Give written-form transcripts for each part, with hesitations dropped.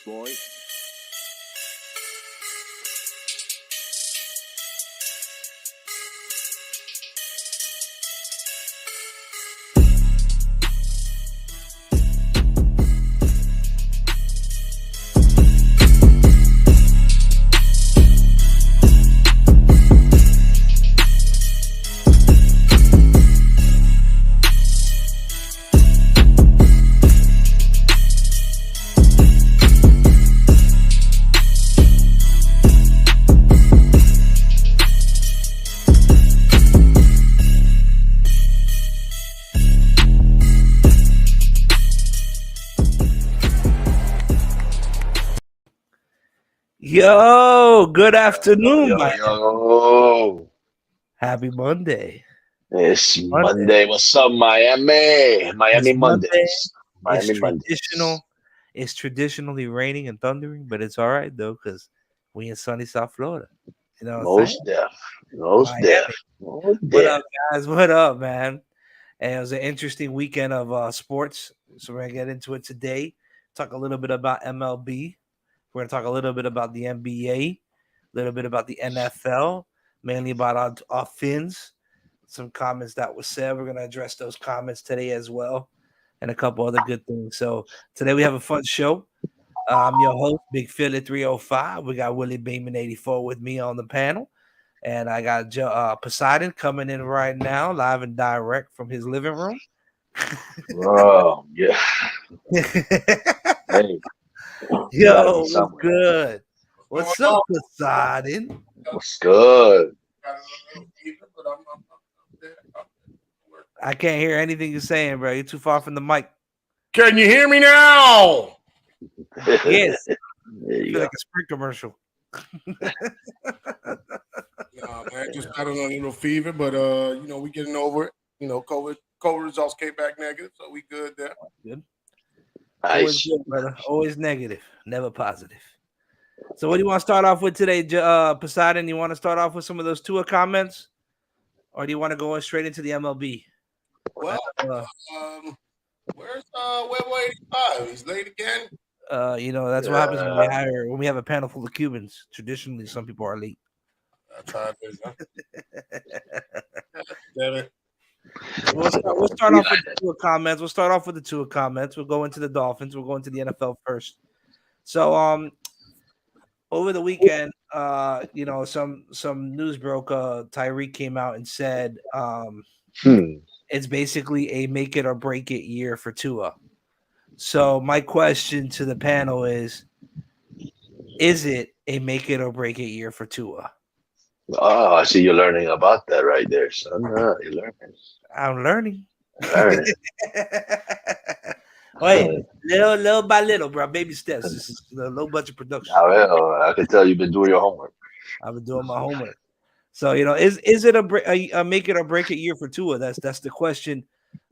boy. Yo, good afternoon, man. Yo. Happy Monday. It's Monday. What's up, Miami? Miami It's Monday. Mondays. It's Miami Mondays. traditional. It's traditionally raining and thundering, but it's all right though, because we in sunny South Florida. You know what I'm saying? Most deaf. Most Miami. deaf. Most What deaf. up, guys? What up, man? And it was an interesting weekend of sports. So we're gonna get into it today. Talk a little bit about MLB. We're gonna talk a little bit about the NBA, a little bit about the NFL, mainly about our Finns. Some comments that were said. We're gonna address those comments today as well, and a couple other good things. So today we have a fun show. I'm your host, Big Philly 305. We got Willie Beeman 84 with me on the panel, and I got Poseidon coming in right now, live and direct from his living room. Oh, yeah. Hey. Yo, what's good? What's up, Poseidon? What's good? I can't hear anything you're saying, bro. You're too far from the mic. Can you hear me now? Yes. There you Feel go. like a Sprint commercial. Nah, man, just battling a little fever, but we getting over it. You know, COVID results came back negative, so we good there. Good. Always Nice. good, brother. Always negative, never positive. So, what do you want to start off with today, Poseidon? You want to start off with some of those Tua comments, or do you want to go straight into the MLB? Well, where's Webber 85? He's late again. That's what happens when we have a panel full of Cubans. Traditionally, some people are late. That's how it is, huh? Damn it. We'll start off with the Tua comments. We'll go into the Dolphins. We'll go into the NFL first. So, over the weekend, some news broke. Tyreek came out and said, it's basically a make it or break it year for Tua. So, my question to the panel is it a make it or break it year for Tua? Oh, I see you're learning about that right there, son. You're learning. I'm learning. Learning. Wait, little by little, bro. Baby steps. This is a low budget production. I can tell you've been doing your homework. I've been doing my homework. So is it a make it or break it year for Tua? That's the question.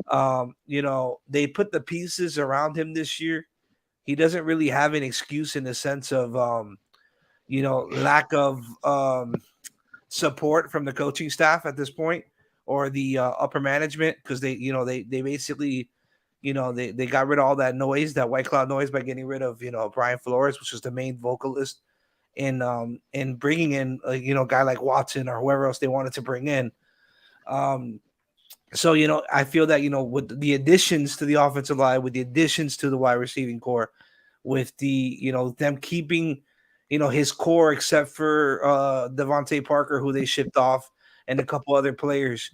They put the pieces around him this year. He doesn't really have an excuse in the sense of lack of support from the coaching staff at this point or the upper management, because they basically they got rid of all that noise, that white cloud noise, by getting rid of Brian Flores, which was the main vocalist, and bringing in a guy like Watson or whoever else they wanted to bring in. So I feel that with the additions to the offensive line, with the additions to the wide receiving core, with the them keeping his core except for Devontae Parker, who they shipped off, and a couple other players,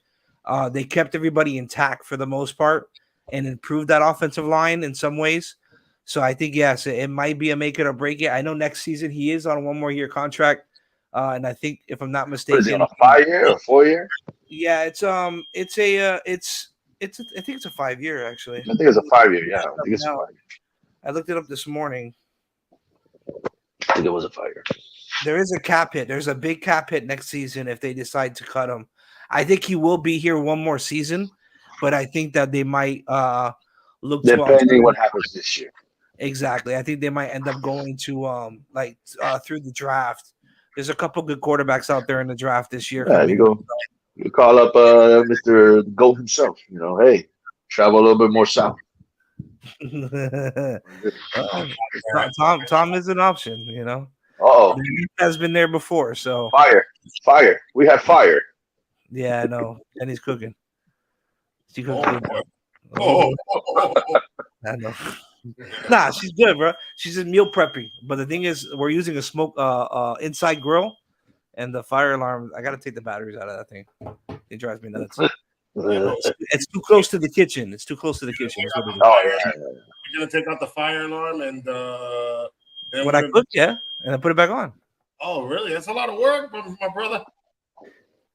they kept everybody intact for the most part and improved that offensive line in some ways. So I think, yes, it might be a make it or break it. I know next season he is on a 1 more year contract. And I think, if I'm not mistaken, What is it, on a 5-year or 4-year? Yeah, I think it's a 5-year actually. I think it's a 5-year. Yeah, I think it's a 5-year. I looked it up this morning. I think it was a 5-year. There is a cap hit. There's a big cap hit next season if they decide to cut him. I think he will be here 1 more season, but I think that they might look to depending what happens this year. Exactly. I think they might end up going to through the draft. There's a couple good quarterbacks out there in the draft this year. Yeah, you go. You call up Mr. Gold himself. Hey, travel a little bit more south. Tom is an option, you know. Oh, He has been there before, so fire. We have fire. yeah, I know. And he's cooking. She cooks Oh, good. boy. Oh, Oh. I know. Nah, she's good, bro. She's in meal prepping. But the thing is, we're using a smoke inside grill, and the fire alarm. I gotta take the batteries out of that thing. It drives me nuts. It's too close to the kitchen. It's too close to the kitchen. That's what it is. Oh yeah. You're gonna take out the fire alarm and then When I cook, yeah, and I put it back on. Oh, really? That's a lot of work, my brother.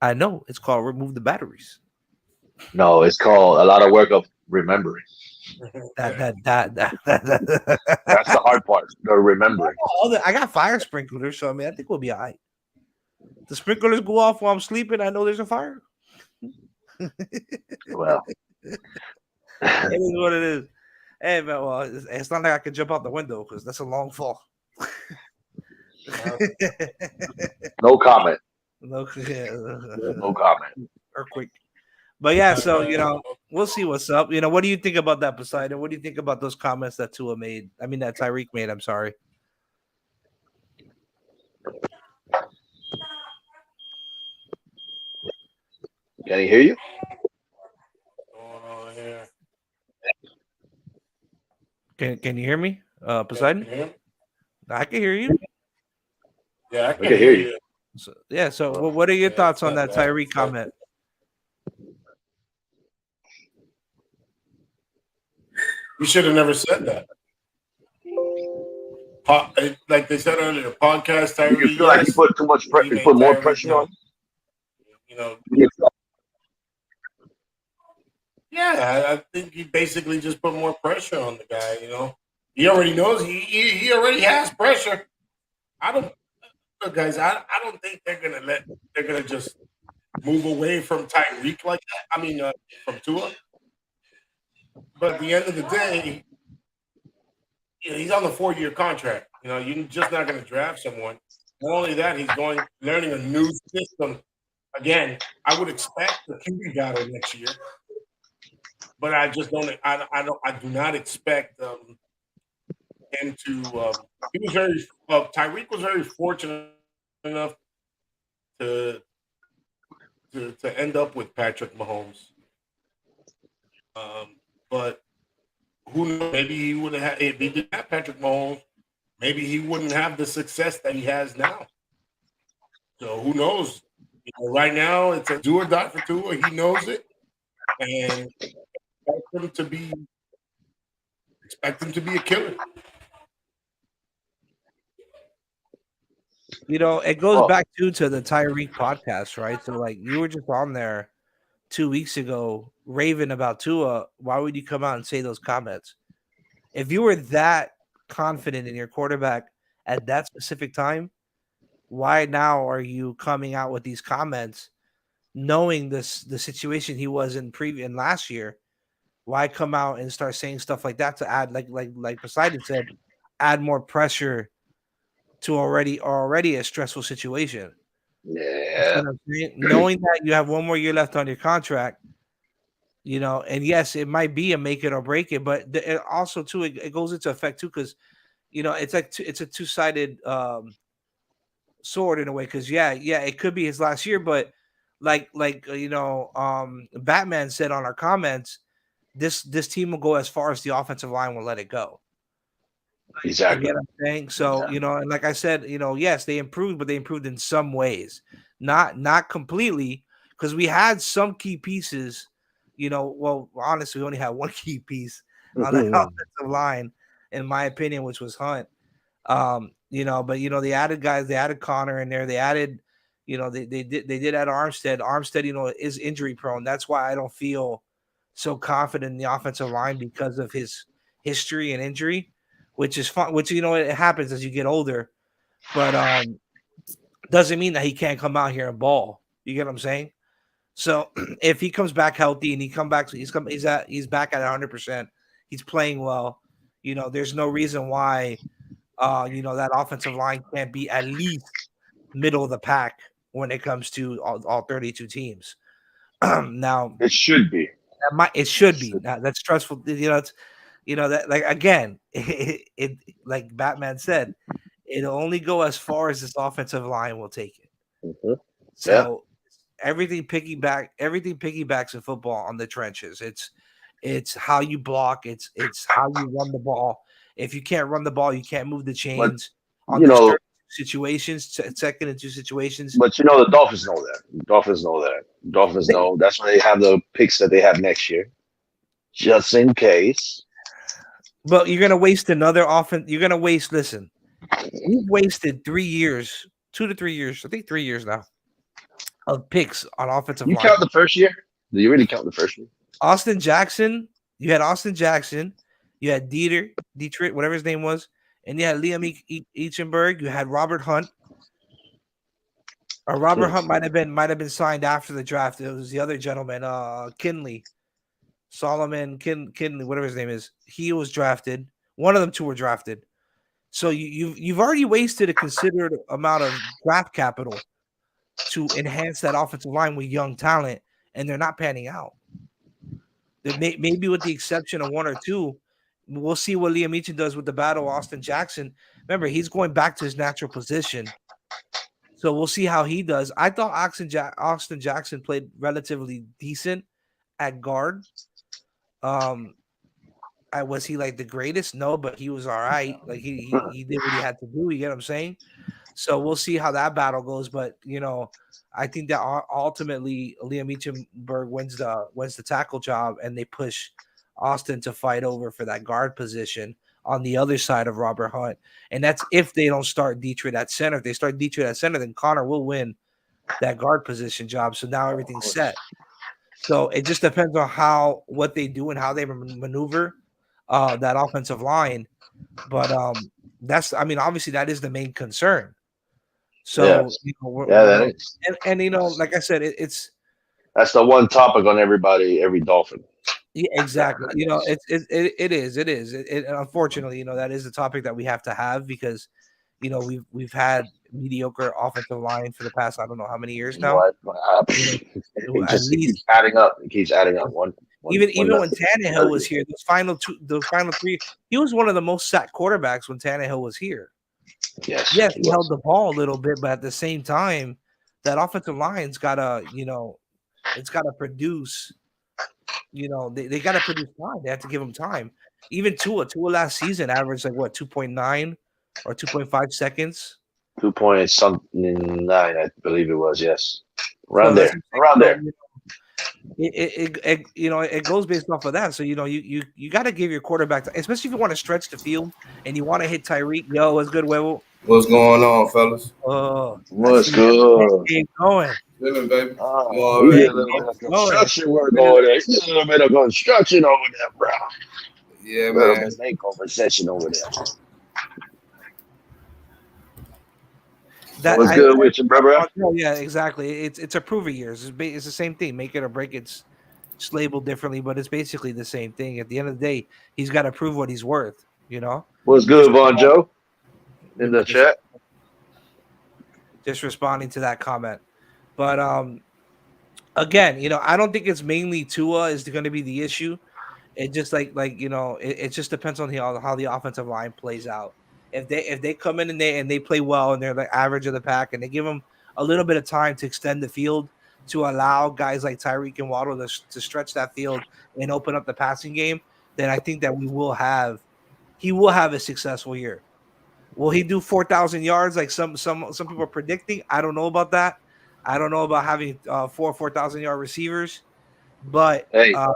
I know. It's called remove the batteries. No, it's called a lot of work of remembering. That. That's the hard part. The remembering. I got fire sprinklers, so I mean, I think we'll be all right. The sprinklers go off while I'm sleeping. I know there's a fire. Well, It is what it is. Hey, man, well, it's not like I can jump out the window because that's a long fall. no comment. No comment. Earthquake. But yeah, so we'll see what's up. What do you think about that, Poseidon? What do you think about those comments that Tua made? I mean, that Tyreek made. I'm sorry. Can he hear you? Can you hear me, Poseidon? I can hear you. Yeah, I can hear you. So what are your thoughts on that Tyreek comment? You should have never said that. Like they said earlier, podcast Tyreek. You feel like you put too much pressure, you put more pressure on. Yeah, I think he basically just put more pressure on the guy. He already knows he already has pressure. I don't think they're gonna just move away from Tyreek like that. I mean, from Tua. But at the end of the day, he's on the 4-year contract. You're just not going to draft someone. Not only that, he's learning a new system. Again, I would expect the QB battle next year, but I just don't. I do not expect him to. He was very. Tyreek was very fortunate enough to end up with Patrick Mahomes. But who knows? Maybe he would have. If he didn't have Patrick Mahomes, maybe he wouldn't have the success that he has now. So who knows? Right now it's a do or die for Tua. He knows it, and expect him to be a killer. It goes back to the Tyreek podcast, right? So like you were just on there 2 weeks ago raving about Tua. Why would you come out and say those comments? If you were that confident in your quarterback at that specific time, why now are you coming out with these comments knowing the situation he was in last year? Why come out and start saying stuff like that to add like Poseidon said, add more pressure to already a stressful situation? Yeah. Knowing that you have 1 more year left on your contract, and yes, it might be a make it or break it, but it also too it goes into effect too because it's like it's a two-sided sword in a way because yeah, it could be his last year, but like Batman said on our comments, this team will go as far as the offensive line will let it go. Exactly. You know what I'm saying? So, and like I said, yes, they improved, but they improved in some ways, not completely, because we had some key pieces. Well, honestly, we only had one key piece on the offensive line, in my opinion, which was Hunt. But they added guys, they added Connor in there, they added, they did add Armstead. Armstead, is injury prone. That's why I don't feel so confident in the offensive line because of his history and injury. Which is fun, which it happens as you get older, but doesn't mean that he can't come out here and ball. You get what I'm saying? So if he comes back healthy and he's back at 100%, he's playing well. There's no reason why that offensive line can't be at least middle of the pack when it comes to all 32 teams. Now it should be. It should be. That's stressful. that like again, it like Batman said, it'll only go as far as this offensive line will take it. Mhm. Yeah. So everything piggybacks in football on the trenches. It's how you block, it's how you run the ball. If you can't run the ball, you can't move the But chains on you those know, situations, second and two situations. but you know, the Dolphins know that. Dolphins know that. Dolphins They, know that's why they have the picks that they have next year, just in case. but you're gonna waste another offense. You're gonna waste. Listen, we've wasted 3 years, 2 to 3 years. I think 3 years now of picks on offensive You line. count the first year? Do you really count the first year? Austin Jackson, you had Austin Jackson, you had Dietrich, whatever his name was, and you had Liam Eichenberg, you had Robert Hunt. Or Robert Hunt might have been signed after the draft. It was the other gentleman, Kinley, Solomon Kinley, whatever his name is. He was drafted. One of them two were drafted. So you've already wasted a considerable amount of draft capital to enhance that offensive line with young talent, and they're not panning out. Maybe with the exception of one or two, we'll see what Liam Eichenberg does with the battle of Austin Jackson. Remember, he's going back to his natural position. So we'll see how he does. I thought Austin Jackson played relatively decent at guard. Was he like the greatest? No, but he was all right. Like he did what he had to do. You get what I'm saying? So we'll see how that battle goes. But I think that ultimately Liam Eichenberg wins the tackle job, and they push Austin to fight over for that guard position on the other side of Robert Hunt. And that's if they don't start Dietrich at center. If they start Dietrich at center, then Connor will win that guard position job. So now everything's set. So it just depends on what they do and how they maneuver that offensive line. But obviously that is the main concern. So that is. And like I said, That's the one topic on every Dolphin. Yeah, exactly. It is. Unfortunately, that is the topic that we have to have because, we've had mediocre offensive line for the past I don't know how many years now. It keeps adding up. It keeps adding up. Even when Tannehill was here, those final 3, he was one of the most sacked quarterbacks when Tannehill was here. Yes, he held the ball a little bit, but at the same time, that offensive line's gotta, it's gotta produce. They got to produce time. They have to give them time. Even Tua last season averaged like what 2.9 or 2.5 seconds. 2 something 9, I believe it was. Yes, around there. It goes based off of that. So you got to give your quarterback, especially if you want to stretch the field and you want to hit Tyreek. Yo, what's good, Huevo? What's going on, fellas? Oh, what's good? Keep going. Living, baby. We get a little bit of construction work over there. There's a little bit of construction over there, bro. Yeah, man. Main conversation over there. What's good with you, brother? Yeah, exactly. It's a prove it years. It's the same thing. Make it or break it's labeled differently, but it's basically the same thing. At the end of the day, he's got to prove what he's worth. What's good, Von Joe? In the chat. Just responding to that comment. But again, I don't think it's mainly Tua is going to be the issue. It just it just depends on how the offensive line plays out. If they come in and they play well and they're the average of the pack and they give them a little bit of time to extend the field to allow guys like Tyreek and Waddle to stretch that field and open up the passing game, then I think that he will have a successful year. Will he do 4,000 yards like some people are predicting? I don't know about that. I don't know about having 4,000 yard receivers, but hey, not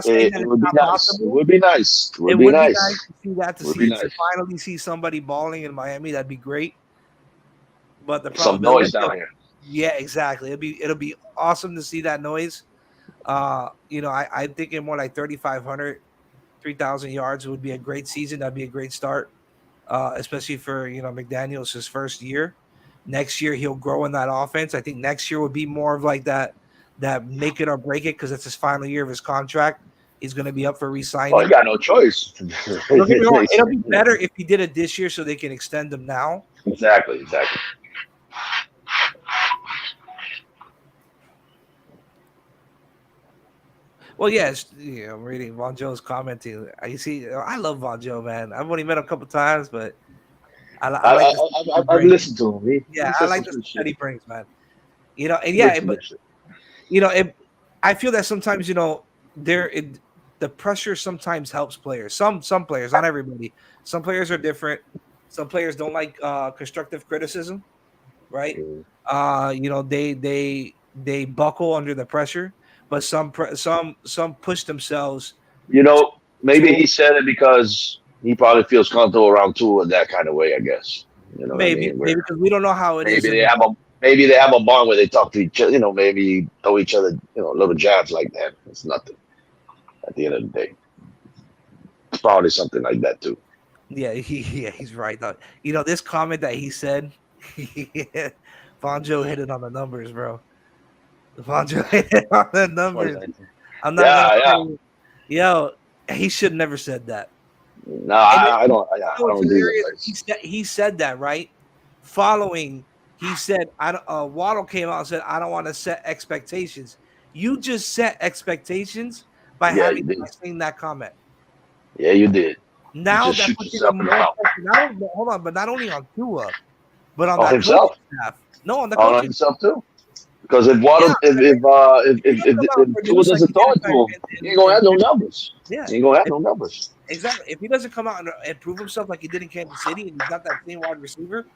saying that it would be nice. Possible. It would be nice. It would be nice to see that to finally see somebody balling in Miami. That'd be great. But the some noise down here. Yeah, exactly. It'll be awesome to see that noise. I'm thinking more like 3,500, 3,000 yards would be a great season. That'd be a great start. Especially for McDaniels his first year. Next year he'll grow in that offense. I think next year would be more of like that make it or break it because it's his final year of his contract. He's going to be up for re-signing. Oh, he got no choice. It'll be better if he did it this year so they can extend him now. Exactly. Well, yes, I'm reading Von Joe's commenting. You see, I love Von Joe, man. I've only met him a couple times, but I like the stuff he I've brings. listened to him. Yeah, He I says like some the good stuff that he shit. brings, man. And Good, but good shit. I feel that sometimes the pressure sometimes helps players. Some players, not everybody. Some players are different. Some players don't like constructive criticism, right? Mm. They buckle under the pressure, but some push themselves Maybe to he said it because he probably feels comfortable around two in that kind of way. I guess. You know what I maybe mean? maybe Where because we don't know how it is. maybe they have a bond where they talk to each other. Maybe throw each other little jabs like that. It's nothing at the end of the day. It's probably something like that too. Yeah, he's right. This comment that he said, Fonjo hit it on the numbers, bro. Fonjo hit it on the numbers. 2019. I'm not gonna lie Yeah. to you. Yo, he should never said that. No, And I don't. I what's don't agree hilarious? with He said that right. Following, he said, "I don't." Waddle came out and said, "I don't want to set expectations." You just set expectations by that. Yeah, you having did. saying that comment. Yeah, you did. You Now just that shoot puts yourself even in the more mouth. pressure. Hold on, but not only on Tua, but on On that coaching himself. staff. No, on the On coaching. himself too. Because if Yeah, Waddle, he doesn't come out and if Tua produce like doesn't he did throw it to him, he ain't gonna have no numbers. yeah, He ain't gonna have no numbers. exactly. If he doesn't come out and prove himself like he did in Kansas City, and he's not that same wide receiver,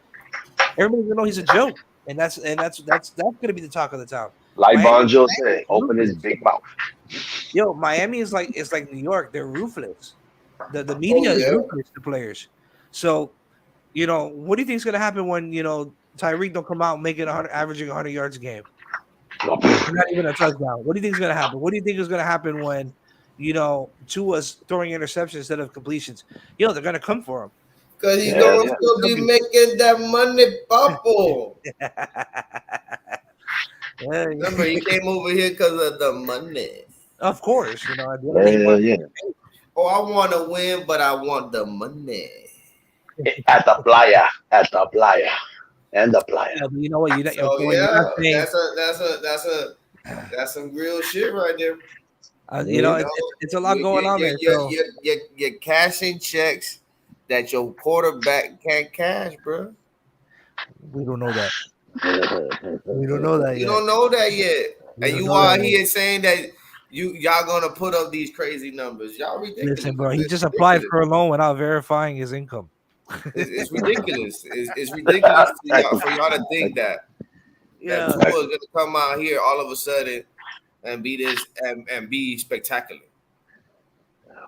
everybody's gonna know he's a joke, and that's gonna be the talk of the town. Like Miami, Bonjo said, open his ruthless. big mouth. Miami is like New York. They're ruthless. The Oh media is yeah. ruthless to players. So, what do you think is gonna happen when Tyreek don't come out making averaging 100 yards a game? Not even a touchdown. What do you think is going to happen? What do you think is going to happen when, Tua's throwing interceptions instead of completions? They're going to come for him. Because he's Yeah, gonna yeah. still be making that money bubble. Remember, he came over here because of the money. Of course, at the end of the day, Yeah. Oh, I want to win, but I want the money. At the playa, and the playa. Yeah, but you know what? You're So not yeah, saying, that's some real shit right there. it's a lot going on there. So You're cashing checks that your quarterback can't cash, bro. we don't know that. We don't know that You yet. don't know that yet, We and don't you know are that here saying that y'all gonna put up these crazy numbers. Y'all ridiculous. Listen, bro, he It's just applied ridiculous. for a loan without verifying his income. It's ridiculous. It's ridiculous for y'all to think that Yeah. Tua is gonna come out here all of a sudden and be this and be spectacular.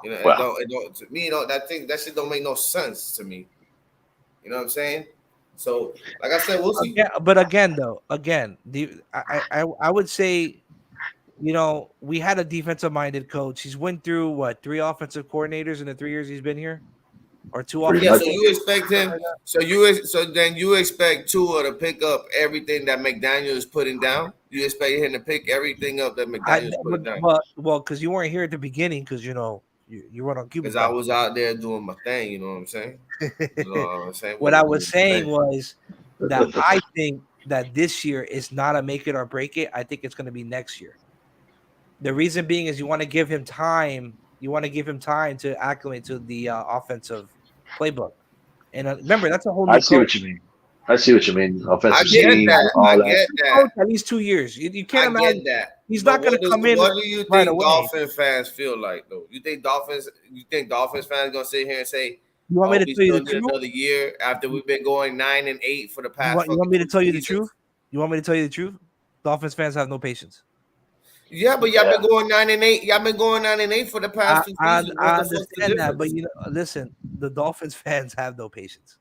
Well, It don't to me, that shit don't make no sense to me. You know what I'm saying? So, like I said, we'll see. Yeah, but again, I would say, we had a defensive-minded coach. He's went through 3 offensive coordinators in the 3 years he's been here, or 2 Pretty offensive. Yeah, so you expect him. So then you expect Tua to pick up everything that McDaniel is putting down. You expect him to pick everything up that McDaniel is putting down. Because you weren't here at the beginning, because you weren't on Cuba. Because I was out there doing my thing. You know what I'm saying? You know what I'm saying? What I was saying was that I think that this year is not a make it or break it. I think it's going to be next year. The reason being is you want to give him time. You want to give him time to acclimate to the offensive playbook. And remember, that's a whole new I see coach. what you mean. Offensive I get scheme, that. all I that. get that. At least 2 years. You can't I imagine get that. he's But not going to come in. What do you right think away. Dolphin fans feel like though? You think Dolphins fans gonna sit here and say, You want me to we tell you still the need truth? another year after we've been going 9-8 for the past? You want me to tell you the seasons? truth? You want me to tell you the truth? Dolphins fans have no patience. Yeah, but y'all been going 9-8. Y'all been going 9-8 for the past 2 seasons. I What the fuck's the understand that, but difference? listen, the Dolphins fans have no patience.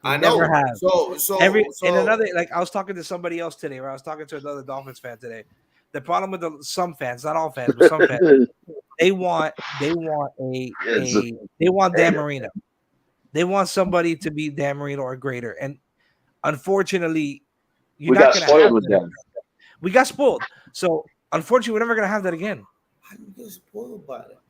I know. Never have. And another, like, I was talking to somebody else today, or I was talking to another Dolphins fan today. The problem with some fans, not all fans, but some fans, they want Dan Marino. They want somebody to be Dan Marino or greater, and unfortunately, we got spoiled with them. We got spoiled. So unfortunately, we're never gonna have that again. How you get spoiled by that?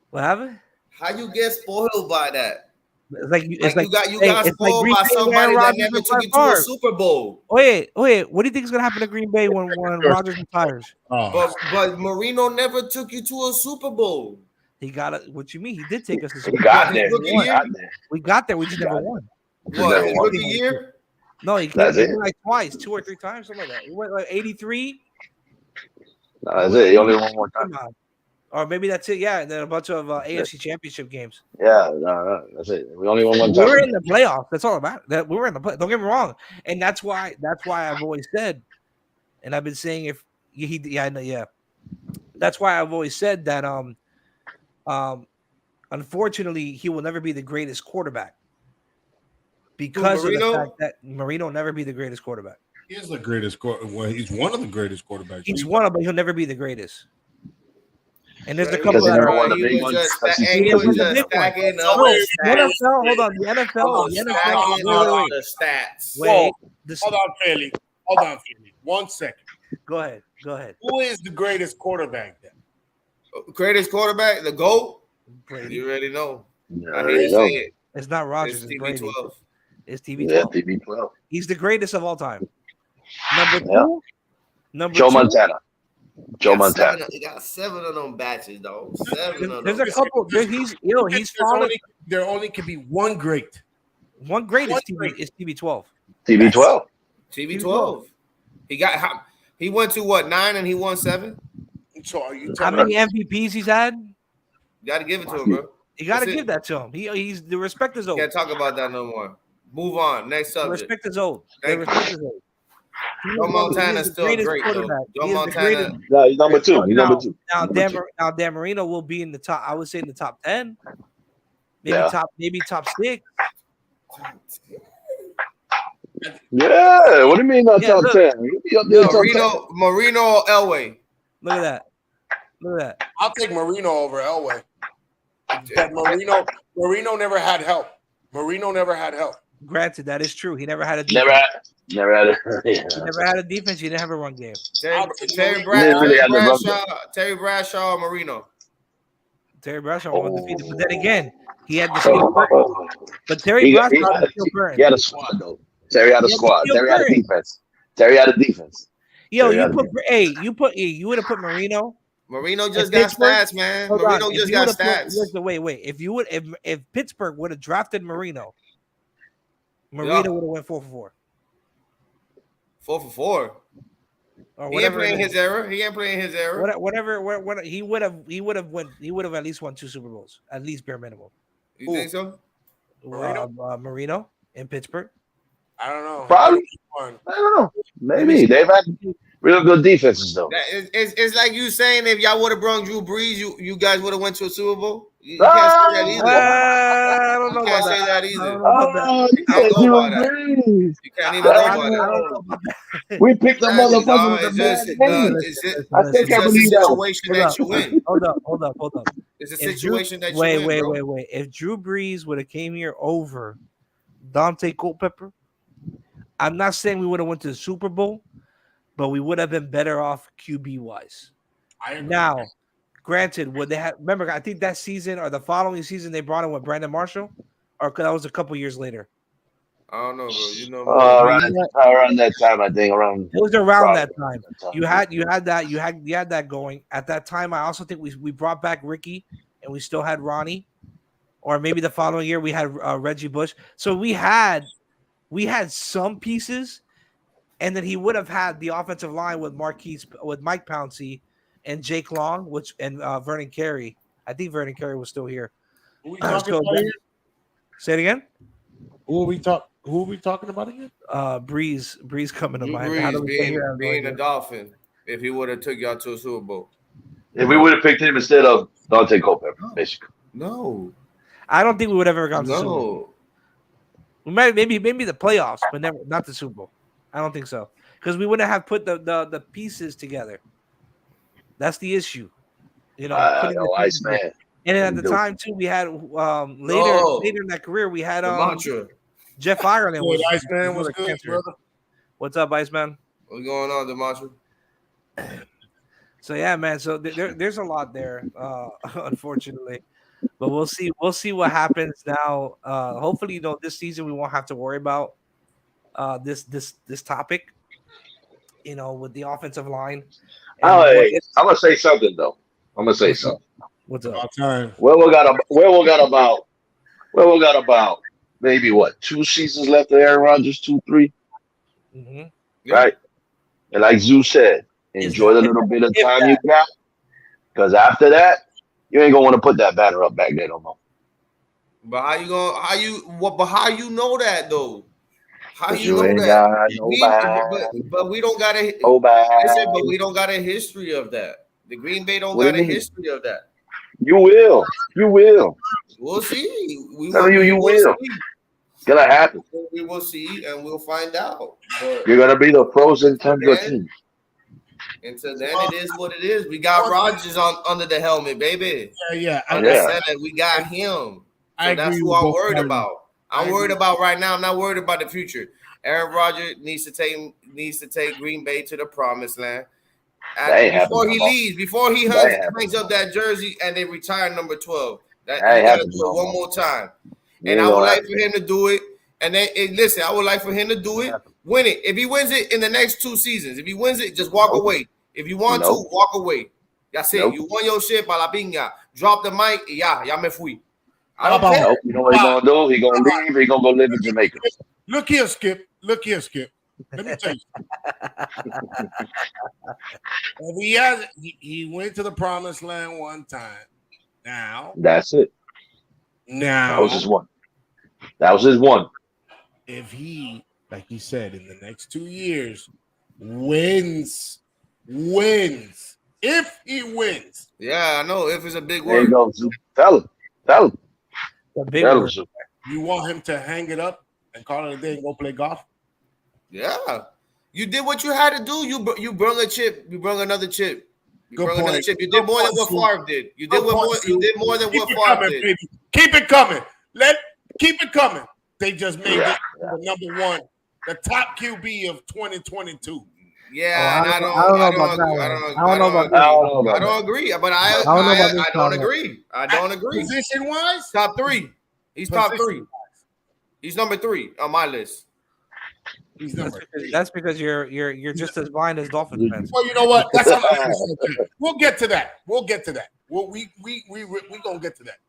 What happened? How you get spoiled by that? It's like you got spoiled by somebody that never took you to a Super Bowl. Wait, what do you think is gonna happen to Green Bay when Rodgers retires? But Marino never took you to a Super Bowl. He got it. What you mean? He did take us to Super He Bowl. got there. We got there. We just never won. What, his rookie year? No, he came like twice, 2 or 3 times, something like that. He went like 83. No, that's it. He only won one time. Or maybe that's it. Yeah, and then a bunch of AFC Championship games. Yeah, no, that's it. We only won one time. We were in the playoffs. That's all about it. That we were in the play. Don't get me wrong. And that's why I've always said, and I've been saying that's why I've always said that unfortunately he will never be the greatest quarterback because of the fact that Marino will never be the greatest quarterback. He is the greatest quarterback. Well, he's one of the greatest quarterbacks. He's one of them, but he'll never be the greatest. And there's a couple that are the big ones. Hold on, the NFL. The stats. Wait, hold on, Philly. 1 second. Go ahead. Who is the greatest quarterback then? Greatest quarterback, the GOAT? Brady. You already know. I hate to say it. It's not Rodgers. It's TB12. It's TB12. Yeah, TB12. He's the greatest of all time. Number Joe two, Montana. He got 7 of them batches, though. 7 of them. There's a couple. There only can be one great. One great is TB12. TB12. TB12. He went to what, 9 and he won 7? So are you how many MVPs he's had? You got to give it to him, bro. You got to give that to him. He's the respect is old. Can't talk about that no more. Move on. Next subject. The respect is old. The respect is old. Joe Montana's still great, though. Joe Montana. No, he's number 2. Now, Dan Marino will be in the top. I would say in the top 10, maybe top 6. Yeah, what do you mean not top 10? Marino or Elway? Look at that. I'll take Marino over Elway. But Marino never had help. Granted, that is true. He never had a defense. Never had a defense. He didn't have a run game. Terry Bradshaw or Marino? Terry Bradshaw was defeated. But then again, he had the skill burn. But Terry Bradshaw had the skill burn. He had a squad, though. Terry had a squad. Terry had a defense. Yo, you would have put Marino. Marino just got stats, man. Marino just got stats. Wait. If Pittsburgh would have drafted Marino would have went 4 for 4. 4 for 4. He ain't playing his era. Whatever. He would have at least won 2 Super Bowls, at least bare minimum. You think so? Marino in Pittsburgh. I don't know. Probably. I don't know. Maybe they've had real good defenses though. It's like you saying if y'all would have brought Drew Brees, you guys would have went to a Super Bowl. You can't say that either. I don't know about that. You can't even go about that. We picked the motherfucker with the It's a situation that you win. Hold up. It's a situation that you win. Wait. If Drew Brees would have came here over Dante Culpepper, I'm not saying we would have went to the Super Bowl, but we would have been better off QB wise. Now, granted, would they have? Remember, I think that season or the following season they brought in with Brandon Marshall, or that was a couple years later. I don't know, bro. You know, around that time, I think it was around that time. You had that going at that time. I also think we brought back Ricky, and we still had Ronnie, or maybe the following year we had Reggie Bush. So we had some pieces, and then he would have had the offensive line with Mike Pouncey and Jake Long, and Vernon Carey. I think Vernon Carey was still here. Who we talking about here? Say it again. Who are we talking about again? Breeze coming to mind. Breeze being a Dolphin. If he would have took y'all to a Super Bowl. If we would have picked him instead of Dante Culpepper, basically. No. I don't think we would have ever gone to the Super Bowl. We might maybe the playoffs, but never not the Super Bowl. I don't think so. Because we wouldn't have put the pieces together. That's the issue. You know, Iceman. And then at the time too, we had later in that career, we had Jeff Ireland. Iceman was good, brother. What's up, Iceman? What's going on, DeMontre? So yeah, man. So there's a lot there, unfortunately. But we'll see. We'll see what happens now. Hopefully, this season we won't have to worry about this topic. With the offensive line. I'm gonna say something though. I'm gonna say something. What's up? Well, we got about maybe 2 seasons left of Aaron Rodgers, 2, 3. Mm-hmm. Right? And like Zeus said, enjoy the little bit of time you got, because after that, you ain't gonna want to put that banner up back there no more. But how you know that though? How you know ain't that? But we don't got a but we don't got a history of that. The Green Bay don't got a history of that. You will. We'll see. You will. It's gonna happen. We will see, and we'll find out. But you're gonna be the frozen tundra team. Until then, it is what it is. We got Rodgers under the helmet, baby. Yeah. We got him. So that's who I'm worried about. I'm worried about right now. I'm not worried about the future. Aaron Rodgers needs to take Green Bay to the promised land. Before he leaves, before he hangs up that jersey and they retire number 12. That he got to do it one more time. And I would like for him to do it. And then listen, I would like for him to do it, win it. If he wins it in the next 2 seasons, if he wins it, just walk away. If you want to, walk away. That's it. You won your shit, para la piña. Drop the mic, ya me fui. I don't care. You know what he's gonna do? He's gonna leave. He's gonna go live in Jamaica. Look here, Skip. Let me tell you. He went to the promised land one time. Now that's it. Now that was his one. If he, like he said, in the next 2 years wins. If he wins. Yeah, I know. If it's a big word. There you go. Tell him. You want him to hang it up and call it a day and go play golf? Yeah. You did what you had to do. You brought a chip. You brought another chip. You did more than what Favre did. You did more than what Favre did. Baby. Keep it coming. Keep it coming. They just made it the number 1, the top QB of 2022. Yeah, I don't agree. But I don't agree. I don't agree. Position wise, top 3. He's top 3. He's number 3 on my list. That's because you're just as blind as Dolphins fans. Well, you know what? That's we'll get to that. We gonna get to that.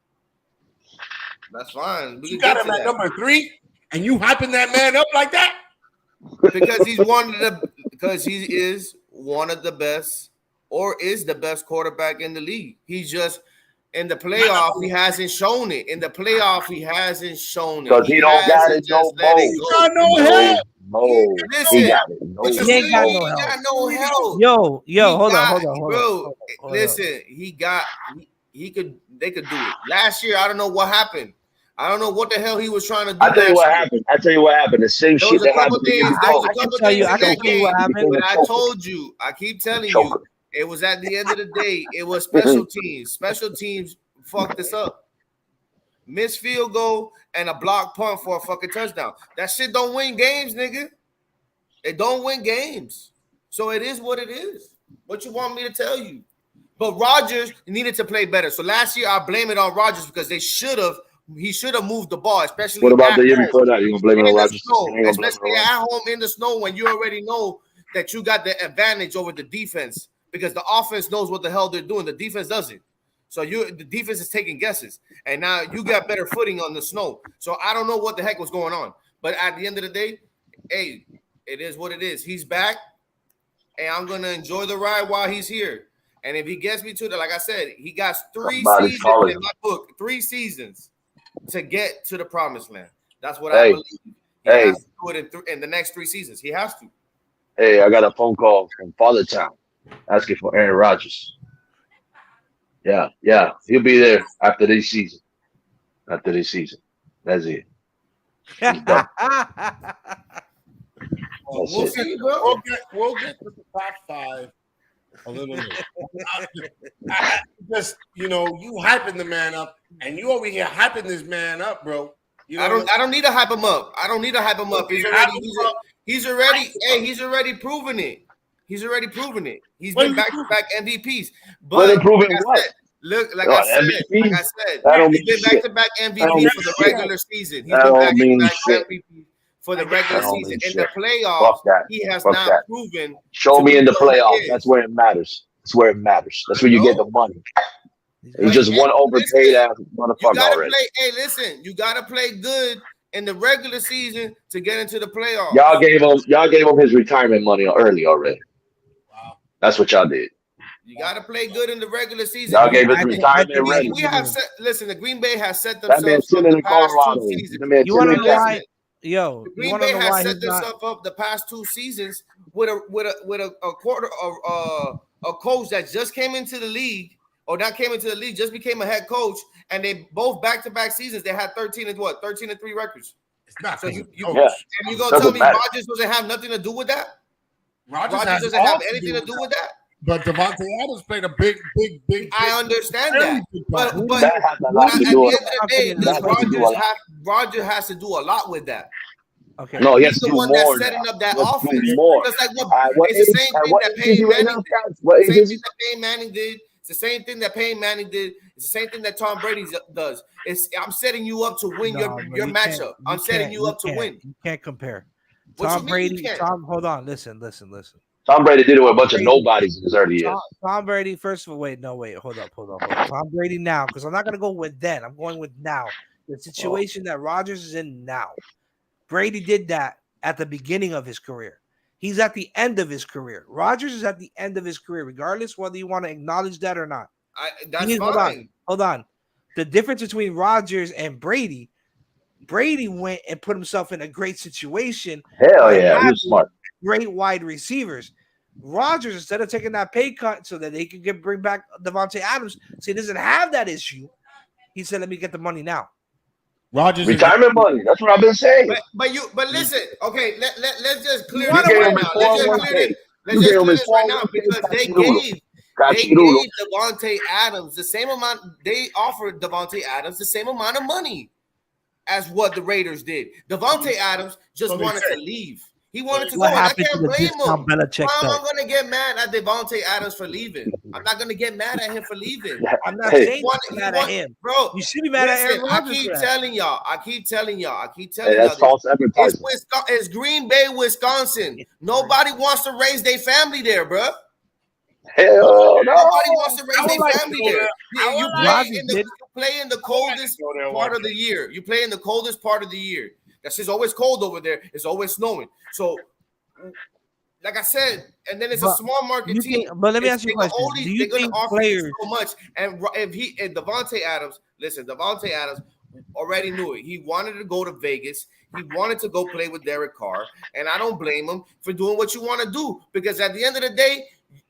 That's fine. You got him at number 3, and you hyping that man up like that because he is one of the best, or is the best quarterback in the league. He's just in the playoff. He hasn't shown it. In the playoff, he hasn't shown it because he don't got it. Listen, he got it. He ain't got no help. Yo, hold on. Listen, they could do it. Last year, I don't know what happened. I don't know what the hell he was trying to do. I tell you what happened. The same shit that happened. I can tell you what happened. But I told you, I keep telling you, it was at the end of the day, it was special teams. Special teams fucked this up. Missed field goal and a block punt for a fucking touchdown. That shit don't win games, nigga. It don't win games. So it is what it is. What you want me to tell you? But Rodgers needed to play better. So last year, I blame it on Rodgers because he should have moved the ball, especially. What about the year before that? You gonna blame it on Rodgers? Especially at home in the snow when you already know that you got the advantage over the defense because the offense knows what the hell they're doing. The defense doesn't. So the defense is taking guesses, and now you got better footing on the snow. So I don't know what the heck was going on. But at the end of the day, hey, it is what it is. He's back, and I'm gonna enjoy the ride while he's here. And if he gets me to that, like I said, he got 3 seasons in my book, 3 seasons to get to the promised land. That's what I believe. He has to do it in the next 3 seasons. He has to. Hey, I got a phone call from Father Town asking for Aaron Rodgers. Yeah, he'll be there after this season. That's it. We'll see, bro. We'll get to the top 5 a little bit. Just you hyping the man up, and you over here hyping this man up, bro. I don't need to hype him up. He's already proven it. He's been back-to-back MVPs. But proving what? Look, like What, I said, MVP? like I said, That don't he's mean been shit. back-to-back That don't MVP mean for the shit. regular season. He's That been don't mean back-to-back shit. MVP for the That regular don't season. mean In shit. the playoffs, Fuck that. he has Fuck not that. proven. Show to me be in the what he playoffs. is. That's where it matters. That's where it matters. That's I where you get know. the money. He's But, just one hey, overpaid ass You motherfucker gotta already. play. Hey, listen, you gotta play good in the regular season to get into the playoffs. Y'all gave him his retirement money early already. Wow. That's what y'all did. You gotta play good in the regular season. Y'all gave his I think retirement ready. We have set. Listen, the Green Bay has set That man themselves up chilling the in past Colorado. 2 seasons. That man you want to chilling know in why? Texas. Yo, The you Green want to Bay know has why set he's not? themselves up the past 2 seasons with a coach that just came into the league, or not came into the league, just became a head coach, and they both back-to-back seasons they had 13-3 records. It's not. So you Yeah. and you gonna tell Doesn't me matter. Rodgers doesn't have nothing to do with that? Rodgers Rodgers has doesn't all have to anything to do with that. But Devontae Adams played a big. I understand very that, big but part. That has a but lot at to the do end with of the day, That does has to do a lot. Rodgers has to do a lot with that. Okay. No, he has He's to the do one more that's setting now. up that He has to do offense. more. Just like What it's the age? same thing What that age is he Peyton right Manning now, did. guys? What age Same is thing he? that Peyton Manning did. It's the same thing that Peyton Manning did. It's the same thing that Tom Brady does. I'm setting you up to win your you matchup. can't- I'm setting you up to win. You can't compare. What you Tom mean you Brady. can't? Hold on. Listen. Tom Brady did it with a bunch of Brady. nobodies in his early years. Tom Brady. First of all, hold up. Tom Brady now, because I'm not gonna go with then. I'm going with now. The situation that Rodgers is in now. Brady did that at the beginning of his career. He's at the end of his career. Rodgers is at the end of his career, regardless whether you want to acknowledge that or not. That's fine. Hold on. The difference between Rodgers and Brady went and put himself in a great situation. Hell yeah, he was smart. Great wide receivers. Rodgers, instead of taking that pay cut so that they could bring back Devontae Adams, so he doesn't have that issue, he said, let me get the money now. Rodgers Retirement money. That's what I've been saying. But listen, okay, let's just clear You this gave right him now. his Let's just 401k. clear this. Let's You just gave him clear his this right now 401k. because they Cachirulo. gave Devontae Adams the same amount. They offered Devontae Adams the same amount of money as what the Raiders did. Devontae Adams just wanted to leave. He wanted to go, and I can't blame him. Why am I going to get mad at Devontae Adams for leaving? I'm not going to get mad at him for leaving. I'm not saying mad at him, bro. You should be mad at Aaron Rodgers. I keep telling y'all. That's false advertising. It's Green Bay, Wisconsin. Nobody wants to raise their family there, bro. Hell no. Nobody wants to raise their family there. You play in the coldest part of the year. You play in the coldest part of the year. That's just always cold over there. It's always snowing. So, like I said, and then it's a small market team. But let me ask you a question. Do you think players so much? And if Devontae Adams, listen, Devontae Adams already knew it. He wanted to go to Vegas. He wanted to go play with Derek Carr, and I don't blame him for doing what you want to do, because at the end of the day,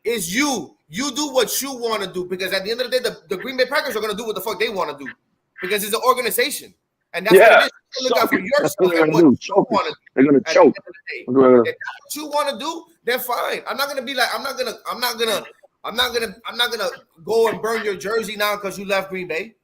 it's you. You do what you want to do, because at the end of the day, the Green Bay Packers are going to do what the fuck they want to do, because it's an organization. And that's what it is. You look out for yourself and what you want to do. They're gonna choke. If that's what you want to do, then fine. I'm not gonna be like, I'm not gonna go and burn your jersey now because you left Green Bay.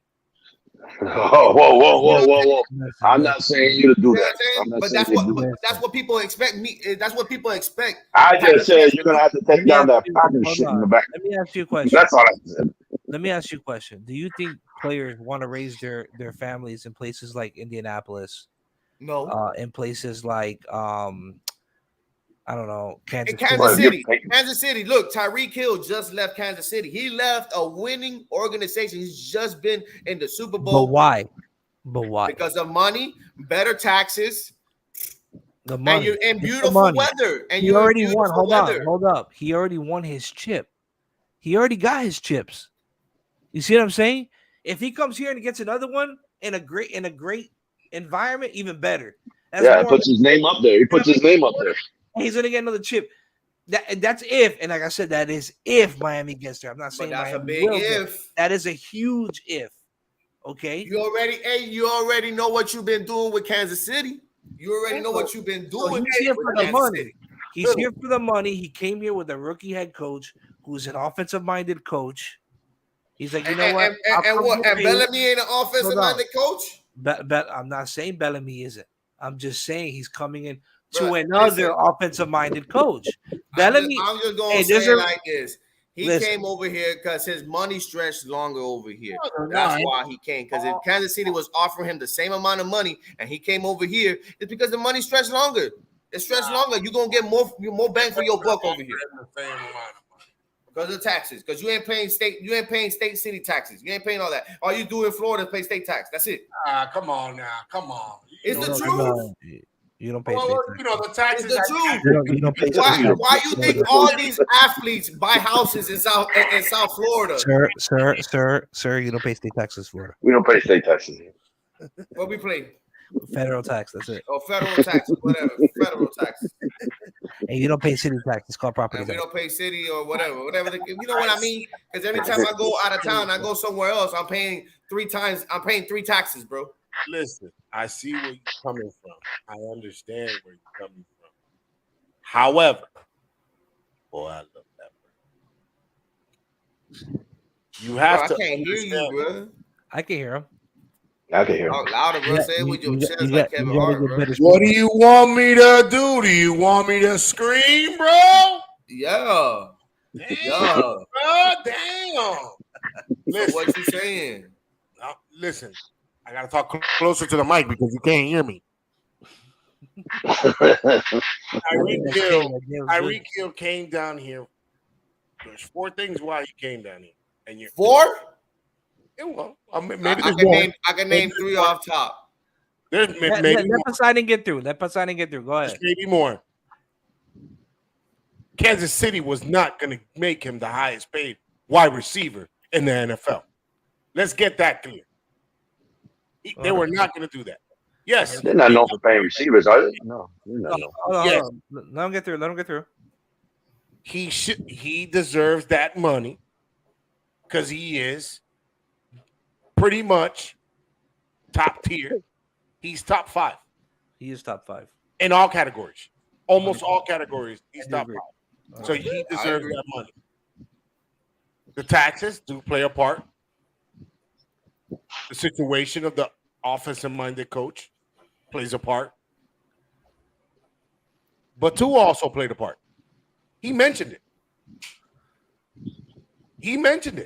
Whoa. I'm not saying you to do that. But that's what people expect me. That's what people expect. I just said you're gonna have to take down that Packers shit in the back. Let me ask you a question. That's all I said. Let me ask you a question. Do you think players want to raise their families in places like Indianapolis? No. In places like I don't know, Kansas City. Kansas City. Look, Tyreek Hill just left Kansas City. He left a winning organization. He's just been in the Super Bowl. But why? Because of money, better taxes, the money, and beautiful weather. And he already won. Hold up. He already won his chip. He already got his chips. You see what I'm saying? If he comes here and gets another one in a great environment, even better. He puts his name up there. He's gonna get another chip. That's if, and like I said, that is if Miami gets there. I'm not saying that's Miami a big if. That is a huge if. Okay. You already know what you've been doing with Kansas City. You already know what you've been doing. He's here for the money. He's here for the money. He came here with a rookie head coach who's an offensive-minded coach. He's like, you know what? And Bellamy ain't an offensive-minded coach? I'm not saying Bellamy isn't. I'm just saying he's coming in to another offensive-minded coach. Bellamy. I'm just going to say it like this. He came over here because his money stretched longer over here. That's why he came. Because if Kansas City was offering him the same amount of money and he came over here, it's because the money stretched longer. It stretched longer. You're gonna get more bang for your buck over here. Because of taxes. Because you ain't paying state city taxes. You ain't paying all that. All you do in Florida is pay state tax. That's it. Come on now. Come on. It's the truth. You don't pay state tax. You know, the taxes. It's the truth. You don't pay Why you think all these athletes buy houses in South Florida? Sir, you don't pay state taxes, Florida. We don't pay state taxes here. What we pay? Federal tax, that's it. Oh, federal taxes, whatever. Federal taxes. And you don't pay city tax. It's called property tax. We don't pay city or whatever. You know what I mean? Because every time I go out of town, I go somewhere else, I'm paying 3 times. I'm paying 3 taxes, bro. Listen, I see where you're coming from. I understand where you're coming from. However, boy, I love that. You have to. I can't hear you, bro. I can hear him. I can hear him. Talk louder, bro. Say it with your chest like Kevin Hart, bro. What do you want me to do? Do you want me to scream, bro? Yeah. Damn, Yeah. bro. Damn. So what you saying? Listen, I gotta talk closer to the mic because you can't hear me. Tyreek Hill came down here. There's 4 things why he came down here, and you're 4. Yeah, well, maybe I can name 3 off top. There's Let Poseidon get through. Let Poseidon get through. Go ahead. Maybe more. Kansas City was not going to make him the highest paid wide receiver in the NFL. Let's get that clear. They were not going to do that. Yes. They're not known for paying receivers, are they? No. Hold on. Let him get through. Let him get through. He deserves that money because he is pretty much top tier. He's top 5. He is top 5 in all categories. Almost all categories. He's top 5. So he deserves that money. The taxes do play a part. The situation of the offensive-minded coach plays a part. But Tua also played a part. He mentioned it. He mentioned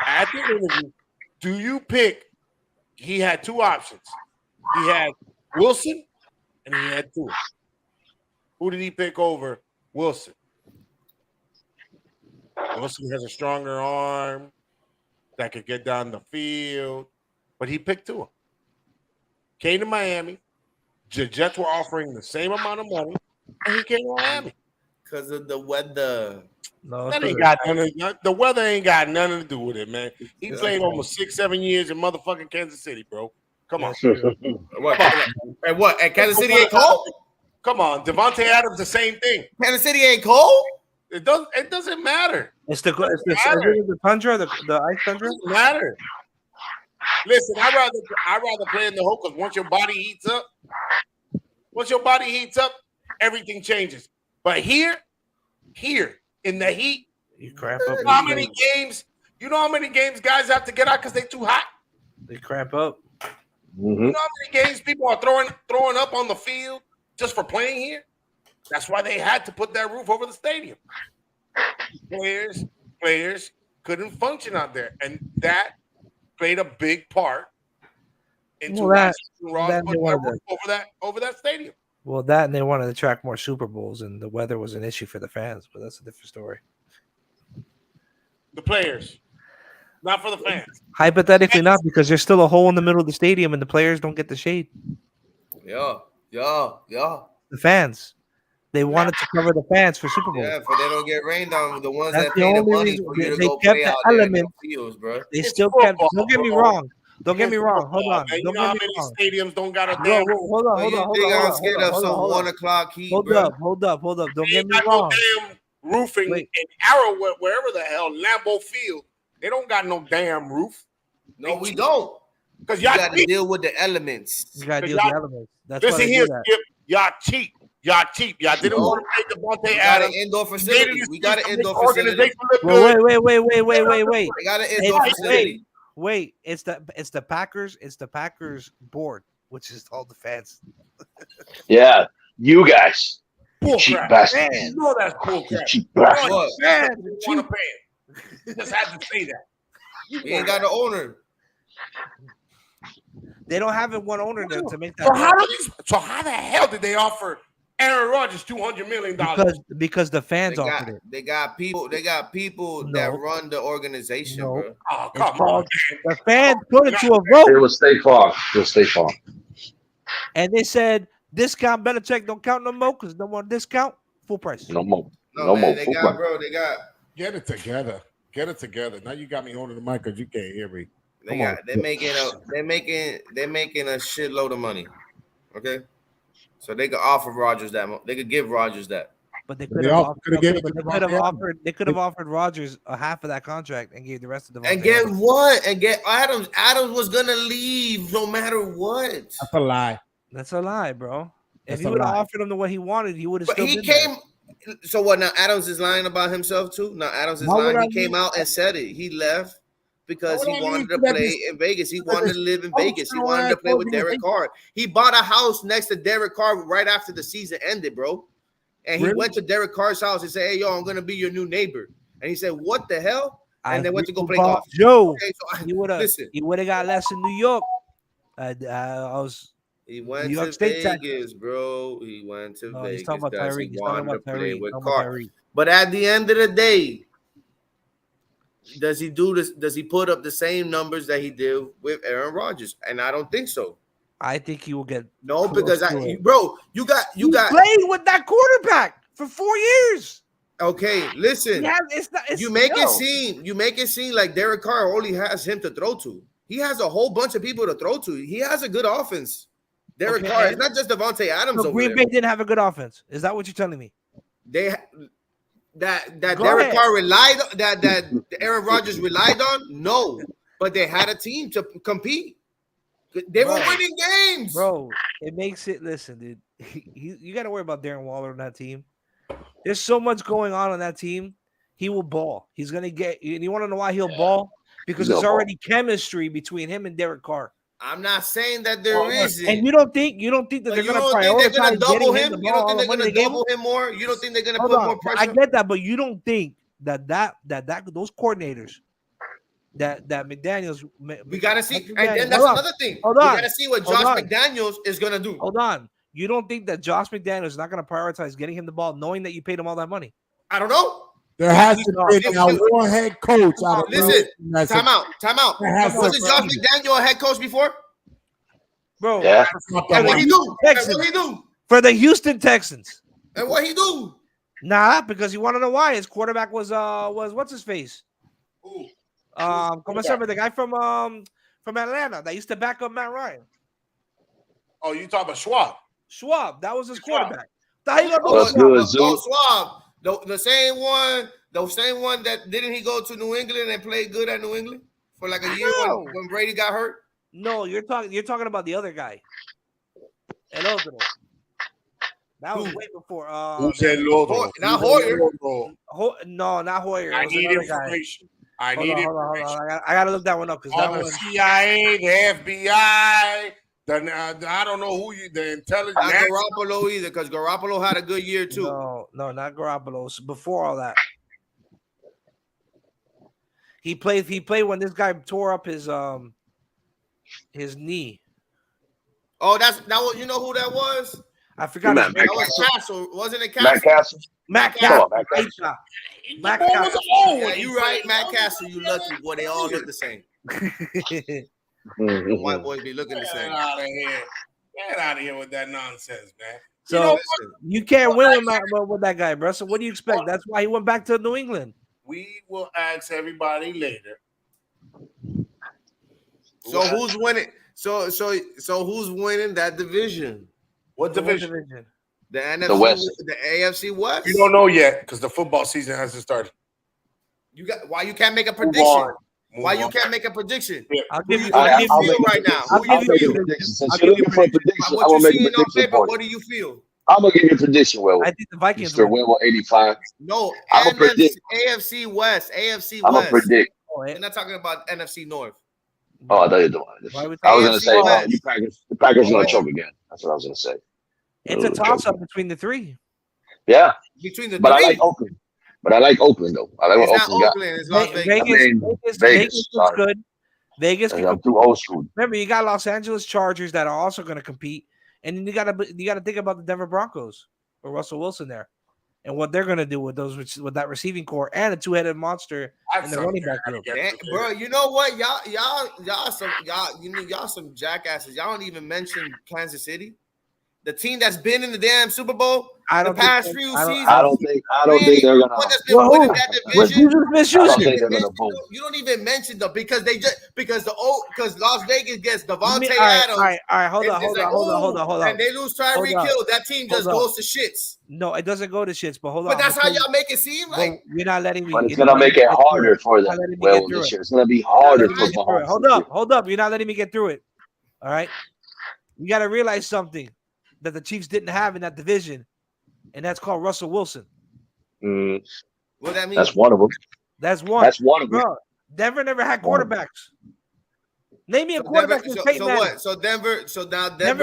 at the interview, do you pick? He had 2 options. He had Wilson and he had Tua. Who did he pick over Wilson? Wilson has a stronger arm that could get down the field, but he picked Tua. Came to Miami. The Jets were offering the same amount of money, and he came to Miami. Because of the weather. No, that ain't got the weather ain't got nothing to do with it, man. He played almost 6-7 years in motherfucking Kansas City, bro. Come on. What? And Kansas City ain't cold? Come on, Devontae Adams, the same thing. Kansas City ain't cold? It doesn't matter. It's the tundra, the ice tundra. It doesn't matter. Listen, I rather play in the hole because once your body heats up, everything changes. But here in the heat, you cramp up. You know how many games guys have to get out because they're too hot? They cramp up. Mm-hmm. You know how many games people are throwing up on the field just for playing here? That's why they had to put that roof over the stadium. Players couldn't function out there, and that played a big part into putting that roof over that stadium. Well, that and they wanted to attract more Super Bowls, and the weather was an issue for the fans, but that's a different story. The players, not for the fans. Hypothetically, not because there's still a hole in the middle of the stadium, and the players don't get the shade. Yeah. The fans, they wanted to cover the fans for Super Bowl. Yeah, but they don't get rained on. The ones that's that pay the money for you to go play out there in the fields, bro. They still kept. Don't get me wrong. Don't get me wrong. Hold on. Don't get me wrong. Stadiums don't got a damn. Hold on. I'm scared of some 1 o'clock heat. Hold up. Don't get me wrong. No damn roofing in Arrowhead, wherever the hell, Lambeau Field. They don't got no damn roof. No, we don't. Because y'all got to deal with the elements. You got to deal with the elements. That's listen here, Skip. Y'all cheap. Y'all didn't want to pay Devontae Adams. Indoor facility. We got an indoor facility. Wait. We got an indoor facility. Wait, it's the Packers. It's the Packers board, which is all the fans. Yeah, you guys. Bull cheap crap. bastard. You know that's bull You crap. cheap bastard. What? Man, you want to pay him. Just had to say that. He ain't got the owner. They don't have one owner to make that. So how the hell did they offer Aaron Rodgers $200 million? Because the fans offered it. They got people that run the organization, bro. Oh, come on. The fans put it to a vote. It was State Farm. And they said, discount Belichick don't count no more because no more discount. Full price. No more. No more. Full price. They got. Get it together. Now you got me holding the mic because you can't hear me. They're making a shitload of money. Okay, so they could offer Rodgers that. They could give Rodgers that. But they could have offered Rodgers a half of that contract and gave the rest of the. And get what? And get Adams. Adams was gonna leave no matter what. That's a lie. That's a lie, bro. If he would have offered him what he wanted, he would have. But he came. There. So what? Now Adams is lying about himself too. Now Adams is lying. He came out and said it. He left because he wanted to play in Vegas. He wanted to live in Vegas. He wanted to play with Derek Carr. He bought a house next to Derek Carr right after the season ended, bro. And he went to Derek Carr's house and said, "Hey, yo, I'm gonna be your new neighbor." And he said, "What the hell?" And they went to go play golf. Joe, okay, so he would have got less in New York. He went New York to State Vegas, bro. He went to Vegas. He's talking about Tyreek. He wanted to play with Carr. But at the end of the day, does he do this? Does he put up the same numbers that he did with Aaron Rodgers? And I don't think so. I think he will get because you got played with that quarterback for 4 years. Okay, listen. You make it seem like Derek Carr only has him to throw to. He has a whole bunch of people to throw to. He has a good offense. Derek Carr. It's not just Devontae Adams. So Green Bay didn't have a good offense. Is that what you're telling me? That Derek Carr relied on, that Aaron Rodgers relied on? No, but they had a team to compete. They were winning games, bro. It makes it. Listen, dude. You got to worry about Darren Waller on that team. There's so much going on that team. He will ball. He's gonna get. And you want to know why he'll ball? Because there's already chemistry between him and Derek Carr. I'm not saying that there isn't. And you don't think that they're going to prioritize double him? The you don't think they're going to double him more? You don't think they're going to put more pressure? I get that, but you don't think that those coordinators that McDaniels. We got to see, and that's another thing. We got to see what Josh McDaniels is going to do. Hold on. You don't think that Josh McDaniels is not going to prioritize getting him the ball, knowing that you paid him all that money? I don't know. There has to be now one head coach. Listen, time out. Wasn't Josh McDaniel a head coach before? Bro, yeah. And what he do? For the Houston Texans. And what he do? Nah, because you want to know why. His quarterback was what's his face? Who? The guy from Atlanta that used to back up Matt Ryan. Oh, you talking about Schwab? Schwab, that was his quarterback. Schwab. The same one that didn't he go to New England and play good at New England for like a year when Brady got hurt? No, you're talking about the other guy. El Otro. That was way before. Who's El Otro? Not Hoyer. No, not Hoyer. I need information. Hold on. I gotta look that one up because that was CIA, the FBI. I don't know who the intelligence. Not Garoppolo either, because Garoppolo had a good year too. No, not Garoppolo. Before all that, he played when this guy tore up his knee. Oh, that was, you know who that was? I forgot. That was Castle, wasn't it? Castle. Matt Castle. Matt Castle. Yeah, you right, Matt Castle. You lucky boy. They all look the same. The white boys be looking the same. Get out of here. Get out of here with that nonsense, man. So you can't win with that guy, bro. So what do you expect? That's why he went back to New England. We will ask everybody later. So who's winning? So who's winning that division? What division? The NFC, the West, the AFC West. You don't know yet because the football season hasn't started. Why you can't make a prediction? Why you can't make a prediction? Yeah. I'll give you right now. I'll give you a prediction. Since you're looking for a prediction, I will make a prediction for you. What do you feel? I'm gonna give you a prediction, Will. I think the Vikings. Mr. Will 85. No, I'm gonna predict. AFC West. AFC West. I'm gonna predict. We're not talking about NFC North. Oh, I thought you were doing. I was gonna say the Packers are gonna choke again. That's what I was gonna say. It's a toss-up between the three. Yeah, between the but I three. like Oakland. But I like Oakland though. I like It's what not Oakland got. Oakland. It's Las Vegas. Vegas, Vegas. looks Sorry, good. Vegas can I'm too old school. remember, you got Los Angeles Chargers that are also going to compete, and then you got to think about the Denver Broncos with Russell Wilson there, and what they're going to do with that receiving core and a two-headed monster in the running back room. Bro, you know what? Y'all some jackasses. Y'all don't even mention Kansas City, the team that's been in the damn Super Bowl the past few seasons. I don't think they're gonna. Winning that division. You don't even mention them because Las Vegas gets Devontae Adams. All right, hold on. And they lose Tyreek Hill. That team just goes to shits. No, it doesn't go to shits. But hold on. But that's how y'all make it seem like. You're not letting me. But it's gonna make it harder for them. Well, this year it's gonna be harder for Mahomes. Hold up. You're not letting me get through it. All right. You got to realize something that the Chiefs didn't have in that division. And that's called Russell Wilson. What that mean? That's one of them. That's one. That's one of them. Bro, Denver never had quarterbacks. Name me a quarterback. So Denver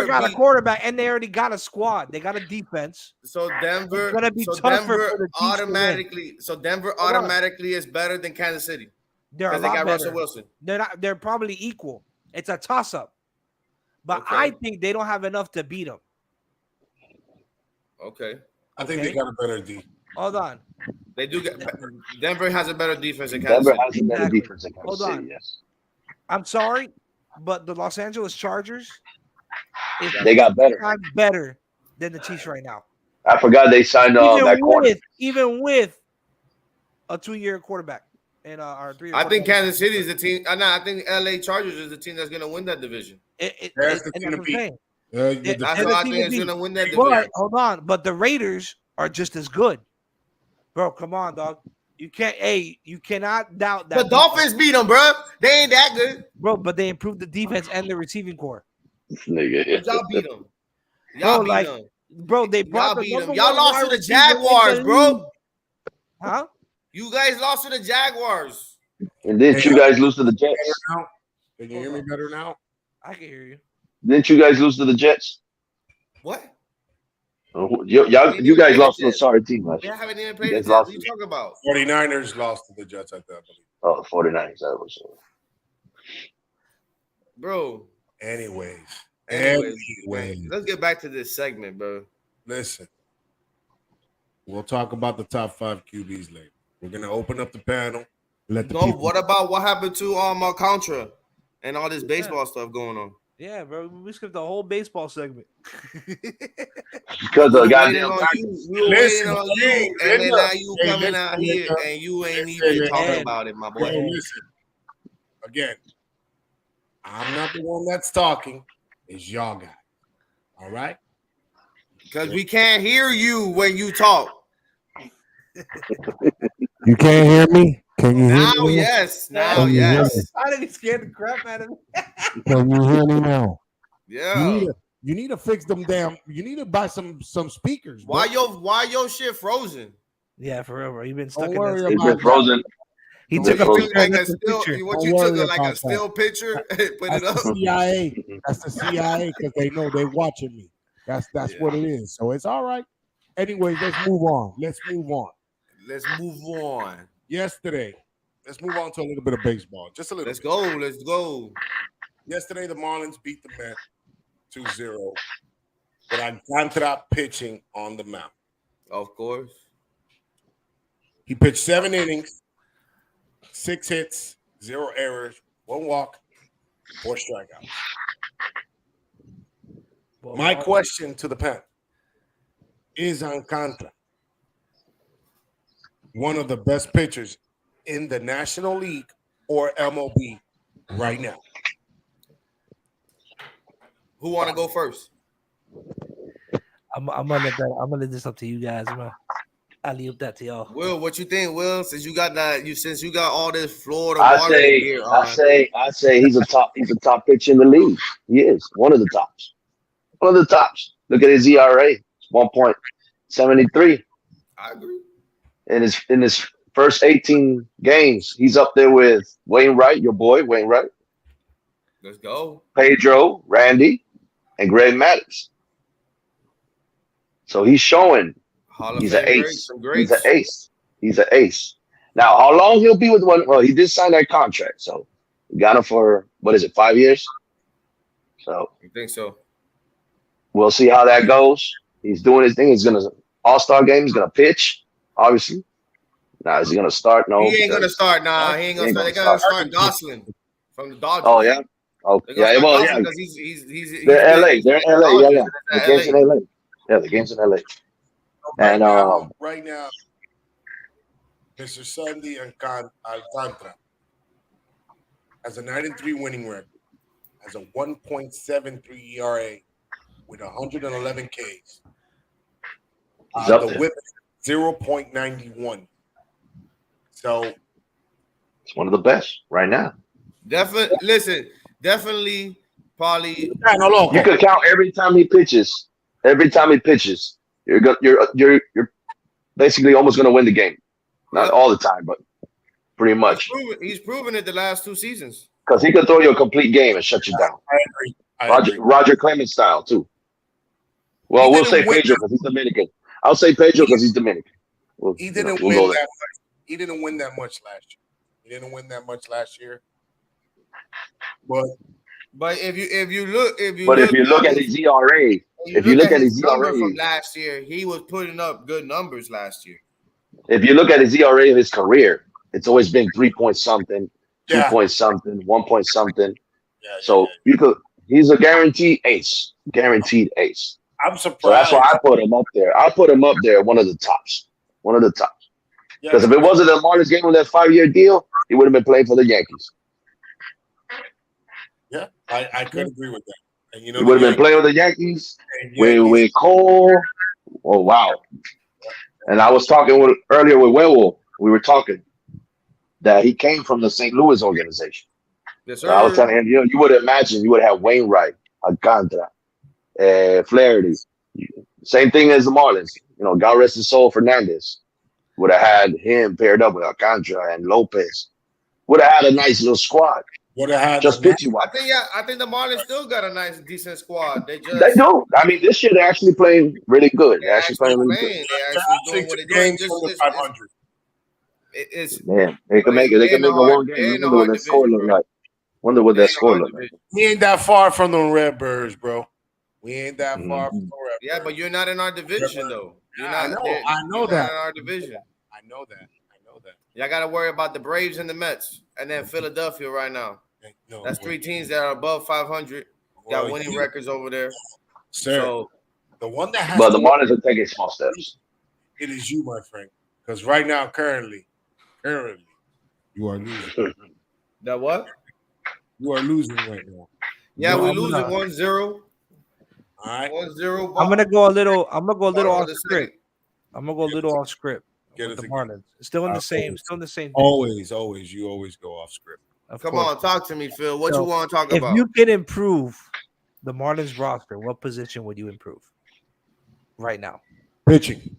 got a quarterback, and they already got a squad. They got a defense. So Denver it's gonna be tougher for the automatically. So Denver automatically is better than Kansas City because they got Russell Wilson. They're probably equal. It's a toss-up, but I think they don't have enough to beat them. Okay. I think they got a better D. Hold on. They do get Denver has a better defense than Kansas City. Denver has a better defense than Kansas City, yes. I'm sorry, but the Los Angeles Chargers they got better than the Chiefs right now. I forgot they signed that corner. Even with a 2-year quarterback and our 3-year. I think Kansas City is the team. I think LA Chargers is the team that's going to win that division. That's the team to beat. That's why I think it's going to win that division. But hold on, but the Raiders are just as good, bro. Come on, dog. You cannot doubt that. The Dolphins beat them, bro. They ain't that good, bro. But they improved the defense and the receiving core. Nigga, y'all beat them. Y'all beat them. Bro, they brought them. Y'all lost to the Jaguars, bro. Huh? You guys lost to the Jaguars. And didn't you guys lose to the Jets? Can you hear me better now? I can hear you. Didn't you guys lose to the Jets? What? You guys lost to a sorry team last year. They haven't even played the Jets. What are you talking about? 49ers lost to the Jets, I believe. Oh, 49ers. That was. Bro. Anyways. Let's get back to this segment, bro. Listen. We'll talk about the top 5 QBs later. We're going to open up the panel. What about what happened to Contra and all this baseball stuff going on? Yeah, bro. We skipped the whole baseball segment. Because the goddamn and then now you coming out here and you ain't even talking about it, my boy. Listen. Again, I'm not the one that's talking. It's y'all guys. All right? Because we can't hear you when you talk. You can't hear me? Can you hear me? Yes. Now, yes. I didn't scare the crap out of me. Can you hear me now? Yeah. You need to fix them damn. You need to buy some speakers. Why your shit frozen? Yeah, for real, bro. You've been stuck in that. It's been frozen. He took a picture. Like a still, what you took like a still picture and put it up. CIA. That's the CIA because they know they're watching me. That's what it is. So it's all right. Anyways, let's move on. Yesterday, let's move on to a little bit of baseball. Just a little bit. Let's go. Yesterday, the Marlins beat the Mets 2-0. But Alcantara pitching on the mound. Of course. He pitched 7 innings, 6 hits, 0 errors, 1 walk, 4 strikeouts. My question to the panel, is Alcantara one of the best pitchers in the National League or MLB right now? Who want to go first? I'm gonna let this up to you guys. I'll leave that to y'all. Will, what you think, Will? Since you got all this Florida water here, I say he's a top pitcher in the league. He is one of the tops. One of the tops. Look at his ERA. 1.73. I agree. In his first 18 games, he's up there with Wainwright, your boy Wainwright. Let's go. Pedro, Randy, and Greg Maddux. So he's showing Hall of He's Fame an great, ace. some He's an greats. ace. He's an ace. Now, how long he'll be with one? Well, he did sign that contract, so we got him for what is it, 5 years? So I think so. we'll see how that goes. He's doing his thing. He's gonna All-Star game. He's gonna pitch, obviously. Now is he gonna start? No, He ain't gonna because start. Nah, he ain't gonna start. They're gonna start Gosselin from the Dodgers. Oh yeah. Oh They're gonna yeah. start Well, Gosselin yeah. because he's They're good. LA. They're in LA. Yeah, yeah. The game's in LA. Yeah, the game's in LA. Right And now, Mr. Sandy Alcantara has a 9-3 winning record, has a 1.73 ERA with 111 Ks. he's up The there. whip is 0.91. So It's one of the best right now. Definitely, probably. You could count every time he pitches. Every time he pitches, you're basically almost gonna win the game. Not all the time, but pretty much. He's proven it the last 2 seasons. Because he could throw you a complete game and shut you down. I agree. Roger Clemens style too. Well, we'll say Pedro because he's Dominican. I'll say Pedro because he's Dominican. He didn't win that much. He didn't win that much last year. He didn't win that much last year. But if you look at his ERA, if you look at his ERA from last year, he was putting up good numbers last year. If you look at his ERA of his career, it's always been 3 point something, 2 point something, 1 point something. So you could. He's a guaranteed ace. Guaranteed ace. I'm surprised. So that's why I put him up there. I put him up there, one of the tops. One of the tops. Because if it wasn't the Marlins game with that 5-year deal, he would have been playing for the Yankees. Yeah, I could agree with that. And he would have been playing with the Yankees with Cole. Oh wow! And I was talking earlier with Werewolf. We were talking that he came from the St. Louis organization. Yes, sir. I was telling him, you would imagine you would have Wainwright, Alcantara, Flaherty. Same thing as the Marlins. God rest his soul, Fernandez. Would have had him paired up with Alcantara and Lopez. Would have had a nice little squad. Would have had just pitching wise. I think the Marlins still got a nice, decent squad. They do. I mean, this year they're actually playing really good. They're actually playing really good. They're actually doing what they're doing. 500. Man, they can make it. They can make a one game. Wonder what that score look like. Wonder what that score look like. We ain't that far from the Redbirds, bro. We ain't that far from the Redbirds. Yeah, but you're not in our division, though. You're not. I know that. In our division. I know that. Y'all got to worry about the Braves and the Mets, and then Philadelphia right now. That's 3 teams that are above 500. Got winning records over there. Sir, so, the one that has. But the Marlins are taking small steps. It is you, my friend. Because right now, currently, you are losing. That what? You are losing right now. Yeah, we're losing 1-0. All right. 1-0. I'm gonna go a little off script. I'm gonna go a little off script. With the Marlins. Still in the same. Always. You always go off script. Come on, talk to me, Phil. What you want to talk about? If you can improve the Marlins roster, what position would you improve right now? Pitching.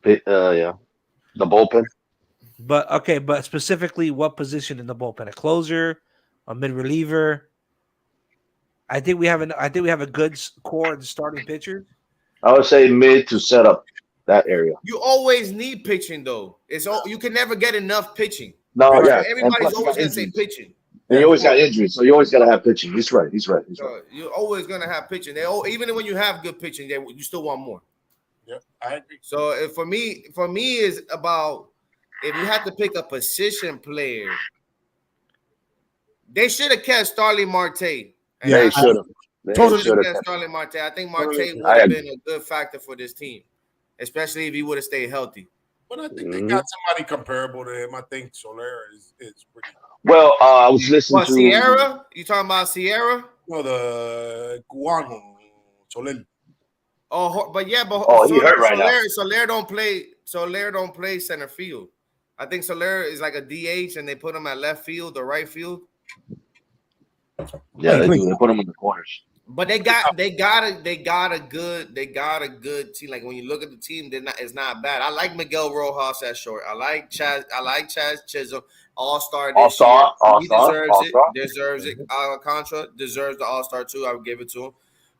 Yeah. The bullpen. But specifically, what position in the bullpen? A closer, a mid reliever. I think we have a good core of starting pitchers. I would say mid to set up that area. You always need pitching, though. You can never get enough pitching. No, right? Yeah. Everybody's always gonna say pitching. And you always got injuries, so you always gotta have pitching. He's right. You're always gonna have pitching. Even when you have good pitching, you still want more. Yeah, I agree. So for me, is about if you have to pick a position player, they should have kept Starling Marte. Yeah, they should have. Totally kept Starling Marte. I think Marte would have been a good factor for this team, especially if he would have stayed healthy. But I think they got somebody comparable to him. I think Soler is pretty. Well, I was listening to Sierra. You talking about Sierra? No, the Cubano Soler. He hurt right now. Soler don't play. Soler don't play center field. I think Soler is like a DH, and they put him at left field or right field. Yeah, they do. They put him in the corners. But they got a good team. Like when you look at the team, it's not bad. I like Miguel Rojas at short. I like Chaz Chisholm, All-Star this year. He deserves it. Alcantara deserves the All-Star too. I would give it to him.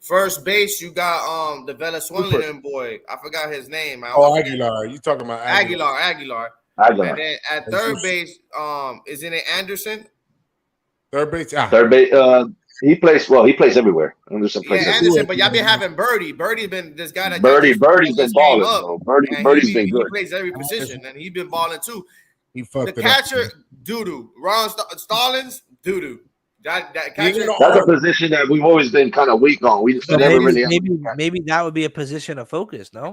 First base, you got the Venezuelan boy. I forgot his name. Aguilar. You talking about Aguilar? And then at third base, isn't it Anderson? Third base. Third base. He plays well. He plays everywhere. Anderson plays everywhere. Anderson, but y'all been having Birdie. Birdie's been this guy that Birdie's been balling, bro. Birdie's been good. He plays every position, and he's been balling too. He fucked the catcher, doo-doo. Ron Stallings, doo-doo. That catcher, that's a position that we've always been kind of weak on. We never maybe that would be a position of focus. No,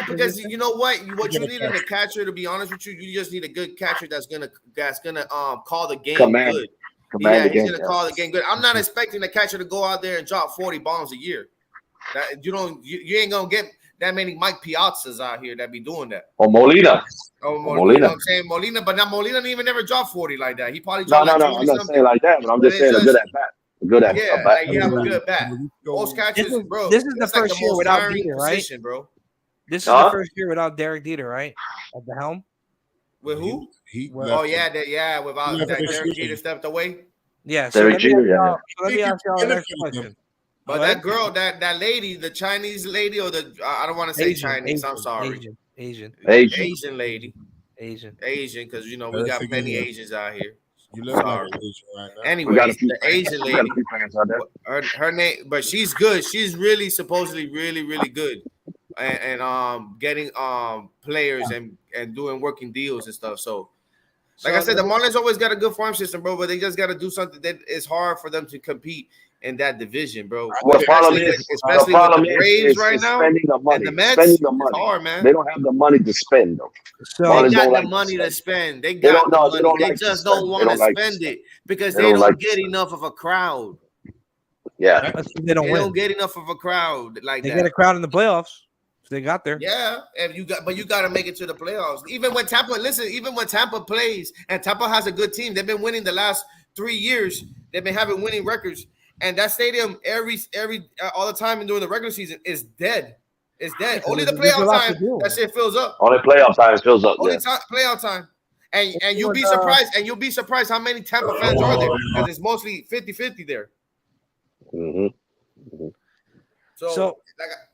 because you know what you need in a catcher. To be honest with you, you just need a good catcher that's gonna call the game good. He's gonna call the game good. I'm not expecting the catcher to go out there and drop 40 bombs a year. That you ain't gonna get that many Mike Piazzas out here that be doing that. Or Molina. Molina. You know what I'm saying Molina, but now Molina didn't even never drop 40 like that. He probably dropped no. I'm not saying like that, but I'm just saying a good at bat. Good at bat. Like you have a good bat. Most catchers, bro. This is the first year without Dieter, right? Bro. This is the first year without Derek Dieter, right? At the helm. With who? Without Derek Jeter stepped away. Yeah, so let me ask y'all the next question. But that girl, that lady, the Chinese lady, or I don't want to say Chinese. I'm sorry, Asian lady, Asian, because you know we got plenty Asians out here. You look like Asian right now. Anyway, the Asian lady, her name, but she's good. She's really supposedly really good. And getting players and doing working deals and stuff. So like I said, the Marlins always got a good farm system, bro, but they just got to do something that is hard for them to compete in that division, bro. Well, especially with the Braves right now, spending the money. And the Mets, spending the money. It's hard, man. They don't have the money to spend, though. So they got the money to spend. They got the money. They just don't want to spend it because they don't get enough of a crowd. Yeah, they don't get enough of a crowd like that. They get a crowd in the playoffs. They got there. Yeah, you got to make it to the playoffs. Even when Tampa plays and Tampa has a good team, they've been winning the last 3 years. They've been having winning records, and that stadium all the time and during the regular season is dead. It's dead. Only the playoff time that shit fills up. Only playoff time fills up. Only playoff time, and you'll be surprised. And you'll be surprised how many Tampa fans are there because it's mostly 50-50 there. Mm-hmm. So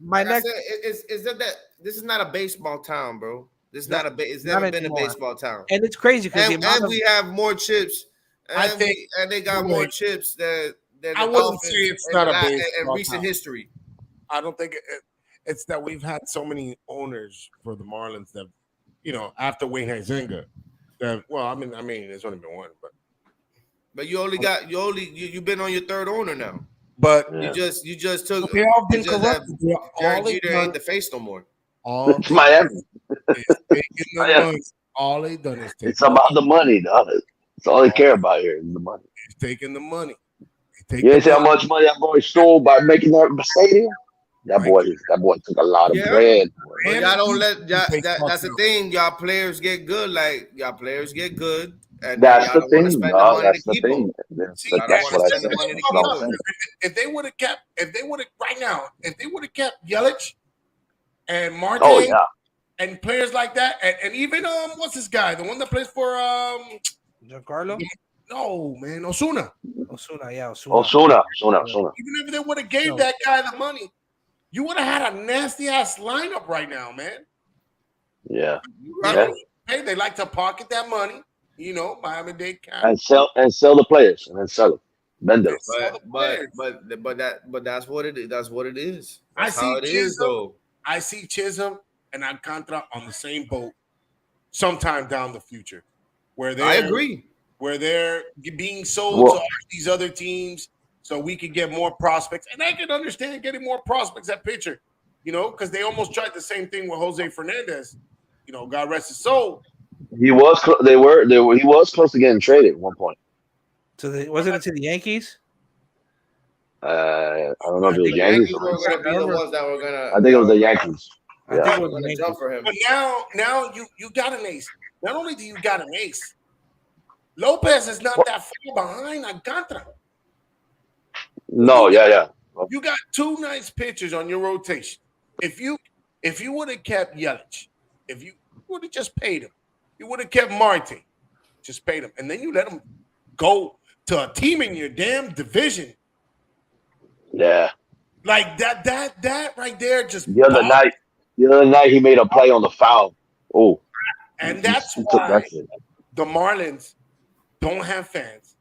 my next is that this is not a baseball town, bro. This is it's never been a baseball town, and it's crazy because we have more chips. And they got more chips than I wouldn't say it's not a baseball in recent history. I don't think it's that we've had so many owners for the Marlins that after Wayne Huizenga. Well, I mean, there's only been one, but you've been on your third owner now. But you just took. They all been corrupt. Derek Jeter ain't the face no more. It's Miami. All they done is it's about the money, dog. That's all they care about here is the money. He's taking the money. You ain't see how much money that boy stole by making that stadium? That boy took a lot of bread. But y'all don't let that's the thing. Y'all players get good. Like y'all players get good. And that's the thing. That's the thing. That's what I said. If they would have kept Yelich and Marte and players like that, and even what's this guy? The one that plays for Giancarlo? No, man, Osuna. Osuna. Even if they would have gave that guy the money, you would have had a nasty ass lineup right now, man. Yeah. Hey, they like to pocket that money. Miami-Dade County. And sell the players and then sell them. Vend them. But that's what it is. That's what it is. That's how it is, though. I see Chisholm and Alcantara on the same boat sometime down the future. I agree. Where they're being sold to all these other teams so we could get more prospects. And I can understand getting more prospects at pitcher, because they almost tried the same thing with Jose Fernandez. God rest his soul. He was close to getting traded at one point. So wasn't it to the Yankees? I don't know if it was the Yankees. I think it was the Yankees. I think we're gonna jump for him. But now you got an ace. Not only do you got an ace, Lopez is not that far behind Alcantara. No, yeah. You got two nice pitchers on your rotation. If you would have kept Yelich, if you would have just paid him, you would have kept Marte, just paid him, and then you let him go to a team in your damn division. Yeah. Like that right there just The other night he made a play on the foul. Oh, and that's he took why that shit. the Marlins don't have fans.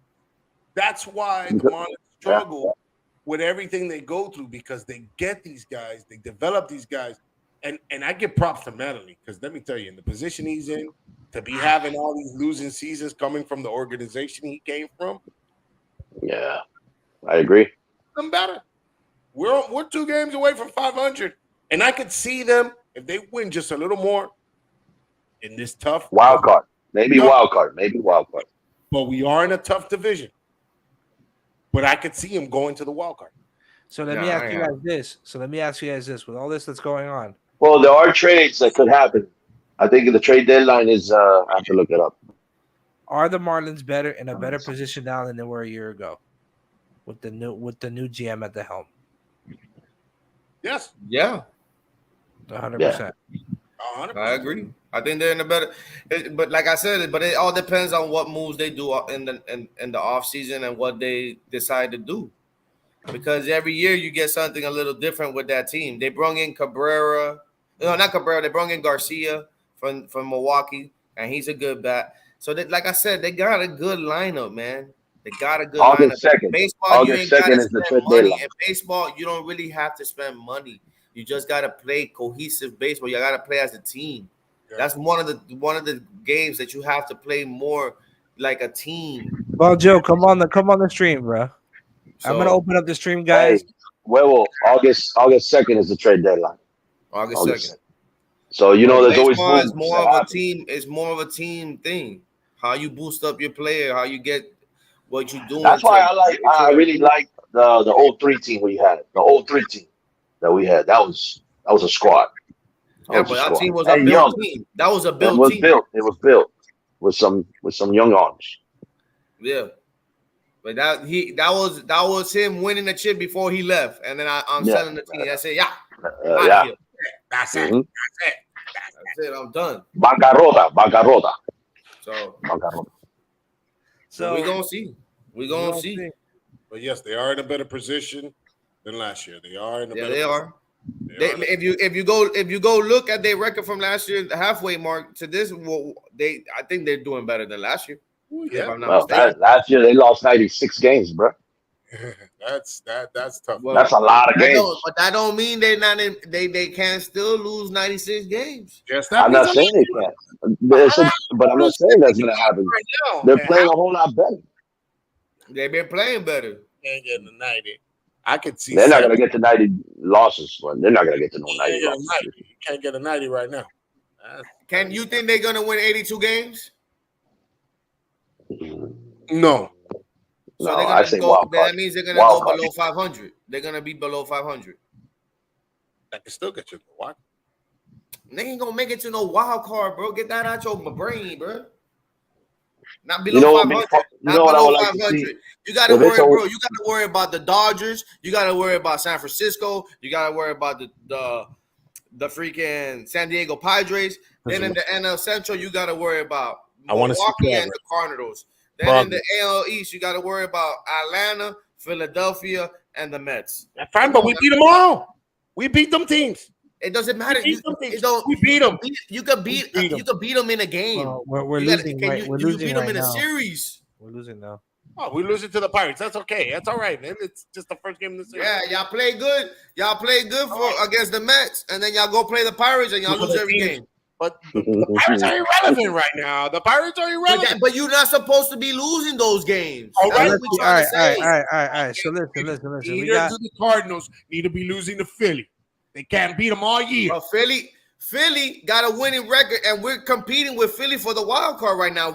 That's why the Because- Marlins struggle with everything they go through because they get these guys, they develop these guys, and I give props to Manley because let me tell you, in the position he's in, to be having all these losing seasons coming from the organization he came from, Yeah, I agree. them better. We're 2 games away from 500, and I could see them if they win just a little more in this tough Wild card, maybe No. wild card, maybe wild card. But we are in a tough division. But I could see him going to the wild card. So let me ask you guys this. With all this that's going on, Well, there are trades that could happen. I think the trade deadline is. I have to look it up. are the Marlins better in a better position now than they were a year ago, with the new GM at the helm? Yes, Yeah, 100%. 100%. I agree. I think they're in a better, but like I said, but it all depends on what moves they do in the off season and what they decide to do. Because every year you get something a little different with that team. They brought in Cabrera, no, not Cabrera. They brought in Garcia from Milwaukee, and he's a good bat. So that, like I said, they got a good lineup, man. They got a good August lineup. 2nd. Baseball, you August ain't got 2nd to is the spend trade money. deadline. In baseball, you don't really have to spend money. You just got to play cohesive baseball. You got to play as a team. Yeah. That's one of the games that you have to play more like a team. Well, Joe, come on the stream, bro. So, I'm gonna open up the stream, guys. Hey, well, August 2nd is the trade deadline. August August 2nd. So you know, there's always Baseball is moves more that of a happen. team. It's more of a team thing. How you boost up your player, how you get what you're doing. That's why I really like the 03 team we had. The 03 team that we had. That was a squad. Yeah, but that team was a built team. That was a built team. It was built with some young arms. Yeah. But that was him winning the chip before he left. And then I'm selling the team. I said, Yeah. That's it. Mhm. That's it. I'm done. Bancarrota. So So we're gonna see. We're gonna see. But yes, they are in a better position than last year. They are in a better They are. They are. If you go look at their record from last year, the halfway mark to this, I think they're doing better than last year. Ooh, If yeah. I'm not Well, mistaken. last year they lost 96 games, bro. That's tough. Well, That's a lot of games. But that don't mean they're not in. They can still lose 96 games. Yes, that I'm not saying they can't. But I'm not saying that's going to happen. right now. They're playing a whole lot better. They've been playing better. Can't get the 90. I could see. They're not going to get to 90 losses. But they're not going to get to no You 90 can't get a losses. 90. You can't get a 90 right now. Can you think they're gonna win 82 games? No. So No, they're I gonna say go. wild card. That means they're gonna Wild go card. below 500. They're gonna be below 500. I can still get you. What? They ain't gonna make it to no wild card, bro. Get that out your brain, bro. Not You below know what? 500. You know what I would like to see? You gotta If it's worry, a- bro. You gotta worry about the Dodgers. You gotta worry about San Francisco. You gotta worry about the freaking San Diego Padres. Then in the NL Central, you gotta worry about I wanna see Milwaukee and progress. the Cardinals. Then in the AL East, you gotta worry about Atlanta, Philadelphia, and the Mets. That's fine, but we beat them all. We beat them teams. It doesn't matter. We beat them teams. It don't. We beat them. You could beat. We beat 'em. You could beat them in a game. well, we're You gotta- losing. can Right, you- we're do you losing beat them right in a now. series? We're losing now. Oh, we losing to the Pirates. That's okay. That's all right, man. It's just the first game of the season. Yeah, y'all play good. Y'all play good for against the Mets, and then y'all go play the Pirates, and y'all No, lose the every team- game. But the Pirates are irrelevant right now. The Pirates are irrelevant. But you're not supposed to be losing those games. All That's right. what we All trying right, to all say. right, all right. So listen. We Neither got do the Cardinals need to be losing to Philly. They can't beat them all year. But Philly got a winning record, and we're competing with Philly for the wild card right now.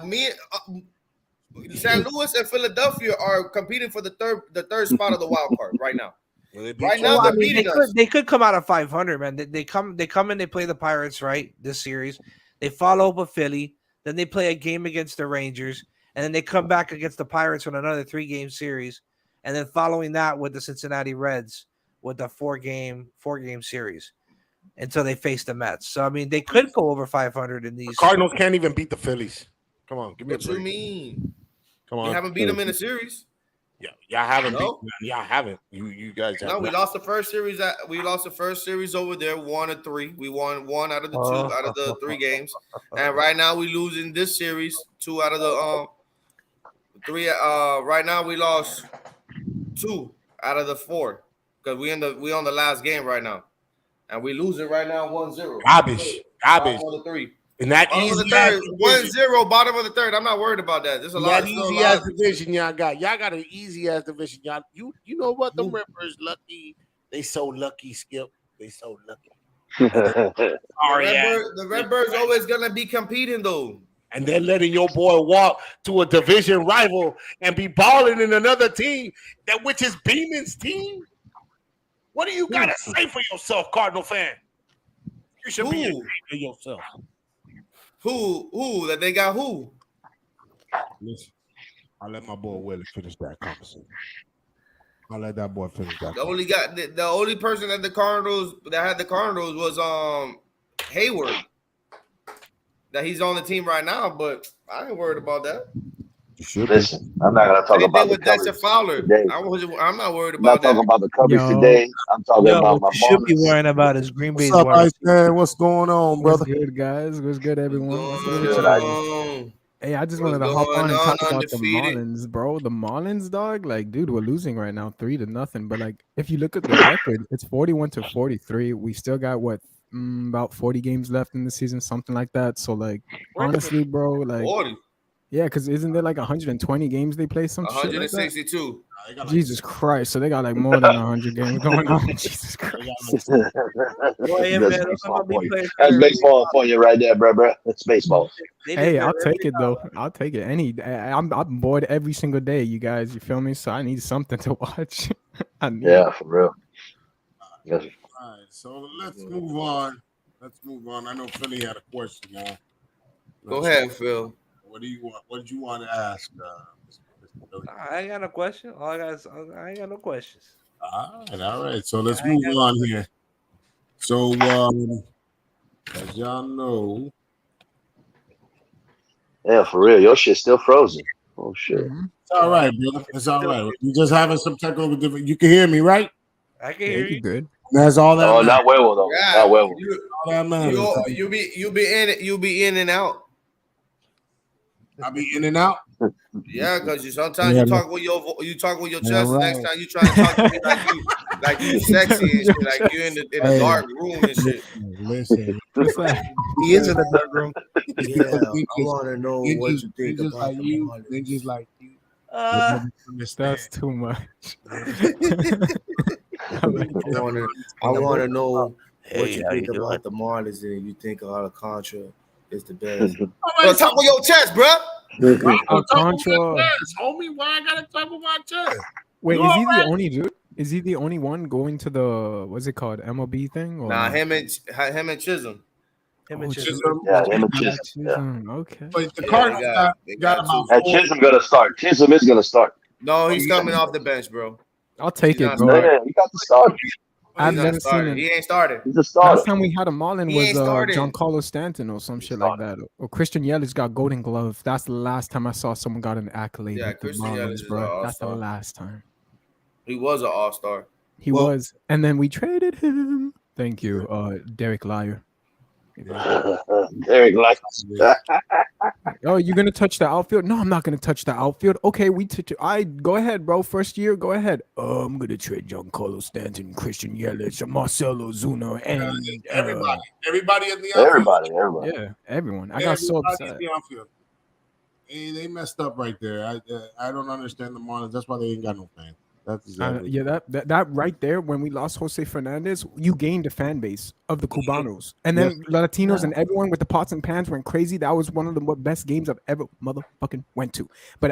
San Luis and Philadelphia are competing for the third spot of the wild card right now. Right now, Well, they're I mean, beating us. they could come out of 500, man. They come in, they play the Pirates, right? This series, they follow up with Philly, then they play a game against the Rangers, and then they come back against the Pirates on another 3-game series, and then following that with the Cincinnati Reds with the four-game series until they face the Mets. So I mean, they could go over 500 in these. The Cardinals can't even beat the Phillies. Come on, give me What a you break. mean? Come You on. haven't beat them in a series. Yeah, y'all haven't. No. Y'all haven't. You guys have. No, we lost the first series. We lost the first series over there, 1-3. We won 1 out of the 2 out of the 3 games, and right now we losing this series 2 out of the 3. Right now we lost 2 out of the 4 because we on the last game right now, and we losing right now 1-0. Garbage. Bottom of the 3. In that Bottom easy of the third, 1-0, bottom of the 3rd. I'm not worried about that. There's a lot. That easy ass division y'all got. Y'all got an easy ass division. Y'all, you know what? The Rippers lucky. They so lucky, Skip. They so lucky. The Redbirds always gonna be competing though. And then letting your boy walk to a division rival and be balling in another team which is Beeman's team. What do you gotta say for yourself, Cardinal fan? You should be ashamed of yourself. Who? That they got who? Listen, I'll let my boy Willie finish that conversation. I'll let that boy finish that. The only person that had the Cardinals was Hayward. That he's on the team right now, but I ain't worried about that. Listen, I'm not gonna talk about the Dexter Fowler. today. I'm not worried I'm not about that. talking about the Cubbies today. I'm talking about my What you should be Marlins. worrying about is Green Bay's What's up, worries. Ice Man? What's going on, brother? What's good, guys? What's good, everyone? What's good? Good, Hey, I just wanted to hop on and talk about the Marlins, bro. The Marlins, dog. Like, dude, we're losing right now, 3-0. But like, if you look at the record, it's 41-43. We still got about 40 games left in the season, something like that. So, like, honestly, bro, like, 40. Yeah, because isn't there like 120 games they play? Some 162. Shit like that? Jesus Christ! So they got like more than 100 games going on. Jesus Christ! That's baseball for you right there, bro. That's baseball. Hey, I'll take it though. I'll take it. I'm bored every single day, you guys. You feel me? So I need something to watch. For real. Yes. All right, so let's move on. I know Philly had a question, y'all. Go ahead, Phil. What do you want? What did you want to ask? I ain't got no question. I ain't got no questions. All right. So let's move on here. So, as y'all know, yeah, for real, your shit's still frozen. Oh shit! It's all right, brother. It's all right. You just having some technical difficulty. You can hear me, right? I can hear you. Good. That's all that. Oh, not Huevo though. Yeah, not Huevo. All that matters. You be in and out. I'll be in and out. Yeah, because you talk with your chest. Right. Next time you try to talk to me like you sexy and shit, like you in the dark room and shit. Listen, he is in the dark room. Yeah, I want to know what you think just about like you. Marlins. They just like you. That's too much. I want to know what you think about the Marlins and you think Alcantara is the best. Bro, talk with your chest, bro. Alcantara. Homie, why I gotta talk with my chest? Wait, is he the only dude? Is he the only one going to the what's it called MLB thing? Or Nah, him and Chisholm. Him and Chisholm. Yeah, him and Chisholm. Yeah. Okay. But the Cardinals got about And Chisholm gonna start. Chisholm is gonna start. No, he's coming off the bench, bro. I'll take He's it, not bro. Yeah, he got the start. I've never seen it. He ain't started. He's a starter. Last time we had a Marlin He was ain't started. Giancarlo Stanton or some shit like that. Or Christian Yelich got Golden Glove. That's the last time I saw someone got an accolade. Yeah, with the Christian Yelich Marlins, is bro. an That's the all-star. last time. He was an all-star. He was. And then we traded him. Thank you, Derek Lyer. Derek likes. Oh, you're gonna touch the outfield? No, I'm not gonna touch the outfield. Okay, I go ahead, bro. First year, go ahead. I'm gonna trade Giancarlo Stanton, Christian Yelich, Marcelo Zuna, and everybody in the outfield. Everybody. Yeah, everyone. I got so upset. Hey, they messed up right there. I don't understand the Marlins. That's why they ain't got no fans. That's exactly. That right there. When we lost Jose Fernandez, you gained a fan base of the Cubanos, and then Latinos and everyone with the pots and pans went crazy. That was one of the best games I've ever motherfucking went to. But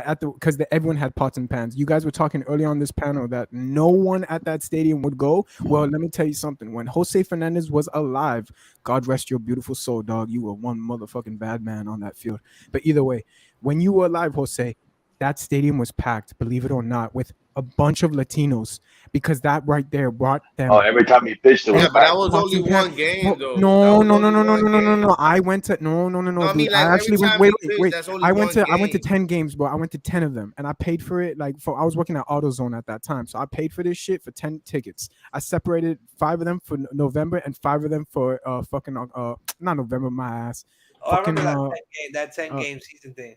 everyone had pots and pans. You guys were talking earlier on this panel that no one at that stadium would go. Well, let me tell you something. When Jose Fernandez was alive, God rest your beautiful soul, dog. You were one motherfucking bad man on that field. But either way, when you were alive, Jose, that stadium was packed, believe it or not, with a bunch of Latinos because that right there brought them. Oh, every time he pitched, it was Yeah, but that packed. was only one game though. No. No. I went to no. I mean, Dude, like, I actually every went. time Wait. he pitched, that's only I went one to game. 10 games, bro. I went to 10 of them, and I paid for it. Like I was working at AutoZone at that time, so I paid for this shit for 10 tickets. I separated 5 of them for November and 5 of them for fucking not November, my ass. Oh, I remember Fucking, that 10 game season thing.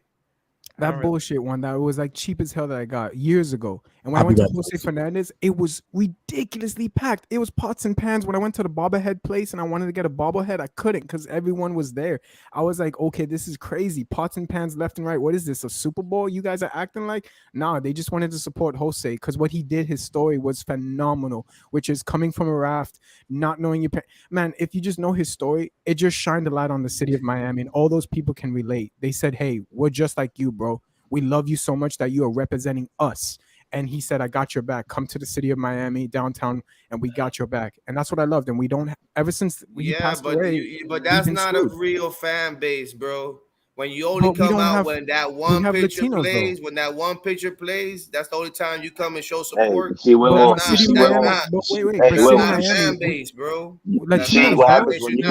that bullshit one that was like cheap as hell that I got years ago. And when I went to Jose Fernandez, it was ridiculously packed. It was pots and pans. When I went to the bobblehead place and I wanted to get a bobblehead, I couldn't because everyone was there. I was like, okay, this is crazy. Pots and pans left and right. What is this? A Super Bowl? You guys are acting like? Nah, they just wanted to support Jose because what he did, his story was phenomenal, which is coming from a raft, not knowing your man. If you just know his story, it just shined a light on the city of Miami, and all those people can relate. They said, hey, we're just like you, bro. We love you so much that you are representing us. And he said, I got your back. Come to the city of Miami, downtown, and we got your back. And that's what I loved. And we don't, ever since he passed away. But that's not a real fan base, bro. When you only come out when that one picture plays, when that one picture plays, that's the only time you come and show support. See, wait, fan base, bro. See what happens when you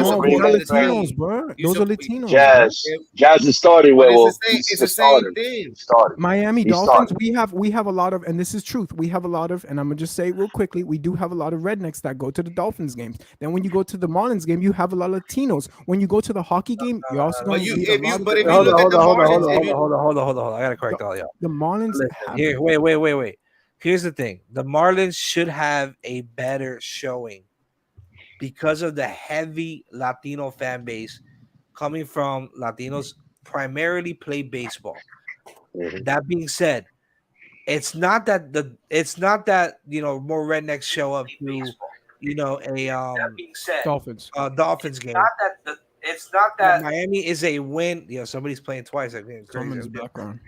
bro. Those are Latinos. Jazz is starting. It's the same thing. Miami Dolphins. We have a lot of, and this is truth. We have a lot of, and I'm gonna just say it real quickly. We do have a lot of rednecks that go to the Dolphins games. Then when you go to the Marlins game, you have a lot of Latinos. When you go to the hockey game, you also gonna Hold on. I gotta correct all y'all. The Marlins. Here, wait. Here's the thing: the Marlins should have a better showing because of the heavy Latino fan base coming from Latinos primarily play baseball. That being said, it's not that more rednecks show up to a Dolphins game. It's not that Miami is a win. Somebody's playing twice. Someone's background.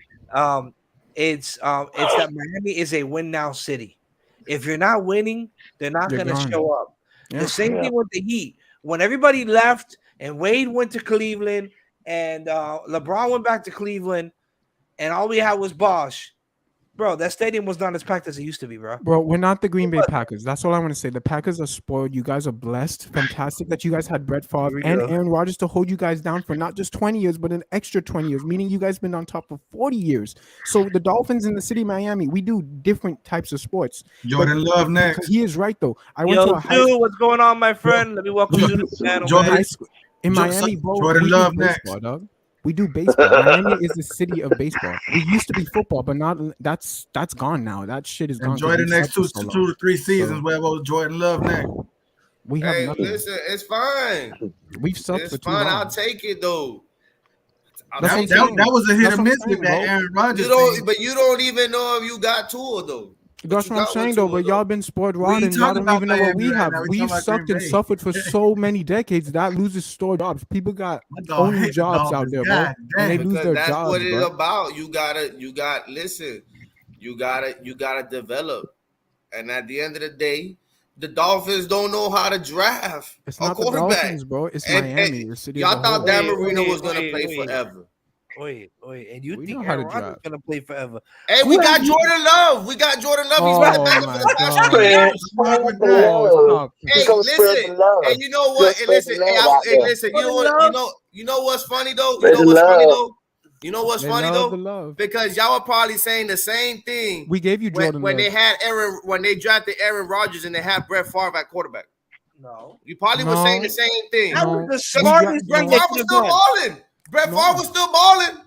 It's that Miami is a win now city. If you're not winning, they're not going to show up. Yeah. The same thing with the Heat. When everybody left and Wade went to Cleveland and LeBron went back to Cleveland, and all we had was Bosh. Bro, that stadium was not as packed as it used to be, bro. Bro, we're not the Green Bay Packers. That's all I want to say. The Packers are spoiled. You guys are blessed. Fantastic that you guys had Brett Favre and Aaron Rodgers to hold you guys down for not just 20 years, but an extra 20 years, meaning you guys been on top for 40 years. So the Dolphins in the city of Miami, we do different types of sports. Jordan Love next. He is right, though. I went to a high school. What's going on, my friend? Let me welcome you to the channel. In Miami, bro, Jordan Love next. Dog. We do baseball. Miami is the city of baseball. We used to be football, but not that's gone now. That shit is gone. Enjoy the next 2 to 3 seasons where Jordan Love next. We have nothing. Listen, it's fine. We've sucked for too long. I'll take it though. That was a hit or miss with that Aaron Rodgers. But you don't even know if you got Tua though. That's what I'm saying, though. But y'all been spoiled rotten. Y'all don't even know what we have. We've sucked and suffered for so many decades. That loses store jobs. People got only jobs out there, bro. And they lose their jobs. That's what it's about. You gotta develop. And at the end of the day, the Dolphins don't know how to draft a quarterback. The Dolphins, bro. It's Miami. The city. Y'all thought Dan Marino was gonna play forever. Wait, and you think Aaron Rodgers is gonna play forever? Hey, we got Jordan Love. He's been the backup for the past 3 years. Hey, listen. And you know what? And listen. You know what's funny though? You know what's funny though? Because y'all were probably saying the same thing. We gave you Jordan when they had when they drafted Aaron Rodgers and they had Brett Favre at quarterback. No, you probably were saying the same thing. That was the smartest. Brett Favre was still balling. Brett Favre was still balling.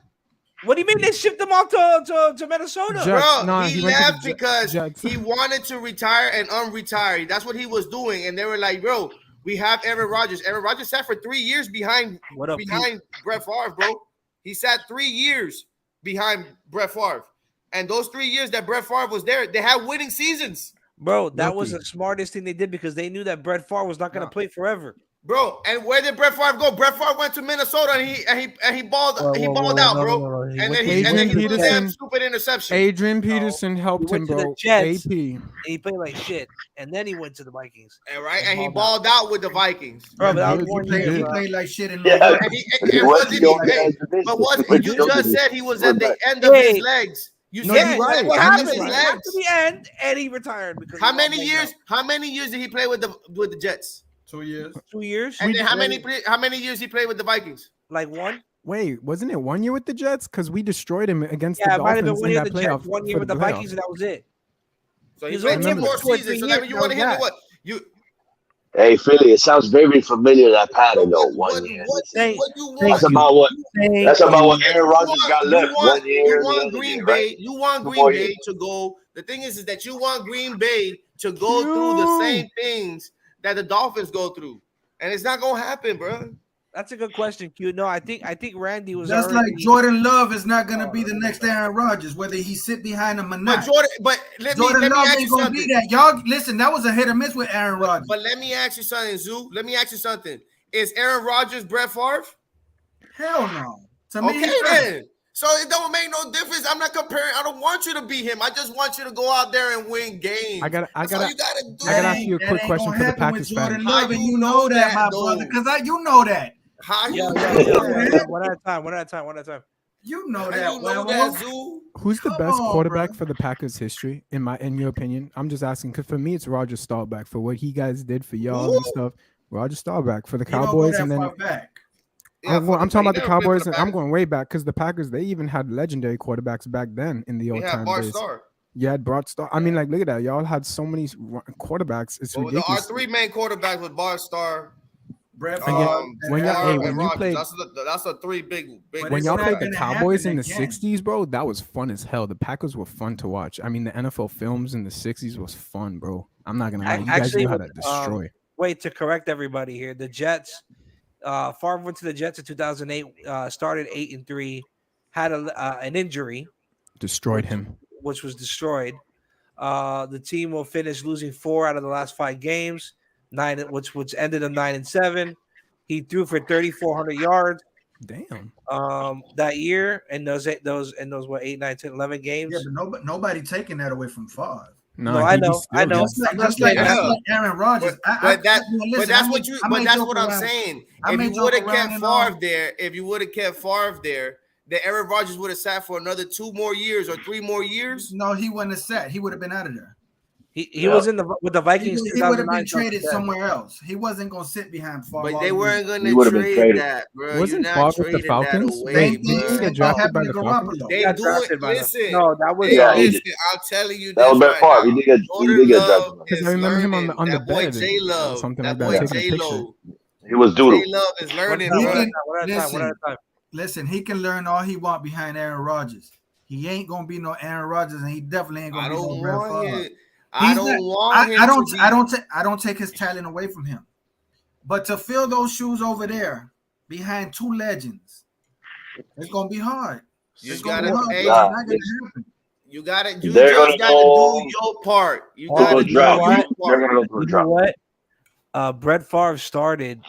What do you mean they shipped him off to Minnesota? He left because he wanted to retire and unretire. That's what he was doing. And they were like, bro, we have Aaron Rodgers. Aaron Rodgers sat for 3 years behind Brett Favre, bro. He sat 3 years behind Brett Favre. And those 3 years that Brett Favre was there, they had winning seasons. Bro, that was the smartest thing they did because they knew that Brett Favre was not going to play forever. Bro, and where did Brett Favre go? Brett Favre went to Minnesota and he balled out, bro. And then he threw the damn stupid interception. Adrian Peterson helped him, bro. Jets, AP. And he played like shit. And then he went to the Vikings. And he balled out with the Vikings. Bro, but he played like shit in But you just said he was at the end of his legs. You No, said you're right. what What happened happened? to his He got legs? to the end, and he retired because How he many got years? banged How many years did he play with the Jets? 2 years. up. 2 years. And then how many years he played with the Vikings? Like one. Wait, wasn't it 1 year with the Jets? Because we destroyed him against Yeah, the it might have been Dolphins 1 in year that with the Jets, playoff. 1 year for with the playoffs. Vikings, and that was it. So he He's played only 10 played more 2 or 3 seasons. So years, that means you that want was him to that. what? You Hey, Philly, it sounds very familiar, that pattern, though. 1 year. Thank- what you thank want? That's about what Thank that's about what you. Aaron Rodgers got left. 1 year, you the want other Green year, Bay. right? You want 2 Green more Bay years. to go. The thing is that you want Green Bay to go through the same things that the Dolphins go through, and it's not gonna happen, bro. That's a good question, Q. No, I think Randy was Just already. like Jordan Love is not going to be the next Aaron Rodgers, whether he sit behind him or not. Let Jordan me Love ask you ain't going to something. be that. Y'all, listen, that was a hit or miss with Aaron Rodgers. But let me ask you something, Zoo. Let me ask you something. Is Aaron Rodgers Brett Favre? Hell no. To me, Okay, he's not. then. So it don't make no difference. I'm not comparing. I don't want you to be him. I just want you to go out there and win games. I gotta you gotta do. I gotta ask you a That quick ain't question gonna for the happen with Packers Jordan fans. Love, How and you you know know that, that, my though? brother, because you know that. How you Yo, know yo, that? one at a time. One at a time. One at a time. You know How that. you know Huevo. that, Zoo? Who's the Come best on, quarterback bro. for the Packers history, in your opinion? I'm just asking because for me, it's Roger Staubach for what he guys did for y'all and Who? stuff. Roger Staubach for the He don't go Cowboys, that and then far back. I'm talking about the he never played for Cowboys, the and I'm Packers. going way back because the Packers, they even had legendary quarterbacks back then in the We old had time Bart days. Starr. You had Bart Starr. I mean, like, look at that. Y'all had so many quarterbacks. It's But our ridiculous. three main quarterbacks with Bart Starr, Brett And yet, Favre, when y'all- Aaron hey, when and you Rodgers. played- That's a three big. But when it's y'all not played the gonna Cowboys happen in the again. 60s, bro, that was fun as hell. The Packers were fun to watch. I mean, the NFL films in the 60s was fun, bro. I'm not gonna lie. You guys Actually, knew how to destroy. Wait, to correct everybody here, the Jets. Favre went to the Jets in 2008. Started 8-3, had an injury, Destroyed him. which was destroyed. The team will finish losing 4 out of the last 5 games, which ended in 9-7. He threw for 3,400 yards Damn. that year in those 8, 9, 10, 11 games. Yeah, but nobody taking that away from Favre. No, I know. Just like, I'm not just like, saying just that. like Aaron Rodgers. But that's what I'm saying. If you would have kept Favre there, then Aaron Rodgers would have sat for another 2 more years or 3 more years. No, he wouldn't have sat. He would have been out of there. He was with the Vikings. He would have been 2009, traded somewhere else. He wasn't gonna sit behind Favre. But they weren't going He would to have been trade traded. that, bro. Wasn't You're not Favre with the trading that Falcons? away, Wait, bro. did he get drafted by the Falcons? They got do drafted it. by the- Listen, No, that was Yeah, he listen. did. I'm telling you That this was Brett right Favre. now. He did get Jordan drafted. Love Because is I remember him learning. on the That boy bed J or Love. something That like boy that, taking a J picture. Lo. He was J doodle. Love is learning, He bro. can- one at a time. Listen, he can learn all he want behind Aaron Rodgers. He ain't gonna be no Aaron Rodgers, and he definitely ain't I gonna be don't no Brett want Favre. him. I don't want him. I don't take his talent away from him. But to fill those shoes over there behind 2 legends, it's gonna be hard. You gotta, hey, It's not gonna happen. you gotta, you They're just gonna gotta go- do your part. You Go gotta to do draft. your They're part. gonna go to You the know draft. what? Brett Favre started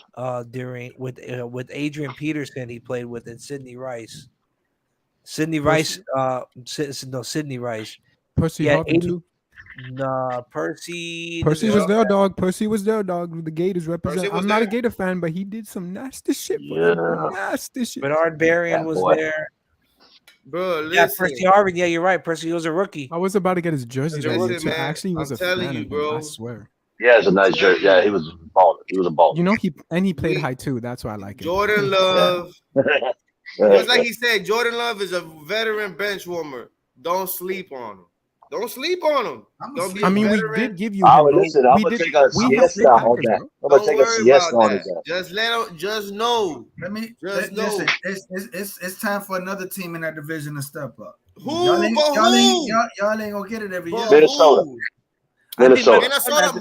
with Adrian Peterson. He played with and Sidney Rice. Sidney Rice. Sidney Rice. Percy Yeah, Harvin 80 too. Nah, Percy. Percy was there, dog. Percy was there, dog. The Gators represent. Percy was I'm not a there. Gator fan, but he did some nasty shit. Yeah. Nasty shit. Bernard Berrien That was boy. there. Bro, Yeah, listen. Percy Harvin. Yeah, you're right. Percy was a rookie. I was about to get his jersey that Listen, year too. man, Actually, was I'm a telling fan you, of him, bro. I swear. Yeah, it's a nice jersey. Yeah, he was balling. He was a baller. You know, he played high too. That's why I like it. Jordan Love. Just like he said, Jordan Love is a veteran bench warmer. Don't sleep on him. Don't sleep on him. Don't be I mean, a we veteran. did give you. I him, would though. listen. I'm We gonna did- take a we had siesta great on Packers, that. bro. I'm gonna Don't take a worry siesta about on that. his ass. Just let him. Just know. Just know. Listen, it's time for another team in that division to step up. Who? Y'all ain't, But y'all ain't, who? y'all ain't gonna get it every year. But Minnesota. who? Minnesota.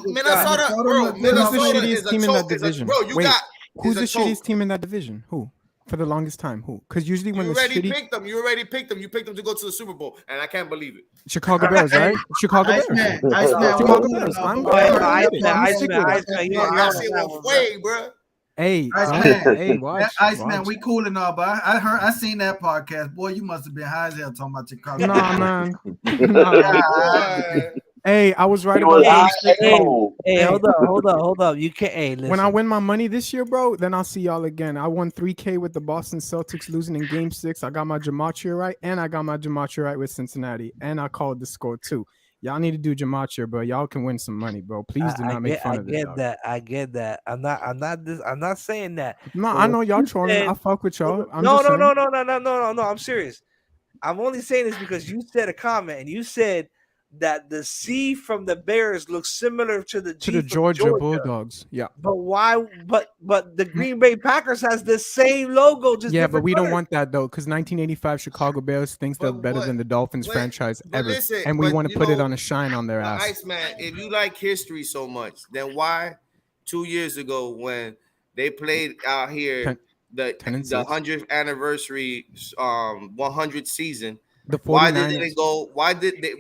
Minnesota, bro. Who's the Minnesota shittiest is a team in that choke. division? Bro, you Wait, got. Who's is the a shittiest choke. team in that division? Who? For the longest time, who? Because usually when You the already shitty picked them. You already picked them. You picked them to go to the Super Bowl, and I can't believe it. Chicago Bears, right? Chicago Bears. Iceman, Chicago Bears. I'm I see one way, bro. Hey, Iceman, hey, watch. Iceman, watch. we cool and all, but I seen that podcast. Boy, you must have been high as hell talking about Chicago. Nah, man. Nah, Boy. Hey, I was right He about was that. hot and Hey, cold. hey, hold up. You can't. Hey, listen. When I win my money this year, bro, then I'll see y'all again. I won $3K with the Boston Celtics losing in Game 6. I got my gematria right, and I got my gematria right with Cincinnati, and I called the score too. Y'all need to do gematria, bro. Y'all can win some money, bro. Please do not make fun of it. I get that. I'm not saying that. No, But I know what y'all you trolling. said- I fuck with y'all. I'm No, just saying. no. I'm serious. I'm only saying this because you said a comment and you said that the C from the Bears looks similar to the G To the from Georgia Bulldogs. Yeah. But why? But the Green Bay Packers has the same logo, just Yeah, but different we don't colors. want that though, because 1985 Chicago Bears thinks they're But better what- than the Dolphins what- franchise but ever, listen, and we but want to you put it know, on a shine on their ass. Iceman, if you like history so much, then why 2 years ago when they played out here the 100th anniversary 100 season, The 49ers. why did they go?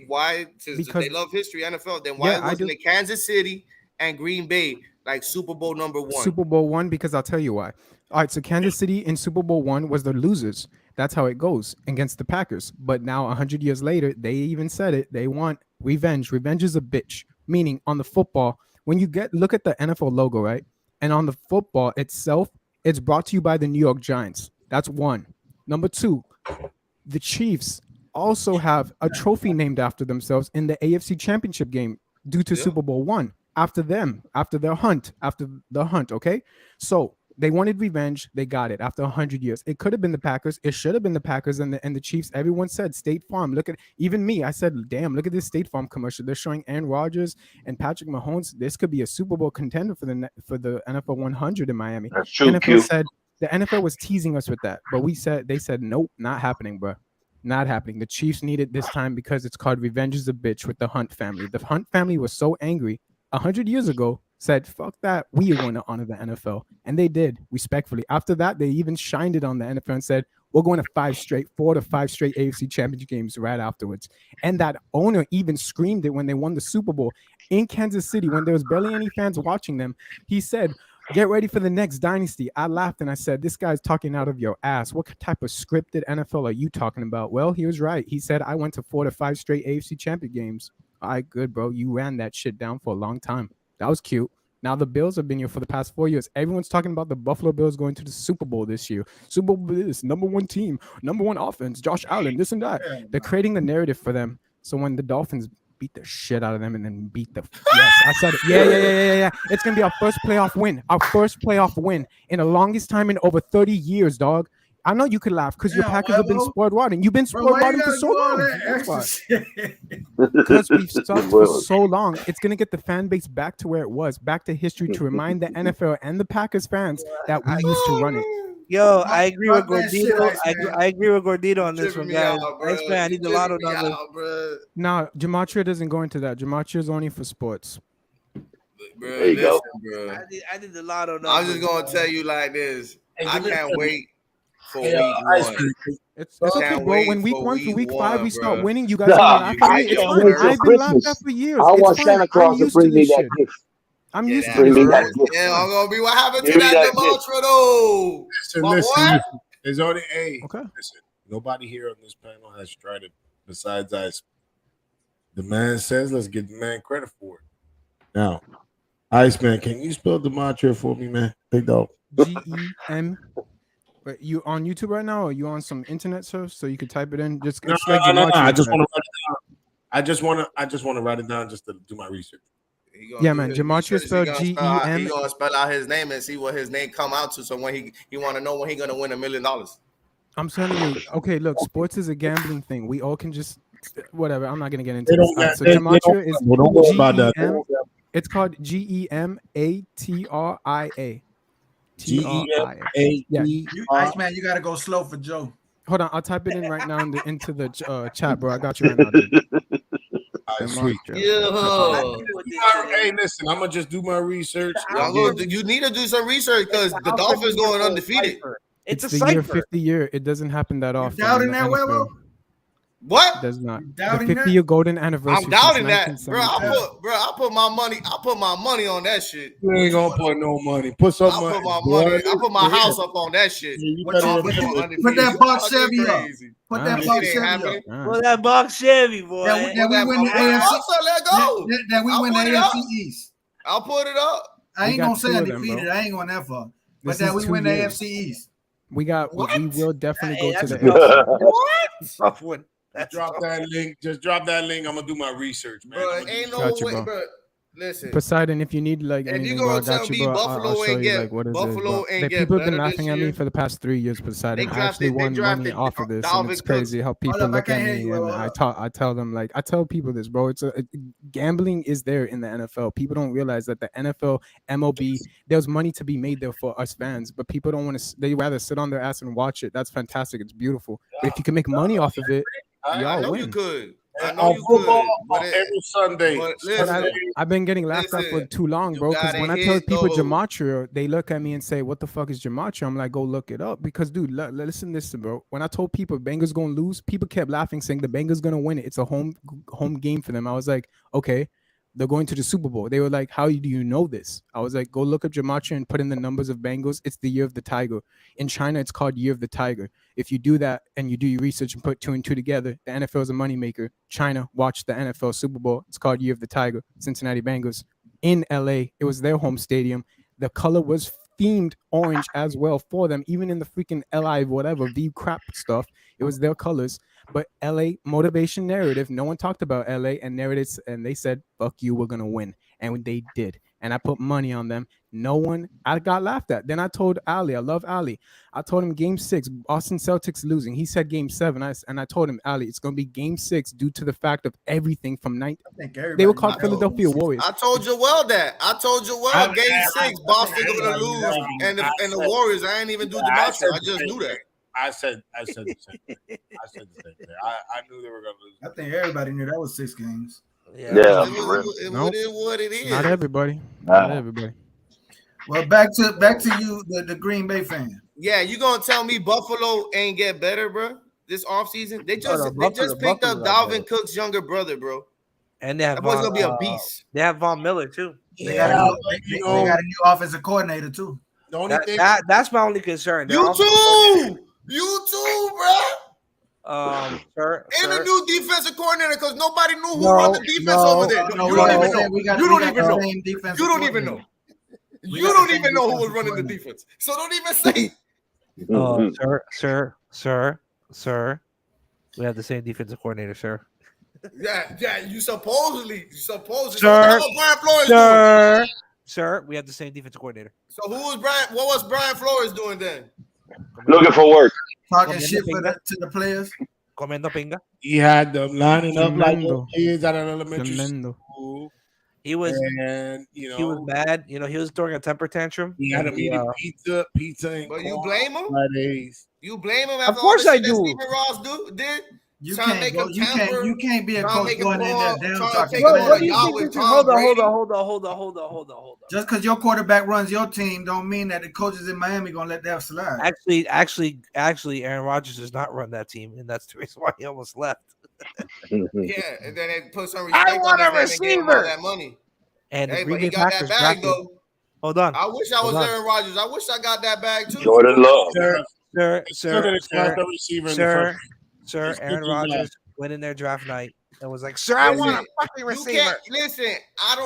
Why since Because they love history NFL, then why wasn't it Kansas City and Green Bay like Super Bowl number 1? Super Bowl 1, because I'll tell you why. All right, so Kansas City in Super Bowl 1 was the losers. That's how it goes against the Packers. But now 100 years later, they even said it. They want revenge. Revenge is a bitch. Meaning on the football, when you look at the NFL logo, right? And on the football itself, it's brought to you by the New York Giants. That's one. Number 2, the Chiefs also have a trophy named after themselves in the AFC Championship game due to Super Bowl 1. After the hunt, okay? So they wanted revenge. They got it after 100 years. It could have been the Packers. It should have been the Packers and the Chiefs. Everyone said State Farm. Look at, even me, I said, damn, look at this State Farm commercial. They're showing Aaron Rodgers and Patrick Mahomes. This could be a Super Bowl contender for the NFL 100 in Miami. That's true, The NFL was teasing us with that, but they said, nope, not happening, bro. Not happening. The Chiefs need it this time because it's called Revenge is a Bitch with the Hunt family. The Hunt family was so angry 100 years ago, said, fuck that. We are going to honor the NFL. And they did, respectfully. After that, they even shined it on the NFL and said, we're going to 4 to 5 straight AFC championship games right afterwards. And that owner even screamed it when they won the Super Bowl in Kansas City when there was barely any fans watching them. He said, get ready for the next dynasty. I laughed and I said, this guy's talking out of your ass. What type of scripted NFL are you talking about? Well, he was right. He said, I went to 4 to 5 straight AFC championship games. All right, good, bro. You ran that shit down for a long time. That was cute. Now the Bills have been here for the past 4 years. Everyone's talking about the Buffalo Bills going to the Super Bowl this year. Super Bowl is number 1 team, number 1 offense, Josh Allen, this and that. They're creating the narrative for them. So when the Dolphins beat the shit out of them and then beat the yes, I said it. Yeah. It's gonna be our first playoff win. Our first playoff win in the longest time in over 30 years, dog. I know you could laugh because your Packers have been spoiled rotten. You've been spoiled rotten for so long. Because we've sucked for so long, it's gonna get the fan base back to where it was, back to history, to remind the NFL and the Packers fans that we used to run it. Yo, I agree with Gordito. I agree with Gordito on this one, guys. Iceman, I need the lotto number. Nah, Gematria doesn't go into that. Gematria is only for sports. Bro, there you go. Bro. I need the lotto number. I'm just gonna tell you like this. I can't wait for week 1. It's okay, bro. When week 1 through week 5 we start winning, you guys are gonna laugh at me. It's fine. I've been laughed at for years. I want It's fine. Santa Claus to bring me that gift. I'm used to Bring me that this. gift. Yeah, I'm gonna be what happened to that Demontra though. Listen. There's only okay. Listen, nobody here on this panel has tried it besides Ice. The man says, let's give the man credit for it. Now, Iceman, can you spell Demontra for me, man? Big dog. GEM. But you on YouTube right now, or you on some internet search so you can type it in? Just No. I just want to write it down. I just want to write it down just to do my research. Yeah, man. Gematria spelled GEM. He gonna spell out his name and see what his name come out to. So when he want to know when he gonna win $1 million. I'm telling you. Okay, look, sports is a gambling thing. We all can just whatever. I'm not gonna get into this. So Gematria is GEM. It's called GEMATRIA. Iceman, you gotta go slow for Joe. Hold on, I'll type it in right now into the chat, bro. I got you right now, dude. Sweet. Yeah. Hey, listen, I'm gonna just do my research. You need to do some research because the Dolphins going undefeated. It's a the year cipher. 50 year. It doesn't happen that often. Doubting that, Huevo? What? Does not. The Doubting that? 50-year golden anniversary. I'm doubting since that, bro. I put my money on that shit. You ain't gonna put no money. Put some I money. put my money. I put my house up on that shit. You What better you- remember. Put that box Chevy up. Crazy. Put that That box shit ain't Chevy up. happening. Well, that box Chevy, boy. That we win the Put it AFC. up, so let go. That we I'll win the put it up. AFC East. I'll put it up. I We ain't got gonna say two of them, undefeated. bro. I ain't going that far. But This that is we 2 win the years. AFC East. We will definitely Hey, go to that's the a tough AFC. one. Tough one. That's Drop tough. that link. Just drop that link. I'm gonna do my research, man. Bro, I'm gonna ain't do- no Got you, way, bro. bro. Listen. Poseidon, if you need like If you anything, gonna bro, I tell got me you, bro. Buffalo I'll show ain't you get- like what is Buffalo it, bro. ain't Like, get people have been better this laughing at me year. for the past 3 years, Poseidon. They I actually drafted- they won money drafted off of this, Dalvin and it's Cook. crazy how people Hold up, I look can't at hear me, you, and hold I up. tell them like I tell people this, bro. Gambling is there in the NFL. People don't realize that the NFL, MLB, there's money to be made there for us fans, but people don't want to. They rather sit on their ass and watch it. That's fantastic. It's beautiful. But if you can make money off of it, I y'all know you win. could. I And know on you football, could. But every Sunday. but But listen, I've been getting laughed at for listen, too long, you bro. Because gotta when I tell hit people those. gematria, they look at me and say, "What the fuck is gematria?" I'm like, "Go look it up." Because, dude, listen, bro. When I told people Bengals gonna lose, people kept laughing, saying the Bengals gonna win it. It's a home game for them. I was like, okay, they're going to the Super Bowl. They were like, "How do you know this?" I was like, "Go look up gematria and put in the numbers of Bengals. It's the year of the tiger. In China, it's called Year of the Tiger. If you do that and you do your research and put 2 and 2 together, the NFL is a moneymaker. China watched the NFL Super Bowl. It's called Year of the Tiger. Cincinnati Bengals in LA. It was their home stadium. The color was themed orange as well for them, even in the freaking LI whatever V crap stuff. It was their colors. But LA motivation narrative. No one talked about LA and narratives, and they said, "Fuck you, we're gonna win," and they did. And I put money on them. I got laughed at. Then I told Ali, I love Ali. I told him Game 6, Boston Celtics losing. He said Game 7, and I told him, Ali, it's gonna be Game 6 due to the fact of everything from I think everybody They were called knows. Philadelphia Warriors. I told you that. I told you Game 6, Boston gonna lose, and the Warriors. I ain't even do the match. I just knew that. I said the same thing. I said the same thing. I knew they were gonna lose. I think everybody knew that was 6 games. Yeah, It for real. was what it is. Not everybody. Nah. Not everybody. Well, back to you, the Green Bay fan. Yeah, you gonna tell me Buffalo ain't get better, bro? This offseason? They just picked up Dalvin Cook's younger brother, bro. And they have That boy's gonna be a beast. They have Von Miller too. They got a new offensive coordinator too. The only thing That's my only concern. You too, bro. Sir, And a new defensive coordinator because nobody knew who No, run the defense no, over there. No, You don't even know. we got You don't the even know. same defensive You don't even know. coordinator. We You got don't the even same know who was defensive running the coordinator. defense. So don't even say. Sir. We have the same defensive coordinator, sir. Yeah, you supposedly. Sir, That's what Brian Flores doing. Sir, we have the same defensive coordinator. So what was Brian Flores doing then? Looking for work. Talking shit to the players. Comiendo pinga. he had them lining up like Tremendo. kids at an elementary Tremendo. school, He was and he was mad. He was throwing a temper tantrum. he had And him eating pizza, and But you corn blame him? Fridays. You blame him after Of course all I the shit that do. Stephen Ross did? You Trying to can't make go. him You tamper, can't. You can't be a trying to coach make him going in there ball, down trying to talking. take Bro, him what do on you a think yacht with this is? Tom Hold Brady. on. Just because your quarterback runs your team, don't mean that the coaches in Miami gonna let that slide. Actually, Aaron Rodgers does not run that team, and that's the reason why he almost left. Yeah, and then they put some respect I want on a his name and gave him all receiver. that money. And the Hey, Green but he Bay got that Packers bag drafted. though. Hold on. I wish I was Hold on. Aaron Rodgers. I wish I got that bag too. Jordan Love. Sir, Aaron Rodgers went in their draft night and was like, "Sir, I want a fucking You receiver." can't listen. I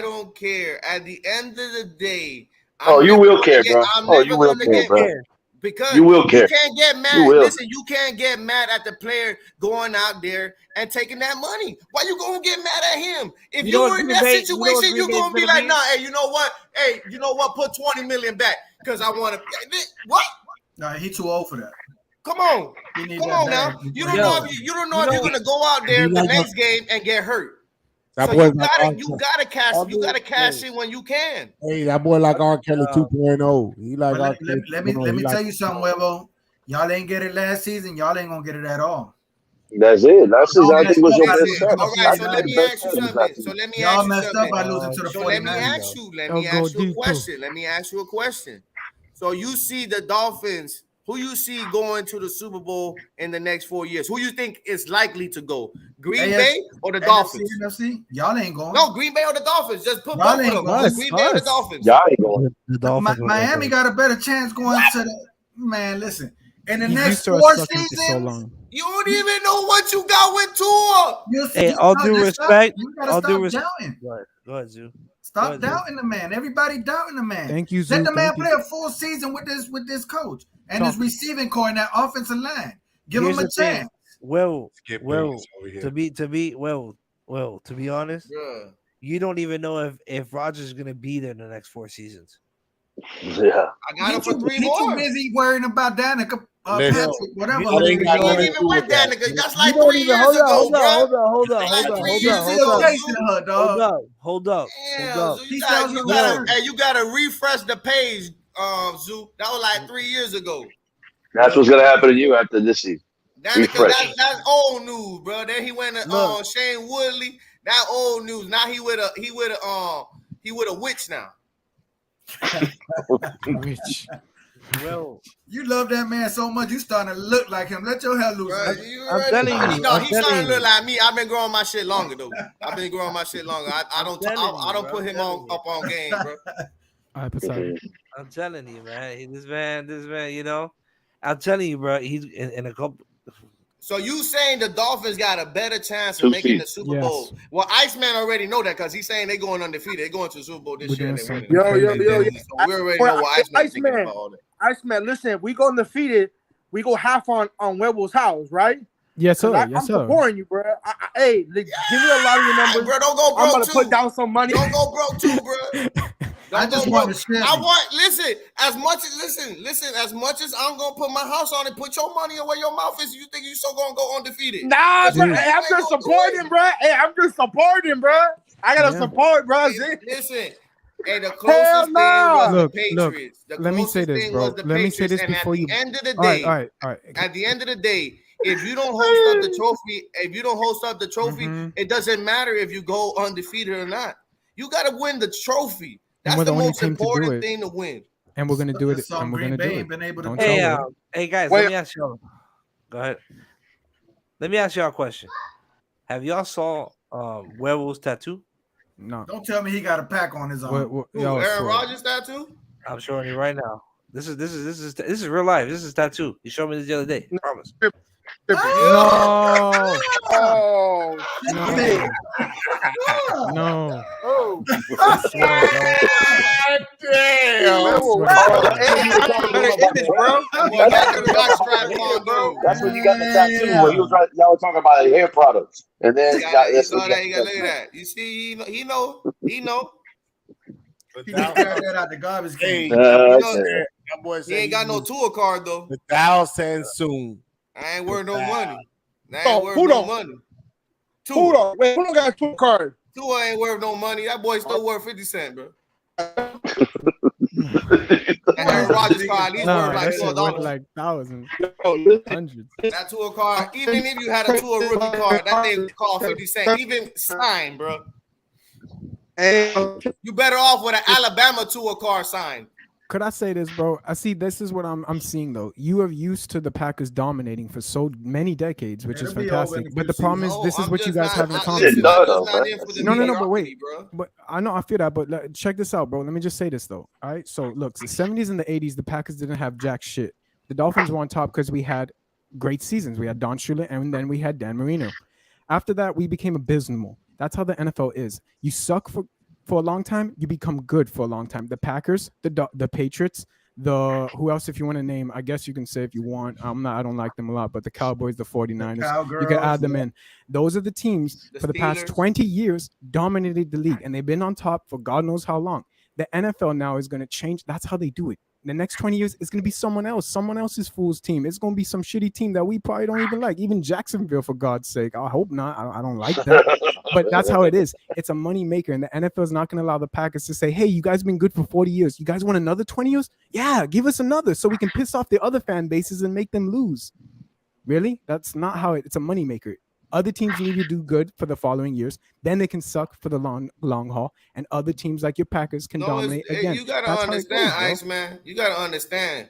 don't care. At the end of the day, You will care, bro. You will care, bro. Because You will care. You can't get mad. You will. Listen, you can't get mad at the player going out there and taking that money. Why you gonna get mad at him? If you were in that situation, you're gonna be like, "Nah, hey, you know what? Hey, you know what? Put 20 million back because I want to." What? No, he too old for that. Come on, He need come that on bag. now. You don't know if you're gonna go out there You the like next game and get hurt. That So boy you gotta cash in when you can. Hey, that boy like R. Kelly 2.0. He like But R. Kelly. let me 2.0. tell you something, Wevo. Y'all ain't get it last season. Y'all ain't gonna get it at all. That's it. That's exactly what your best chance. All right, so let me ask you something. Y'all messed up by losing to the 49ers. Let me ask you a question. So you see the Dolphins who you see going to the Super Bowl in the next 4 years? Who you think is likely to go? Green Bay or the Dolphins? NFC? Y'all ain't going. No, Green Bay or the Dolphins. Just put both of them. Green Bay or the Dolphins. Y'all ain't going. The Dolphins Miami got a better chance going to the man. Listen, in the He next used to us 4 sucking for seasons, so long. You don't even know what you got with Tua. Hey, all due respect, you gotta all stop due respect. doubting. Go ahead, Zoo. Stop Go ahead, doubting the man. Everybody doubting the man. Thank you, Zoo. Let the man Thank play you. a full season with this coach and Talk. his receiving core and that offensive line. Give Here's him a the thing. chance. Well, Skip well, Bayless over here. to be honest, Bruh. you don't even know if Rodgers is gonna be there in the next 4 seasons. Yeah. I got him for 3 He too more. busy worrying about Danica, Listen, Patrick, whatever. you ain't got He nothing ain't to even do with with that. Danica. That's like You don't 3 even- years ago, bro. hold up. You gotta refresh the page, Zoo. That was like 3 years ago. That's what's gonna happen to you after this season. Danica, that's old news, bro. Then he went to Look. Shane Woodley. That old news. Now he with a witch now. Which Well, You love that man so much, you starting to look like him. Let your hair loose. Bro, man. I'm telling you, No, I'm he's telling starting to you. look like me. I've been growing my shit longer though. I've been growing my shit longer. I don't put him up on game, bro. I'm telling you, man. This man, you know. I'm telling you, bro. He's in a couple. So you saying the Dolphins got a better chance Two of making the seats. Super Bowl? Well, Iceman already know that because he's saying they're going undefeated. They're going to the Super Bowl this year. And they're winning. Yo. So we already know what Iceman thinking Iceman. about all that. Iceman, listen, if we go undefeated, we go half on Werewolf's house, right? yes, sir. I'm Yes, sir. supporting you, bro. Hey, give me a lot of your numbers. Bro, don't go I'm broke gonna too. put down some money. Don't go broke too, bro. I just want to share. Listen, as much as I'm gonna put my house on it, put your money where your mouth is. You think you so gonna go undefeated? Nah, Dude. bro. Hey, I'm just supporting, bro. Hey, I'm just supporting, bro. I gotta support, bro. Listen. Hey, the closest thing was Look, the Patriots. let me say this, bro. Let me say this before you. At the end of the All day, right. at the end of the day, if you don't host up the trophy, it doesn't matter if you go undefeated or not. You got to win the trophy. That's the most important thing to win. And we're gonna do it. And we're gonna do it. Been able to Don't do tell it. me. Hey guys, Wait. let me ask y'all. Go ahead. Let me ask y'all a question. Have y'all saw Werewolf's tattoo? No. Don't tell me he got a pack on his arm. Aaron Rodgers tattoo? I'm showing you right now. This is real life. This is tattoo. He showed me this the other day. I promise. No. Oh, No. oh. That's when you got the tattoo. When y'all were talking about hair products, and then You gotta look at that. You see, he know. He just grabbed that out the garbage can. He ain't got no tour card though. The Dow saying soon. I ain't worth no money. Who don't got a tour card? Tua ain't worth no money. That boy still worth 50 cents, bro. Aaron Rodgers card at least No, worth that like shit worth $4. like thousands, hundreds. That tour card, even if you had a tour rookie card, that thing cost 50 cents. Even signed, bro. You better off with an Alabama tour card signed. Could I say this, bro? I see. This is what I'm seeing though. You are used to the Packers dominating for so many decades, which is fantastic. But the problem is, this is what you guys have in common. No, but wait. But I know I feel that. But check this out, bro. Let me just say this though. All right. So look, the 70s and the 80s, the Packers didn't have jack shit. The Dolphins were on top because we had great seasons. We had Don Shula and then we had Dan Marino. After that, we became abysmal. That's how the NFL is. You suck for a long time, you become good for a long time. The Packers, the Patriots, who else if you want to name, I guess you can say if you want. I don't like them a lot, but the Cowboys, the 49ers, you can add them in. Those are the teams for the past 20 years dominated the league, and they've been on top for God knows how long. The NFL now is going to change. That's how they do it. The next 20 years, it's going to be someone else's fool's team. It's going to be some shitty team that we probably don't even like. Even Jacksonville, for God's sake. I hope not. I don't like them. But that's how it is. It's a money maker. And the NFL is not going to allow the Packers to say, hey, you guys been good for 40 years. You guys want another 20 years? Yeah, give us another so we can piss off the other fan bases and make them lose. Really? That's not how it's a money maker. Other teams need to do good for the following years. Then they can suck for the long haul. And other teams like your Packers can dominate again. You got to understand, Iceman. You got to understand.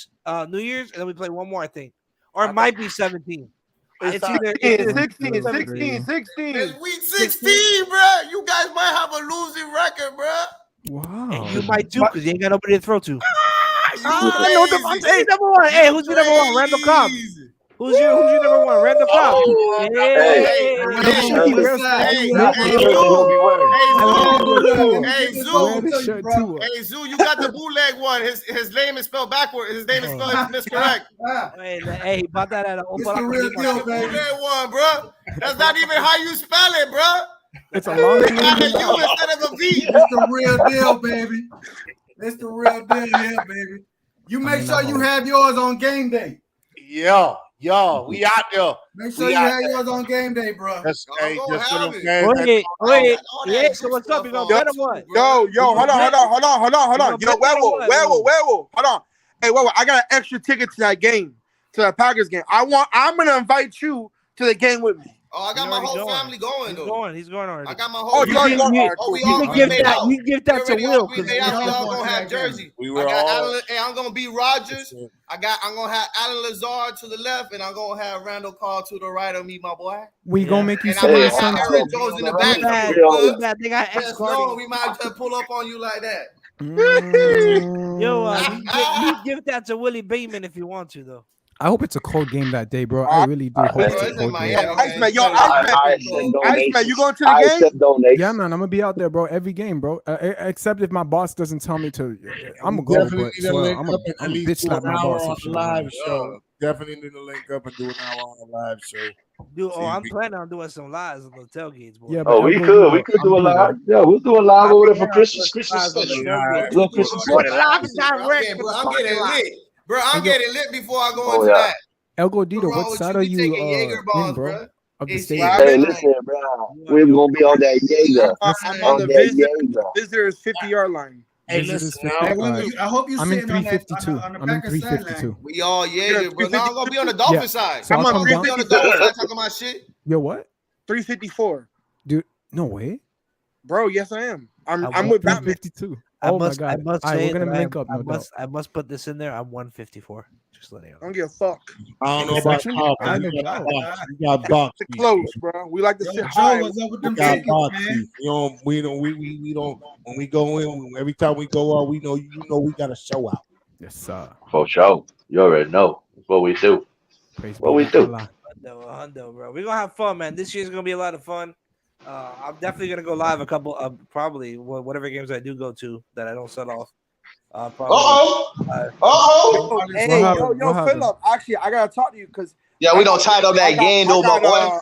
New Year's, and then we play one more, I think, or it might be 17. It's either 16. It's week 16, bro. You guys might have a losing record, bro. Wow. And you might too, because you ain't got nobody to throw to. I know Hey, number one. Hey, who's your number one? Randall Cobb. Who's your number one? Randall Cobb. Hey, Zoo, you got the bootleg one. His name is spelled backward. His name is spelled miscorrect. Hey, bought that at It's the real deal, baby. Bootleg one, bro. That's not even how you spell it, bro. It's a long It's not a U instead of a V. It's the real deal, baby. It's the real deal here, baby. You make sure you have yours on game day. Yo, we out there. Make sure you have yours on game day, bro. Hey, Wait. Yeah, so what's up? You gonna bet him what? Yo, hold on. Yo, Werewolf, hold on. Hey, Werewolf, I got an extra ticket to that game, to the Packers game. I'm gonna invite you to the game with me. Oh, I got my whole family going though. He's going already. I got my whole. You can give that to Will. We all gonna have jersey. I'm gonna be Rodgers. I'm gonna have Alan Lazard to the left, and I'm gonna have Randall Carl to the right of me, my boy. We gonna make you and some I'm of gonna have Aaron Jones in the back. They got Yes, no, we might just pull up on you like that. Yo, you give that to Willie Bateman if you want to, though. I hope it's a cold game that day, bro. I really do hope it's a cold game. Iceman, you going to the game? Yeah, man, I'm gonna be out there, bro. Every game, bro. Except if my boss doesn't tell me to. I'm gonna go, but I'm a bitch slap my boss. On the live show. Definitely need to link up and do an hour on the live show. Dude, I'm planning on doing some lives on the tailgates, boy. Yeah, we could do a live. Yeah, we'll do a live over there for Christmas. I'm getting lit. Bro, I'm getting lit before I go into that. El Gordito, what side are you in, bro? Of the stadium? Hey, listen, bro. We're gonna be on that Jaeger. I'm on the visitors 50-yard line. Hey, listen, I hope you. I'm in 352. I'm in 352. We all Jaeger, bro. Now I'm gonna be on the Dolphin side. So I'm I'll come gonna be on the Dolphin side talking about shit. Yo, what? 354. Dude, no way. Bro, yes I am. I'm with Batman. 352. Oh my god! I must all right, say we're gonna link up. I must put this in there. I'm 154. Just letting you know. I don't give a fuck. I don't know about you. got box. Close, bro. We like to sit high. We got box. We don't. When we go in, every time we go out, we know we got a show out. Yes, sir. For sure. You already know. It's what we do. What we do. Hundo, bro. We're gonna have fun, man. This year's gonna be a lot of fun. I'm definitely gonna go live a couple of probably whatever games I do go to that I don't set off. Hey, yo, Philip. Actually, I gotta talk to you because we don't tie up that game though, my boy.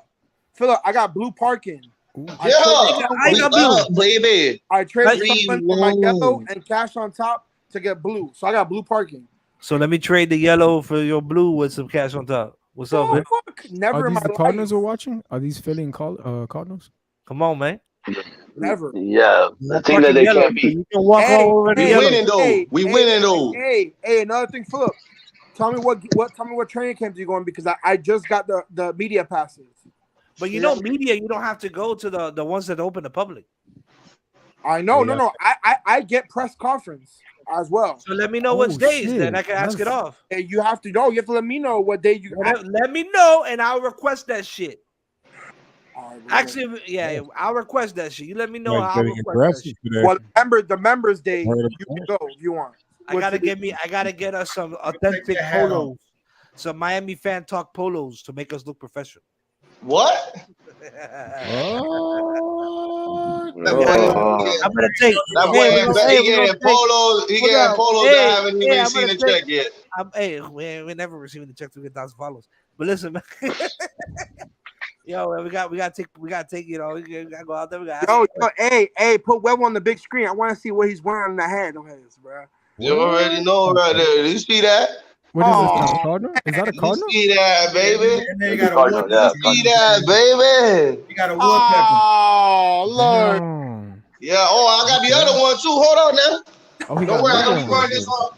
Philip, I got blue parking. I got blue, baby. I traded someone for my yellow and cash on top to get blue, so I got blue parking. So let me trade the yellow for your blue with some cash on top. What's up, man? Never are these the Cardinals are watching? Are these Philly and Cardinals? Come on, man. Never. Yeah, the thing that they can't beat. You can walk all over the yellow. We winning though. Hey, another thing, Philip. Tell me what training camp you going because I just got the media passes. But you know, media, you don't have to go to the ones that open to public. I know, no. I get press conference as well. So let me know which days, then I can ask it off. Hey, you have to know. You have to let me know what day you. Let me know, and I'll request that shit. Right, actually, yeah, I'll request that shit. You let me know how I'll request that shit. Well, the members day, you can go if you want. I gotta get us some authentic polos, some Miami fan talk polos to make us look professional. What? I'm gonna take. He getting polos. That haven't even seen the check yet. Hey, we're never receiving the check to get 1,000 follows. But listen, man. Yo, we gotta take. You know, we gotta go out there. Hey, put Webb on the big screen. I want to see what he's wearing on the head of his, bro. You already know right there. Did you see that? What is this? Cardinal? Is that a Cardinal? You see that, baby? And then you got a wood. See that, baby? You got a woodpecker. Oh, Lord. Yeah. Oh, I got the other one too. Hold on now. Oh, don't worry. I'm gonna this on.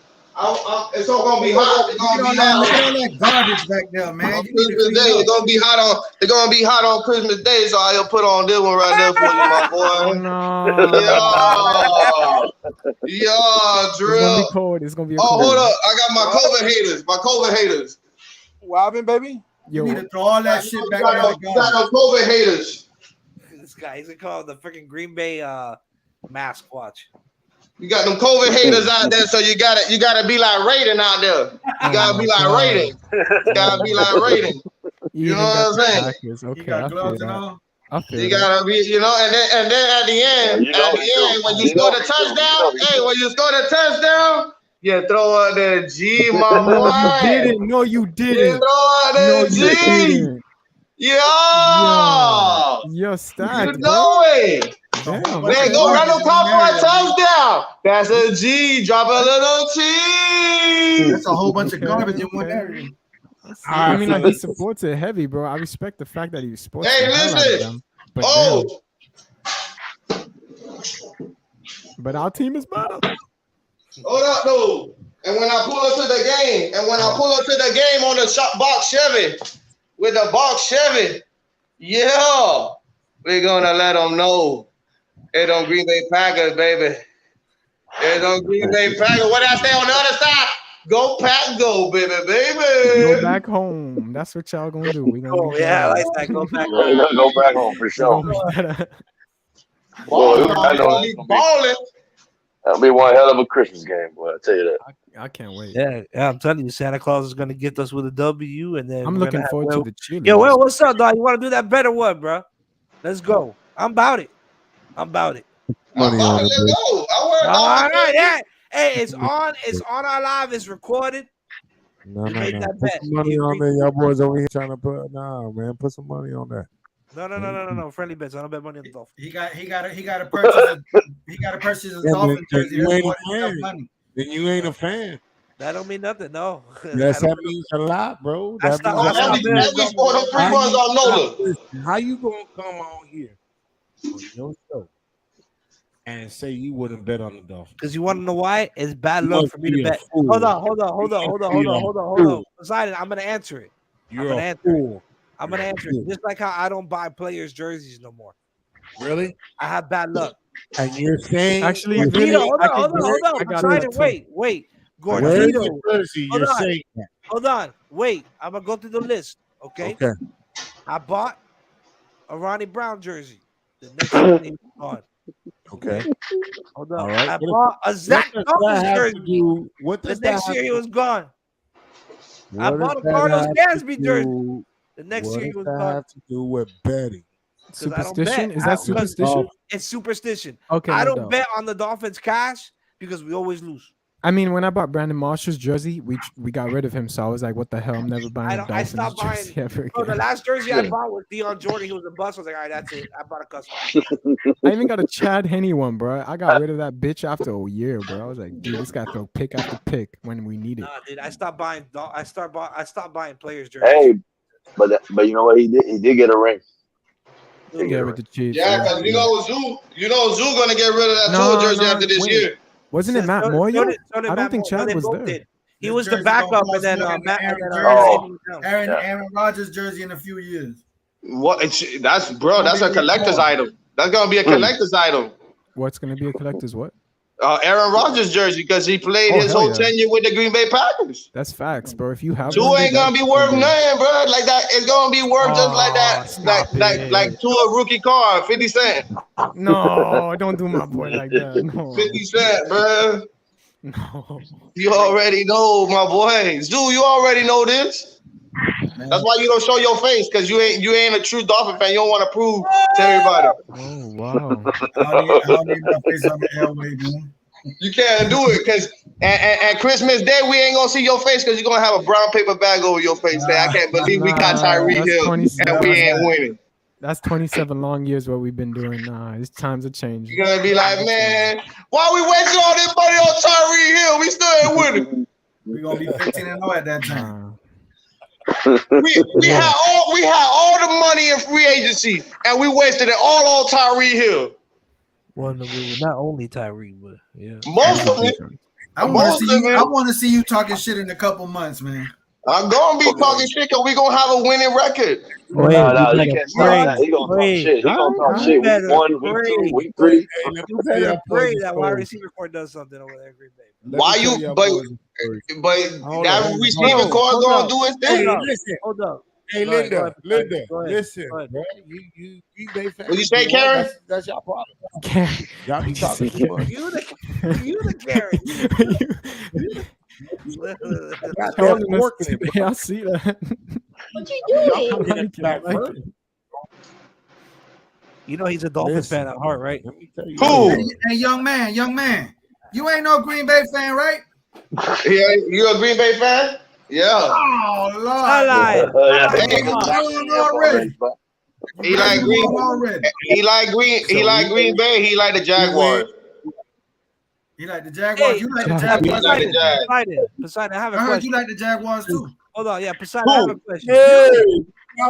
It's all gonna be hot. It's gonna be hot. Look at all that garbage back there, man. On Christmas Day, it's gonna be hot on. It's gonna be hot on Christmas Day, so I'll put on this one right there for you, my boy. Yeah, drill. It's gonna be cold. It's gonna be. Hold up! I got my COVID haters. What happened, baby? You need to throw all that shit back in the You got no COVID haters. This guy, he's gonna call the freaking Green Bay mask watch. You got them COVID haters out there, so you gotta be like Raiden out there. You gotta be like Raiden. You gotta be like Raiden. You know what I'm saying? Okay, You got gloves and all. You gotta be, you know, and then at the end, when you score the touchdown, when you score the touchdown, you throw out the G, my boy. No, you didn't. You throw out the G. Yo, stop. You know it. Damn. Man, go run the top for a touchdown. That's a G. Drop a little T. That's a whole bunch of garbage in one area. I mean, like, he supports it heavy, bro. I respect the fact that he supports it. Hey, listen. But our team is better. Hold up, though. And when I pull up to the game, on the shop box Chevy, with the box Chevy, we're gonna let them know. It's on Green Bay Packers, baby. It's on Green Bay Packers. What did I say on the other side? Go Pack, go, baby. Go back home. That's what y'all gonna do. We gonna I like that. Go back home. We're gonna go back home for sure. Balling. That'll be one hell of a Christmas game, boy. I tell you that. I can't wait. Yeah, I'm telling you, Santa Claus is gonna gift us with a W, and then I'm looking forward to the cheerleaders. Yo, well, what's up, dog? You want to do that better, what, bro? Let's go. I'm about it. Money on it. Let's go. All right, yeah. Hey, it's on. It's on our live. It's recorded. No. Put some money on there. Y'all boys over here trying to put. Nah, man. Put some money on that. No. Friendly bets. I don't bet money on the Dolphins. He got to purchase a Dolphin jersey. Then you ain't a fan. That don't mean nothing. No. Yes, that means a lot, bro. How you gonna come on here on your show and say you wouldn't bet on the Dolphins? Because you want to know why? It's bad luck for me to bet. Hold on. Poseidon, I'm gonna answer it. You're a fool. I'm gonna answer it. Just like how I don't buy players' jerseys no more. Really? I have bad luck. And you're saying actually, hold on. Poseidon, wait. Gordito. Hold on. Wait. I'm gonna go through the list. Okay. I bought a Ronnie Brown jersey. The next one he was gone. Okay. Hold on. All right. I bought a Zach Thomas jersey. What does the next year he was gone. I bought a Carlos Gansby jersey. The next year he was gone. What does that have to do with betting? Superstition? Is that superstition? It's superstition. Okay. I don't bet on the Dolphins cash because we always lose. I mean, when I bought Brandon Marshall's jersey, we got rid of him. So I was like, what the hell? I'm never buying a Dolphins jersey ever again. The last jersey I bought was Deion Jordan. He was a bust. I was like, all right, that's it. I bought a custom. I even got a Chad Henne one, bro. I got rid of that bitch after a year, bro. I was like, dude, this guy throw pick after pick when we need it. Nah, dude, I stopped buying players' jerseys. Hey, but you know what he did? He did get a ring. Yeah, with the Chiefs. Yeah, because you know Zoo gonna get rid of that Tua jersey after this year. Wasn't it Matt Moyer? I don't think Chad was there. He was the backup, and then Aaron Rodgers jersey in a few years. What? That's a collector's item. That's gonna be a collector's item. What's gonna be a collector's what? Aaron Rodgers jersey because he played his whole tenure with the Green Bay Packers. That's facts, bro. If you have Tua ain't gonna be worth nothing, bro. Like that, it's gonna be worth just like that. Like Tua rookie card, 50 cents. No, don't do my boy like that. No. 50 cents, bro. No. You already know, my boy. Zoo, you already know this. That's why you don't show your face, because you ain't a true Dolphin fan. You don't want to prove to everybody. Oh wow! How do you face on the airway, dude? You can't do it because and Christmas Day we ain't gonna see your face because you're gonna have a brown paper bag over your face. Say, I can't believe we got Tyreek Hill and we ain't winning. That's 27 long years what we've been doing. Nah, it's times are changing. You're gonna be like, man, why we wasting all this money on Tyreek Hill? We still ain't winning. We're gonna be 15-0 at that time. We had all the money in free agency and we wasted it all on Tyreek Hill. Well, not only Tyreek, but yeah, most of it. I want to see you talking shit in a couple months, man. I'm gonna be talking shit because we gonna have a winning record. No, you can't say that. He gonna talk shit. He gonna talk shit. Week 1, week 2, week 3. You better pray that wide receiver court does something over there in Green Bay. Why you? But that receiving court gonna do his thing. Hold up. Hey, Go ahead, Linda, go ahead, Linda, go ahead, listen, go ahead. bro. You Green Bay fans. What you say, boy, Karen? That's y'all problem. Karen. Y'all be What'd you talking say, too much. You the Karen. Got Trolling that us pork in it, today, bro. I see that. What you Y'all doing? come I get like that back it, I like first. it. You know he's a Dolphins fan at heart, right? Let me tell you. Who? Hey, young man, you ain't no Green Bay fan, right? Yeah, you a Green Bay fan? Yeah. Oh Lord, Highlight. that nigga won already. He like Green. already. He like Green. He like Green Bay. He like the Jaguars. He like the Jaguars. Hey, You like the Jaguars. Jaguars? like the Poseidon, Jags. Poseidon, I have a I heard question. you like the Jaguars too. Hold on, yeah, Poseidon, I have a question. Hey,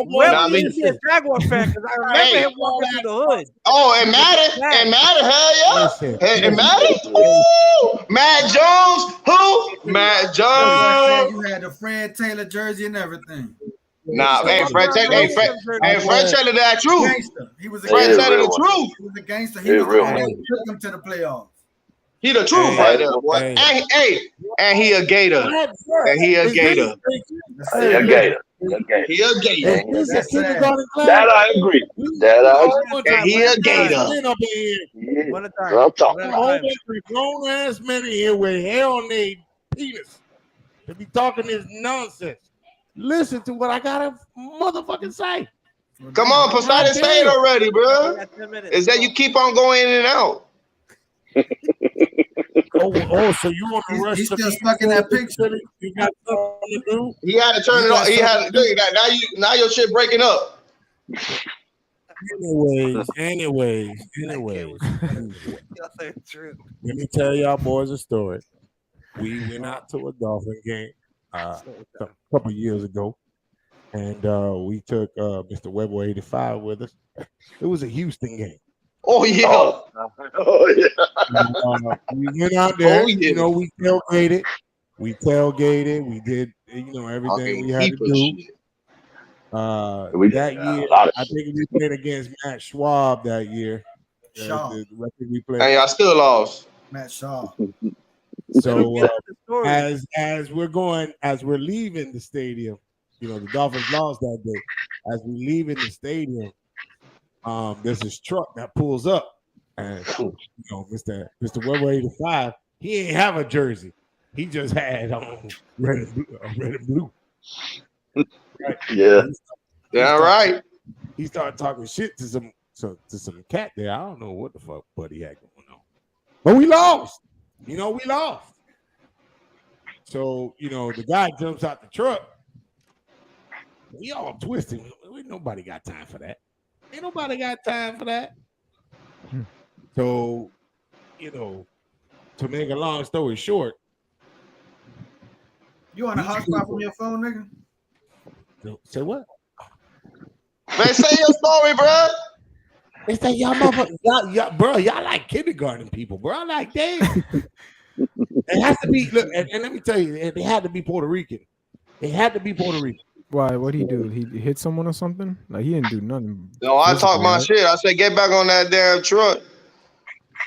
When Nah, was me- he a Jaguar fan? Because I remember Hey. him walking through the hood. Oh, it matter. It matter. Hell yeah. Listen, It matter. Woo! Matt Jones. Who? Matt Jones. You had the Fred Taylor jersey and everything. Nah, hey, Fred Taylor. Hey, Fred Taylor, that truth. Gangster. He was a Fred gangster. Taylor, the truth. He was a gangster. He He was the real one one. that took him to the playoffs. He the truth right there, boy. Hey. And he a Gator. And he a Gator. He a Gator. He a Gator. This That's is kindergarten class. That I agree. That I agree. And he a Gator. Men up in here. Yeah. One at a That's time. what I'm talking A about. whole bunch of grown ass men in here with hair on their penis to be talking this nonsense. Listen to what I gotta motherfucking say. Come on, Poseidon, say it already, bro. Is that you keep on going in and out? So you want to rush? He's still stuck in that picture. You got something to do. He had to turn it off. He had to do that. Now your shit breaking up. Anyways. Let me tell y'all boys a story. We went out to a Dolphin game a couple years ago, and we took Mr. Webber 85 with us. It was a Houston game. Oh yeah. Oh yeah. We went out there. Oh, yeah. You know, we tailgated. We did everything we had to do. That year, I think we played against Matt Schwab that year. Shaw. The record we played. And y'all still lost. Matt Shaw. So as we're leaving the stadium, the Dolphins lost that day. As we leaving the stadium, there's this truck that pulls up, and Mr. Webber 85, he ain't have a jersey. He just had on red and blue. Right. Yeah. Yeah, right. He started talking shit to some cat there. I don't know what the fuck Buddy had going on. But we lost. We lost. So, the guy jumps out the truck. We all twisted. Nobody got time for that. Ain't nobody got time for that. So, to make a long story short. You on a hotspot from your phone, nigga? Say what? Man, say your story, bro. They say y'all motherfuckers, bro, y'all like kindergarten people, bro. Like, damn. It has to be, look, and let me tell you, they had to be Puerto Rican. They had to be Puerto Rican. Why? What'd he do? He hit someone or something? Like, he didn't do nothing. No, I talk my shit. I say get back on that damn truck.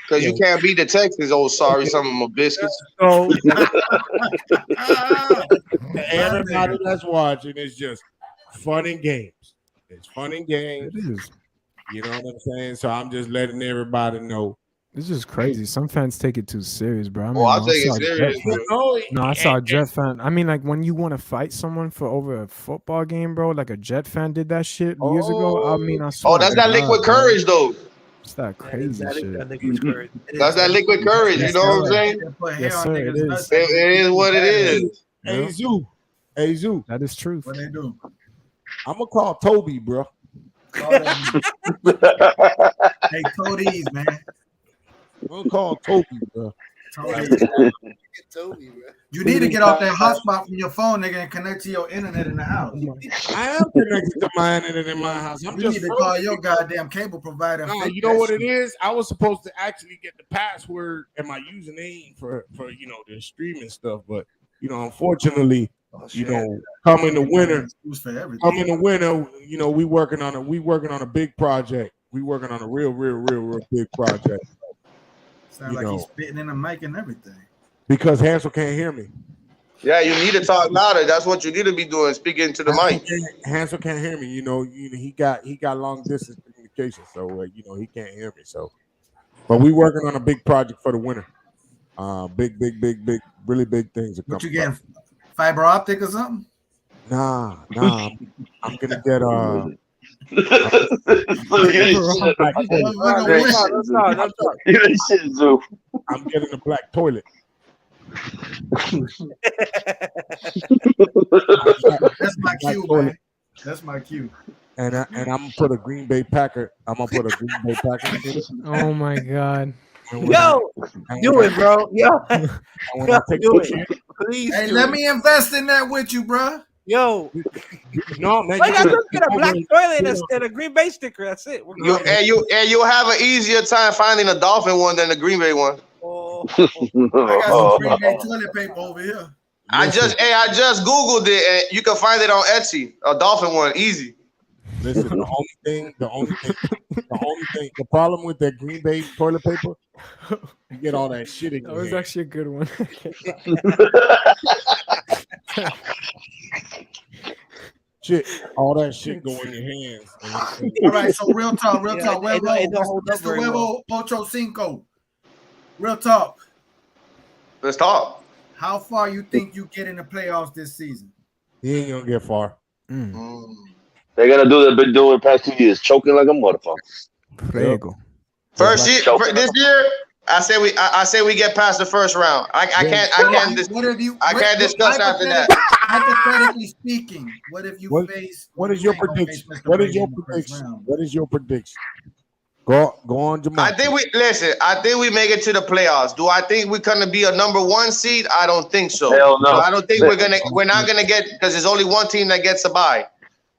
Because you can't beat the Texans, oh sorry, some of my biscuits. So everybody that's watching, it's just fun and games. It's fun and games. It is. You know what I'm saying? So I'm just letting everybody know. It's just crazy. Some fans take it too serious, bro. I take it serious. No, I saw a Jet fan. I mean, like, when you want to fight someone for over a football game, bro, like a Jet fan did that shit years ago. I mean, I swear. Oh, that's that liquid courage, though. It's that crazy shit. That's that liquid courage. You know what I'm saying? Yes, sir, it is. It is what it is. Hey, Zoo. That is truth. What they do? I'm going to call Toby, bro. Hey, Cody's, man. I'm going to call Toby, bro. You need to get off that hotspot from your phone, nigga, and connect to your internet in the house. I am connected to my internet in my house. You need to call your goddamn cable provider. No, you know what it is? I was supposed to actually get the password and my username for the streaming stuff, but unfortunately, come in the winter, we working on a big project. We working on a real big project. Sounds like he's spitting in the mic and everything. Because Hansel can't hear me. Yeah, you need to talk louder. That's what you need to be doing, speaking to the mic. Hansel can't hear me. He got long distance communication, so he can't hear me. So, but we working on a big project for the winter. Big, really big things are coming. What you getting? Fiber optic or something? Nah. I'm gonna get I'm getting a black toilet. That's my cue, man. That's my cue. And I'm gonna put a Green Bay Packer. I'm gonna put a Green Bay Packer in it. Oh my God. Yo, do it, bro. Yo, do it. Please. Hey, let me invest in that with you, bro. Yo, no man. I just get a black toilet and a Green Bay sticker. That's it. You'll have an easier time finding a Dolphin one than the Green Bay one. I got some Green Bay toilet paper over here. I just Googled it, and you can find it on Etsy. A Dolphin one, easy. Listen, the problem with that Green Bay toilet paper, you get all that shit in your That was hand. actually a good one. Shit, all that shit go in your hands. All right, so real talk. It don't hold up Mr. very well. Huevo Ocho Cinco. Real talk. Let's talk. How far you think you get in the playoffs this season? He ain't gonna get far. They're gonna do what they've been doing the past 2 years, choking like a motherfucker. First year, this year, I say we get past the first round. I can't discuss after that. Hypothetically speaking, what if you face? What is your prediction? What is your prediction? Go on, Jamal. I think we make it to the playoffs. Do I think we're gonna be a number 1 seed? I don't think so. Hell no. So I don't think we're not gonna get, because there's only one team that gets a bye.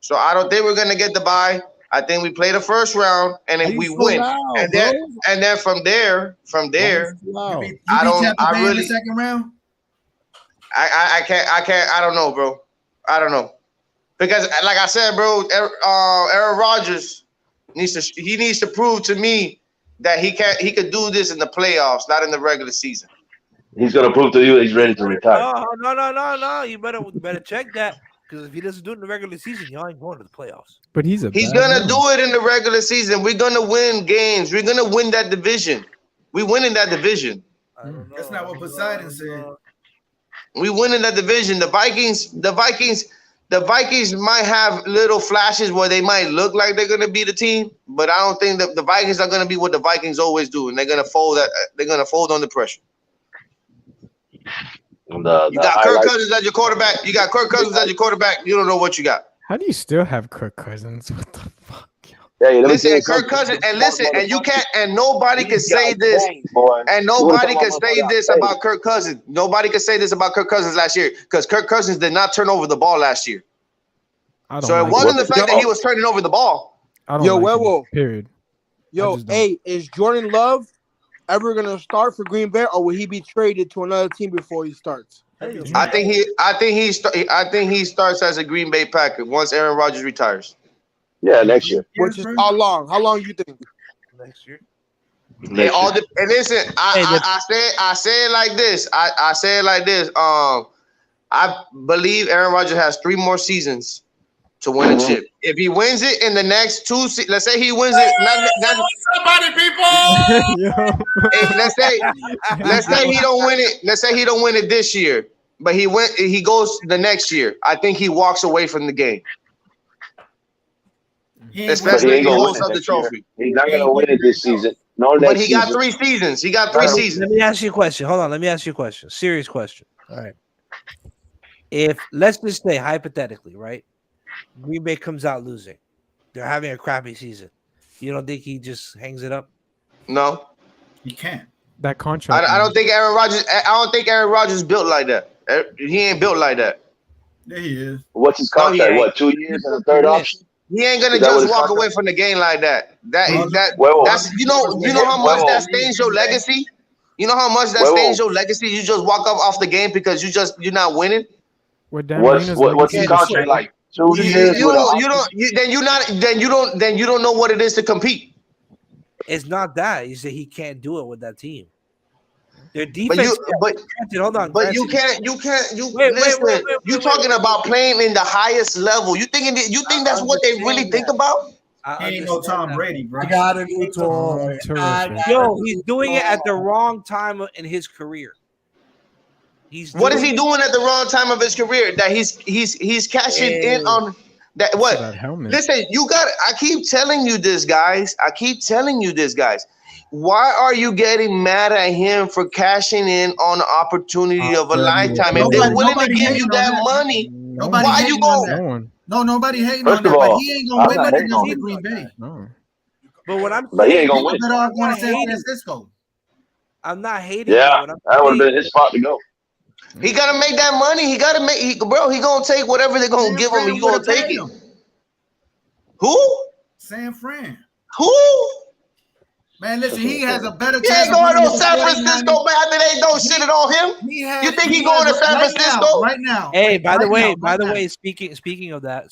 So I don't think we're gonna get the bye. I think we play the first round and then we win. And then from there, I really second round. I can't. I don't know, bro. I don't know, because like I said, bro, Aaron Rodgers needs to prove to me that he could do this in the playoffs, not in the regular season. He's gonna prove to you he's ready to retire. No. You better check that, because if he doesn't do it in the regular season, y'all ain't going to the playoffs. But he's gonna do it in the regular season. We're gonna win games. We're gonna win that division. We win in that division. That's not what Poseidon said. We win in that division. The Vikings might have little flashes where they might look like they're gonna be the team, but I don't think that the Vikings are gonna be what the Vikings always do, and they're gonna fold under pressure. You got Kirk Cousins as your quarterback. You don't know what you got. How do you still have Kirk Cousins? What the fuck? Hey, listen, Kirk Cousins, and you can't, and nobody can say this, and nobody can say this about Kirk Cousins. Nobody can say this about Kirk Cousins last year, because Kirk Cousins did not turn over the ball last year. So it wasn't the fact that he was turning over the ball. Yo, Werewolf. Period. Yo, hey, is Jordan Love ever gonna start for Green Bay, or will he be traded to another team before he starts? I think he starts as a Green Bay Packer once Aaron Rodgers retires. Yeah, next year. Which is how long? How long you think? Next year. And listen, I say it like this. I say it like this. I believe Aaron Rodgers has 3 more seasons to win a chip. If he wins it in the next 2 let's say he wins it. Somebody, people. Let's say he don't win it. Let's say he don't win it this year, but he goes the next year. I think he walks away from the game. Especially if he holds up the trophy. He's not gonna win it this season. But he got 3 seasons. Let me ask you a question. Hold on. Let me ask you a question. Serious question. All right. If let's just say hypothetically, right? Green Bay comes out losing. They're having a crappy season. You don't think he just hangs it up? No, he can't. That contract. I don't think Aaron Rodgers built like that. He ain't built like that. There he is. What's his contract? What, 2 years and a third option? He ain't gonna just walk away from the game like that. That's you know how much that stains your legacy. You know how much that stains your legacy. You just walk up off the game because you're not winning. What's his contract like? 2 years. Then you don't know what it is to compete. It's not that. You say he can't do it with that team. Their defense. Hold on. But you can't. Listen. You talking about playing in the highest level? You think that's what they really think about? He ain't no Tom Brady, bro. I got a new toy. Yo, he's doing it at the wrong time in his career. What is he doing at the wrong time of his career? That he's cashing in on that. What? Listen, you got. I keep telling you this, guys. Why are you getting mad at him for cashing in on the opportunity of a lifetime? If they're willing to give you that money, why you going? No, nobody hating on that, but he ain't gonna win nothing against Green Bay. No. But what I'm saying, he ain't gonna win. Better off going to San Francisco. I'm not hating. Yeah, that would have been his spot to go. He gotta make that money. He gonna take whatever they're gonna give him. He gonna take it. Who? San Fran. Who? Man, listen, he has a better chance. He ain't going to San Francisco, man. After they don't shit it on him. You think he going to San Francisco right now? Hey, by the way, speaking of that,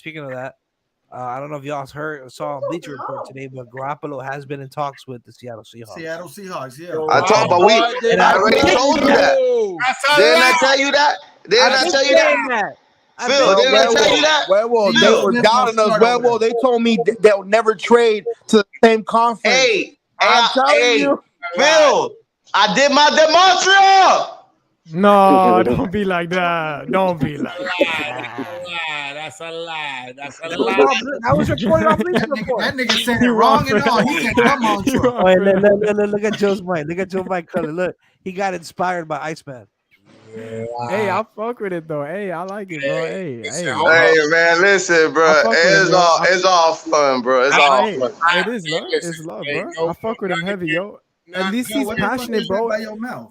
I don't know if y'all heard or saw on Bleacher Report today, but Garoppolo has been in talks with the Seattle Seahawks. Yeah. I already told you that. Didn't I tell you that? Phil, didn't I tell you that? Well, they were doubting us. Well, they told me they'll never trade to the same conference. Hey, I'm telling you, Phil, I did my demonstration. No, don't be like that. Don't be like that. That's a lie. That was reported on Bleacher Report. That nigga said it wrong and all. He said, "Come on, Troy." Look at Joe's mic. Look at Joe's mic color. Look, he got inspired by Iceman. Yeah. Hey, I fuck with it though. Hey, I like it, bro. Hey, man, listen, bro. It's all fun, bro. It's all fun. It is love. It's love, bro. I fuck with him heavy, yo. At least he's passionate, bro.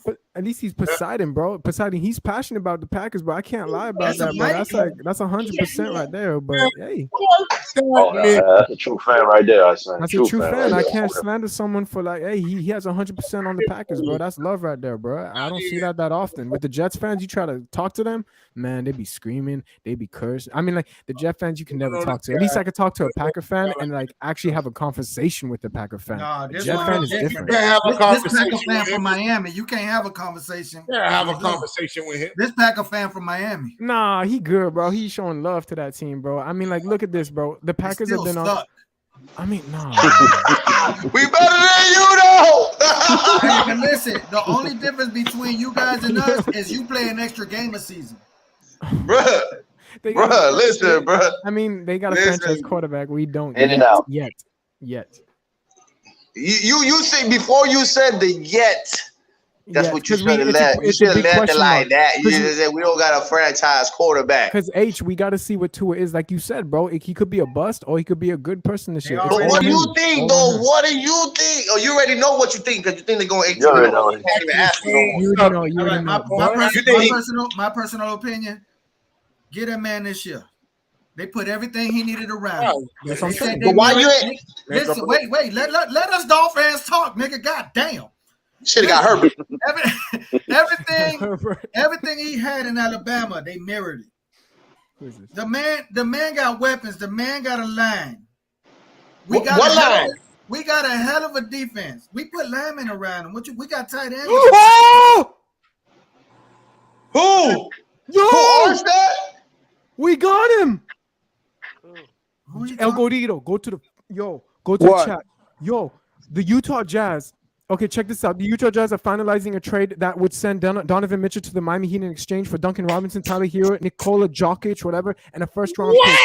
But at least he's Poseidon, bro. Poseidon, he's passionate about the Packers, bro. I can't lie about that, bro. That's 100% right there. But hey, that's a true fan right there. I say that's a true fan. I can't slander someone for like, hey, he has 100% on the Packers, bro. That's love right there, bro. I don't see that often. With the Jets fans, you try to talk to them, man, they be screaming, they be cursed. I mean, like the Jet fans, you can never talk to. At least I could talk to a Packer fan and like actually have a conversation with the Packer fan. Nah, the Jet fan is different. This Packer fan from Miami, you can't have a conversation. Yeah, have a conversation with him. This Packer fan from Miami. Nah, he good, bro. He's showing love to that team, bro. I mean, like, look at this, bro. The Packers have been on. I mean, nah. We better than you, though. Hey, listen, the only difference between you guys and us is you play an extra game a season. Bruh, listen, bruh. I mean, they got a franchise quarterback. We don't yet. You say before you said the yet. That's what you should have left. You should have left it like that. You just said we don't got a franchise quarterback. Because we got to see what Tua is. Like you said, bro, he could be a bust or he could be a good person this year. But what do you think, though? What do you think? Oh, you already know what you think because you think they're going 18. My personal opinion, get that man this year. They put everything he needed around him. But why you ain't? Listen, wait. Let us Dolphins talk, nigga. God damn. Should have got Herbert. Everything he had in Alabama, they mirrored it. The man got weapons. The man got a line. What line? We got a hell of a defense. We put linemen around him. We got tight ends. Who? Yo! Who that? We got him. El Gorito, go to the chat. Yo, the Utah Jazz. Okay, check this out. The Utah Jazz are finalizing a trade that would send Donovan Mitchell to the Miami Heat in exchange for Duncan Robinson, Tyler Hero, Nikola Jokic, whatever, and a first-round pick.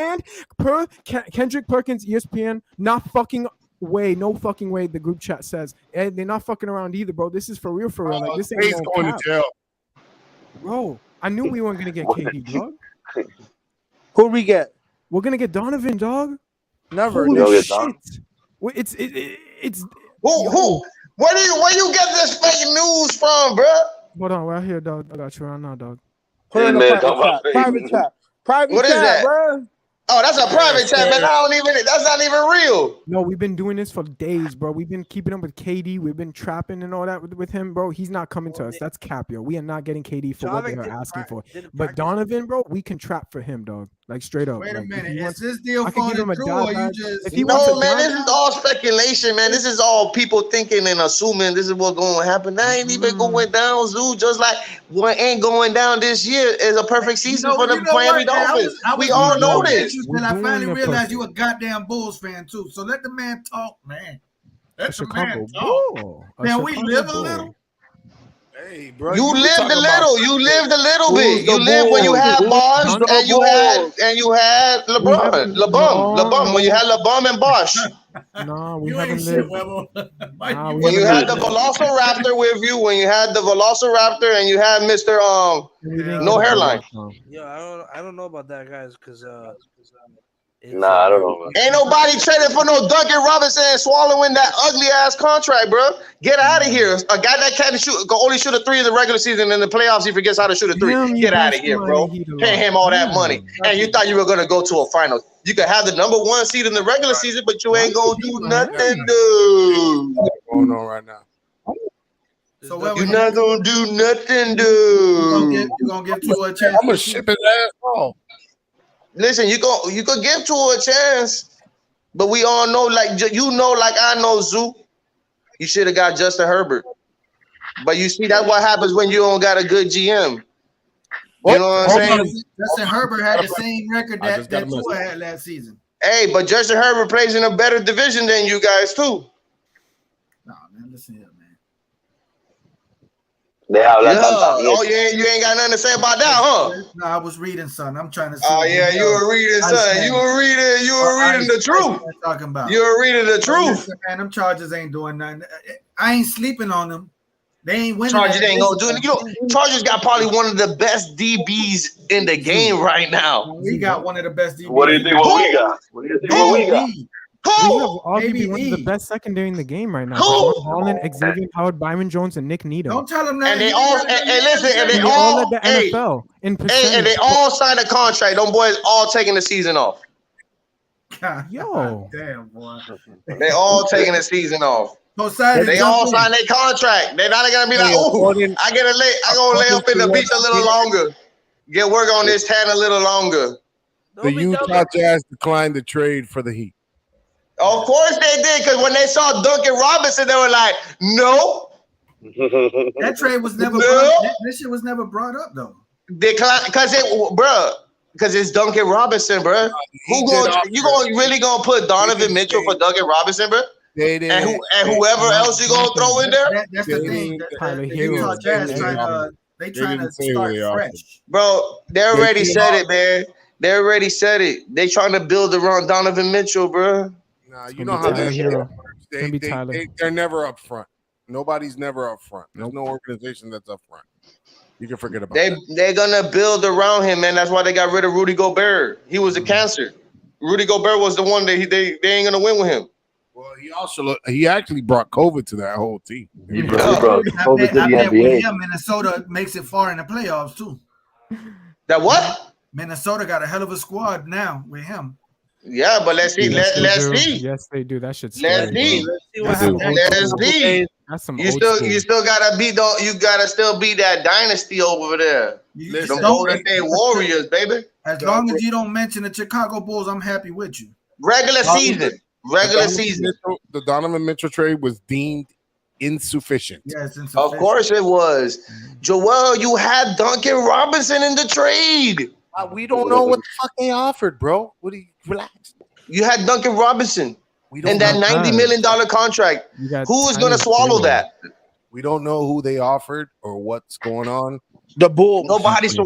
And per Kendrick Perkins, ESPN, no fucking way, the group chat says. And they're not fucking around either, bro. This is for real. Like, this ain't going to jail. Bro, I knew we weren't going to get KD, dog. Who we get? We're gonna get Donovan, dog. Never. Holy shit. It's who? Where you get this fake news from, bro? Hold on, right here, dog. I got you right now, dog. Put in the private chat. What is that, bro? Oh, that's a private chat, man. That's not even real. No, we've been doing this for days, bro. We've been keeping up with KD. We've been trapping and all that with him, bro. He's not coming to us. That's cap, yo. We are not getting KD for what they are asking for. But Donovan, bro, we can trap for him, dog. Like straight up. Wait a Like, minute. if he Is wants- this deal I could give him falling a through, dot or you bag. just? If he wants No, a man, dot this is all speculation, man. This is all people thinking and assuming this is what's going to happen. That ain't even going down, Zoo. Just like what ain't going down this year is a perfect season for the Miami Dolphins. We all know this. Until I finally realized you a goddamn Bulls fan too. So let the man talk, man. Let the man talk. Can we live a little? Hey, bro, You lived a little. You lived a little Who's bit. the You lived when you Bulls? had Who's Bosh the and you had LeBron. LeBum. When you had LeBum and Bosh. No, we You ain't haven't shit, lived. Webbo. Nah, When you had the Velociraptor with you, when you had the Velociraptor and you had Mr. No hairline. Yeah, I don't know about that, guys, because Nah, I don't know. Ain't nobody traded for no Duncan Robinson and swallowing that ugly ass contract, bro. Get out of here. A guy that can't shoot, can only shoot a three in the regular season. In the playoffs, he forgets how to shoot a three. Get out of here, bro. Pay him all that money, and you thought you were gonna go to a final. You could have the number one seed in the regular season, but you ain't gonna do nothing, dude. What's going on right now? So you're not gonna do nothing, dude. You gonna give Tua a chance? I'm gonna ship his ass off. Listen, you could give Tua a chance, but we all know, like I know, Zoo. You should have got Justin Herbert, but you see that's what happens when you don't got a good GM. You know what I'm saying? Justin Herbert had the same record that Tua had last season. Hey, but Justin Herbert plays in a better division than you guys too. No, man, listen here, man. Oh yeah, you ain't got nothing to say about that, huh? No, I was reading, son. I'm trying to see. Oh yeah, you were reading, son. You were reading the truth. Talking about. You were reading the truth. Man, them Chargers ain't doing nothing. I ain't sleeping on them. They ain't winning. Chargers ain't gonna do it. You know, Chargers got probably one of the best DBs in the game right now. We got one of the best DBs. What do you think? What we got? What do you think? What we got? We have arguably one of the best secondary in the game right now. Devon Holland, Xavier Howard, Byron Jones, and Nick Needham. Don't tell them that. And they all and they all led the NFL in percentage. and they all signed a contract. Them boys all taking the season off. Yo, damn boy. They all taking the season off. They all signed their contract. They're not gonna be like, oh, I gonna lay up in the beach a little longer. Get work on this tan a little longer. The Utah Jazz declined the trade for the Heat. Of course they did, because when they saw Duncan Robinson, they were like, no. That trade was never that shit was never brought up though. Decline because it's Duncan Robinson, bro. You really gonna put Donovan Mitchell for Duncan Robinson, bro? And whoever else you gonna throw in there? That's the thing. The Utah Jazz trying to start fresh. Bro, they already said it, man. They already said it. They trying to build around Donovan Mitchell, bro. Nah, you know how they're never up front. Nobody's never up front. There's no organization that's up front. You can forget about that. They're gonna build around him, man. That's why they got rid of Rudy Gobert. He was a cancer. Rudy Gobert was the one that they ain't gonna win with him. Well, he actually brought COVID to that whole team. He brought COVID to the NBA. Yeah, Minnesota makes it far in the playoffs too. That what? Minnesota got a hell of a squad now with him. Yeah, but let's see. Let's see. Yes, they do. That shit's Let's see. Let's see. That's some You still gotta beat you gotta still beat that dynasty over there. The Golden State Warriors, baby. As long as you don't mention the Chicago Bulls, I'm happy with you. Regular season. The Donovan Mitchell trade was deemed insufficient. Yes, insufficient. Of course it was. Joel, you had Duncan Robinson in the trade. We don't know what the fuck they offered, bro. What do you relax? You had Duncan Robinson in that $90 million contract. Who is going to swallow that? We don't know who they offered or what's going on. The Bulls. Nobody's.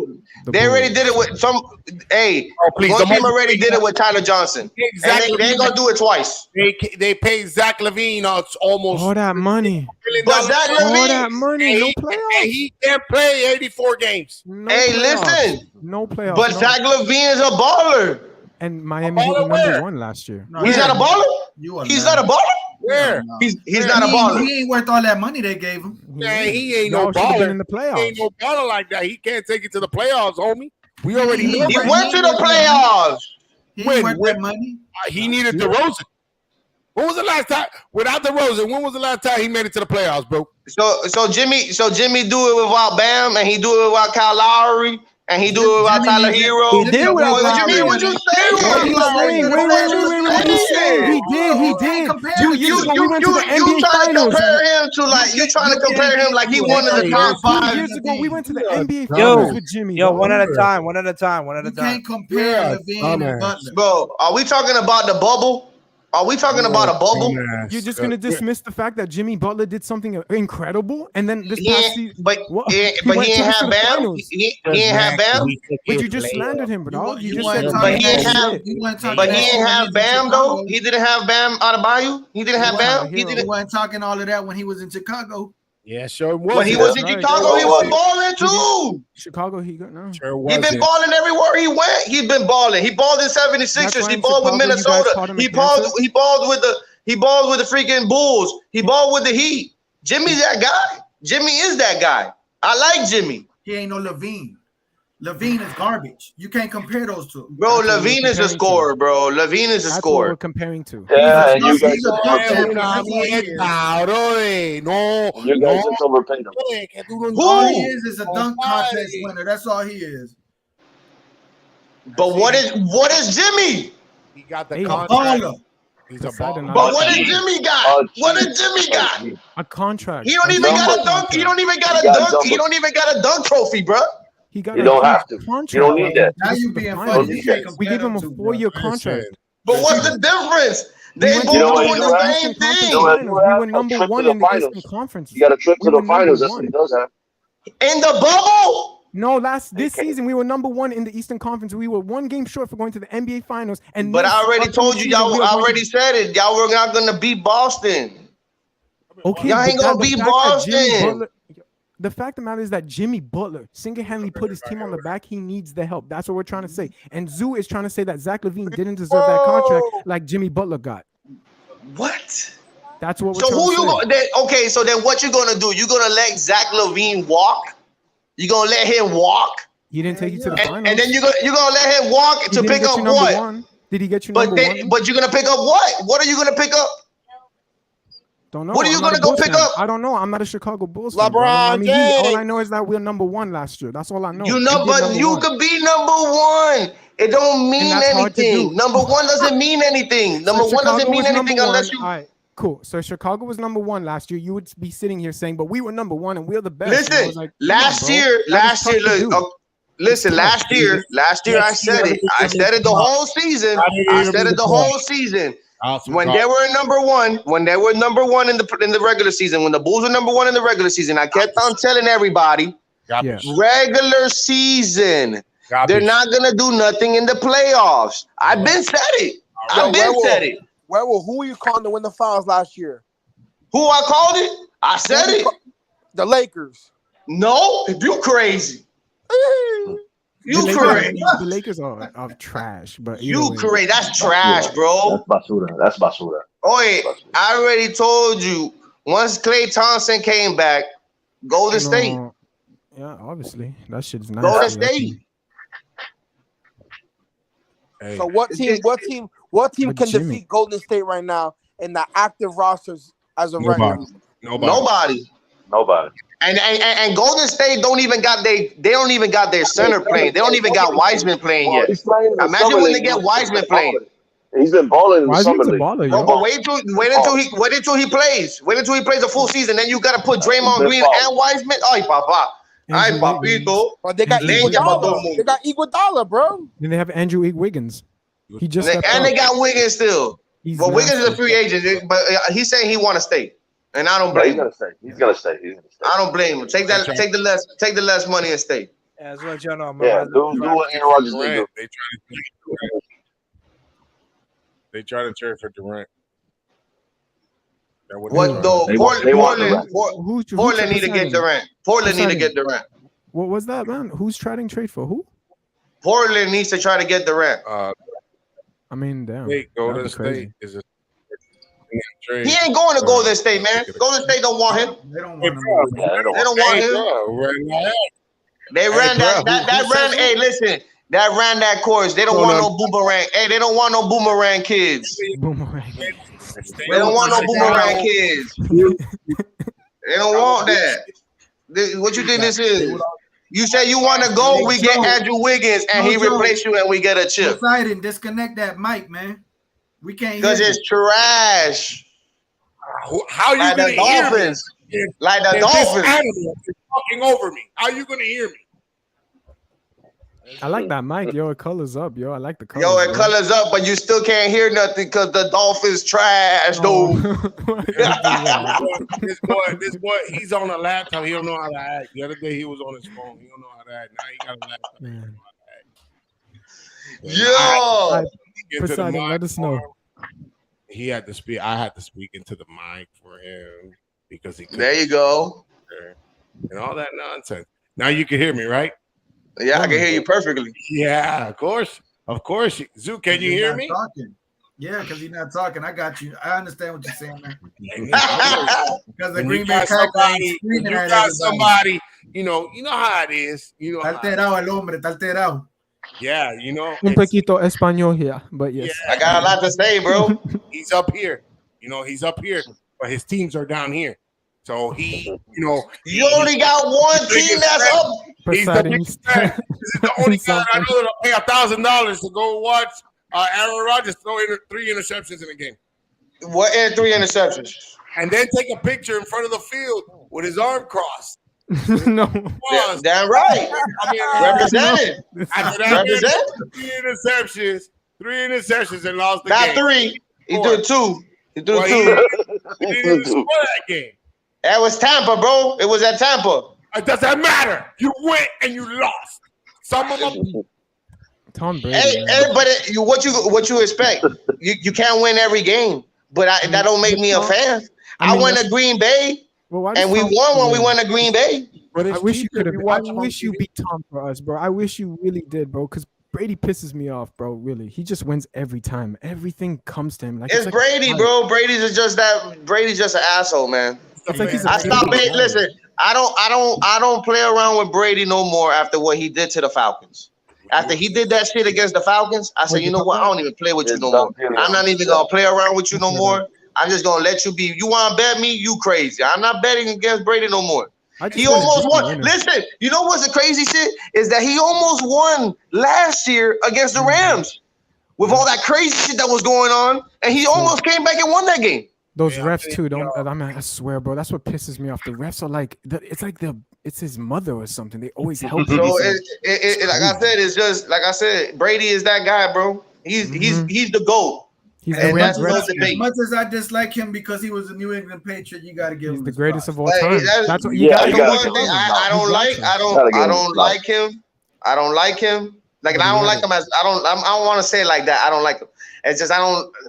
They already did it with some. Hey, one team already did it with Tyler Johnson. Exactly. And they ain't gonna do it twice. They paid Zach LaVine almost all that money. But Zach LaVine, all that money, no playoffs. He can't play 84 games. Listen, no playoffs. But Zach LaVine is a baller. And Miami hit the number one last year. No, he's not a baller. He's not a baller. Where? He's not a baller. He ain't worth all that money they gave him. Man, he ain't no baller in the playoffs. He ain't no baller like that. He can't take it to the playoffs, homie. We already know. He went to the playoffs. He went that money. He needed DeRozan. When was the last time without DeRozan? When was the last time he made it to the playoffs, bro? So Jimmy do it without Bam, and he do it without Kyle Lowry, And he do it without Tyler Hero. He did without What you mean? What you saying? What you saying? He did. 2 years ago, we went to the NBA Finals. You trying to compare him like he one of the top 5. 2 years ago, we went to the NBA Finals with Jimmy. Yo, one at a time. You can't compare Levine and Butler. Bro, are we talking about the bubble? Are we talking about a bubble? You're just gonna dismiss the fact that Jimmy Butler did something incredible, and then this past season, but he ain't have Bam. He ain't have Bam. But you just slandered him, bro. You just said, but he ain't have Bam though. He didn't have Bam Adebayo. He didn't have Bam. He wasn't talking all of that when he was in Chicago. Yeah, sure was. When he was in Chicago, he was balling too. Chicago, he got no. Sure was. He been balling everywhere he went. He's been balling. He balled in 76ers. He balled with Minnesota. He balled with the freaking Bulls. He balled with the Heat. Jimmy's that guy. Jimmy is that guy. I like Jimmy. He ain't no Levine. Levine is garbage. You can't compare those two. Bro, Levine is a scorer, bro. Levine is a That's scorer. what we're comparing to. Yeah, and you guys No. you guys just overpaid him. All he is a dunk contest winner. That's all he is. But what is Jimmy? He got the Hey, contract. He's a baller. But what did Jimmy got? What did Jimmy got? A contract. He don't even got a dunk. He don't even got a dunk. He don't even got a dunk trophy, bro. He got You don't have to. contract. You don't need that. Now you being funny. You can't We compare gave him them a two, 4-year bro. contract. But what's the difference? They We both went to know the what, doing you the have? same Eastern thing. Conference You Finals. have We were a number trip to one the in the finals. Eastern Conference. You got a trip to We the were number finals. That's what one. he does have. In the bubble? No, this season we were number one in the Eastern Conference. We were one game short for going to the NBA Finals. And But next I already upcoming told you, season, y'all. we are I going already said it. Y'all were not gonna beat Boston. Okay, Y'all ain't but gonna the beat fact that Jimmy Boston. Butler- The fact of the matter is that Jimmy Butler single-handedly put his team on the back. He needs the help. That's what we're trying to say. And Zoo is trying to say that Zach LaVine didn't deserve that contract like Jimmy Butler got. What? That's what we're So trying who to you say. okay? So then, what you gonna do? You gonna let Zach LaVine walk? You gonna let him walk? He didn't take you to the finals. And then you gonna let him walk He to didn't pick get up you number what? one. Did he get you number one? But you're gonna pick up what? What are you gonna pick up? Don't know. What are you I'm not gonna a go Bulls pick fan. up? I don't know. I'm not a Chicago Bulls fan. LeBron I mean, all James. I know is that we're number one last year. That's all I know. You We know, did but number you one. could be number one. It don't mean that's hard to anything. do. Number one doesn't mean anything. Number one Chicago doesn't mean was anything number unless one. you. All right, cool. So Chicago was number one last year. You would be sitting here saying, "But we were number one and we're the best." And I Listen, was like, come on, last bro. year, That is tough to look. do. Listen, It's last year, I said it. I said it the whole season. I said it the whole season. When they were number one, in the regular season, when the Bulls were number one in the regular season, I kept on telling everybody, regular season, they're not gonna do nothing in the playoffs. I've been said it. Who were you calling to win the finals last year? Who I called it? I said it. The Lakers. No, you crazy. The Lakers are trash, but you crazy. That's trash, bro. That's basura. Oh, wait, I already told you. Once Klay Thompson came back, Golden State. Yeah, obviously that shit's nice. Golden State. Hey. So what team can defeat Golden State right now in the active rosters as of right now? Nobody. And Golden State don't even got their center playing. They don't even got Wiseman playing yet. Imagine when they get Wiseman playing. He's been balling in the summer Wiseman's a league. baller, No, yo. but wait until he plays. Wait until he plays a full season. Then you gotta put Draymond Green and Wiseman. Ay, papá. Ay, papito. But they got They got Iguodala, bro. Then they have Andrew Wiggins. He just and they got Wiggins still. He's But Wiggins is a nasty. free agent. But he's saying he want to stay, and I don't blame him. He's gonna stay. I don't blame him. Take the less money and stay. Yeah, that's what y'all know. Yeah, do what Aaron Rodgers did. They try to trade for Durant. What though? Portland need to get Durant. Portland need to get Durant. What was that, man? Who's trading trade for who? Portland needs to try to get Durant. I mean, damn. Golden State is a trade. He ain't going to Golden State, man. Golden State don't want him. They don't want him. They don't want him. They ran that ran. Hey, listen, that ran that course. They don't want no boomerang. Hey, they don't want no boomerang kids. Boomerang. They don't want no boomerang kids. They don't want that. What you think this is? You say you want to go, we get Andrew Wiggins, and he replace you, and we get a chip. Poseidon, disconnect that mic, man. We can't hear because it's trash. How are you like gonna the hear Dolphins? Me? If, like the if Dolphins. This animal is talking over me. How are you gonna hear me? I like that mic, yo. It colors up, yo. I like the colors. Yo, it colors up, but you still can't hear nothing because the Dolphins trash, dude. This boy, he's on a laptop. He don't know how to act. The other day he was on his phone. He don't know how to act. Now he got a laptop. He don't know how to act. Yo, Poseidon, let us know. He had to speak. I had to speak into the mic for him because he. There you go. And all that nonsense. Now you can hear me, right? Yeah, I can hear you perfectly. Yeah, of course. Zoo, can you hear me? Talking. Yeah, because he's not talking. I got you. I understand what you're saying, man. Because the Green Bay Packers you got somebody, you know how it is. You know, está alterado el hombre, está alterado. Yeah, you know. Un poquito español here, but yes. Yeah, I got a lot to say, bro. He's up here. You know, he's up here, but his teams are down here. So he, you only got one team that's up. He's the only guy I know that'll pay $1,000 to go watch Aaron Rodgers throw 3 interceptions in a game. What 3 interceptions? And then take a picture in front of the field with his arm crossed. No. Yeah, damn right. I mean, represented. After that, 3 interceptions and lost the game. Not 3. He did 2. He did 2. He didn't even score that game. That was Tampa, bro. It was at Tampa. It doesn't matter. You went and you lost. Some of them. Tom Brady. Hey, but what you expect? You can't win every game, but that don't make me a fan. I went to Green Bay, and we won when we went to Green Bay. I wish you could have. I wish you beat Tom for us, bro. I wish you really did, bro. Because Brady pisses me off, bro. Really, he just wins every time. Everything comes to him. Like it's Brady, bro. Brady's just an asshole, man. It's like I stopped it. Listen, I don't play around with Brady no more after what he did to the Falcons. After he did that shit against the Falcons, I said, you know what? I don't even play with you no more. I'm not even gonna play around with you no more. I'm just gonna let you be. You want to bet me? You crazy? I'm not betting against Brady no more. He almost won. Listen, you know what's the crazy shit is that he almost won last year against the Rams with all that crazy shit that was going on, and he almost came back and won that game. Those refs too. I swear, bro. That's what pisses me off. The refs are like, it's his mother or something. They always help. So like I said, it's just like I said. Brady is that guy, bro. He's the GOAT. As much as I dislike him because he was a New England Patriot, you got to give him the greatest of all time. That's what you got. I don't like him. I don't like him. Like I don't like him as I don't want to say it like that. I don't like him. It's just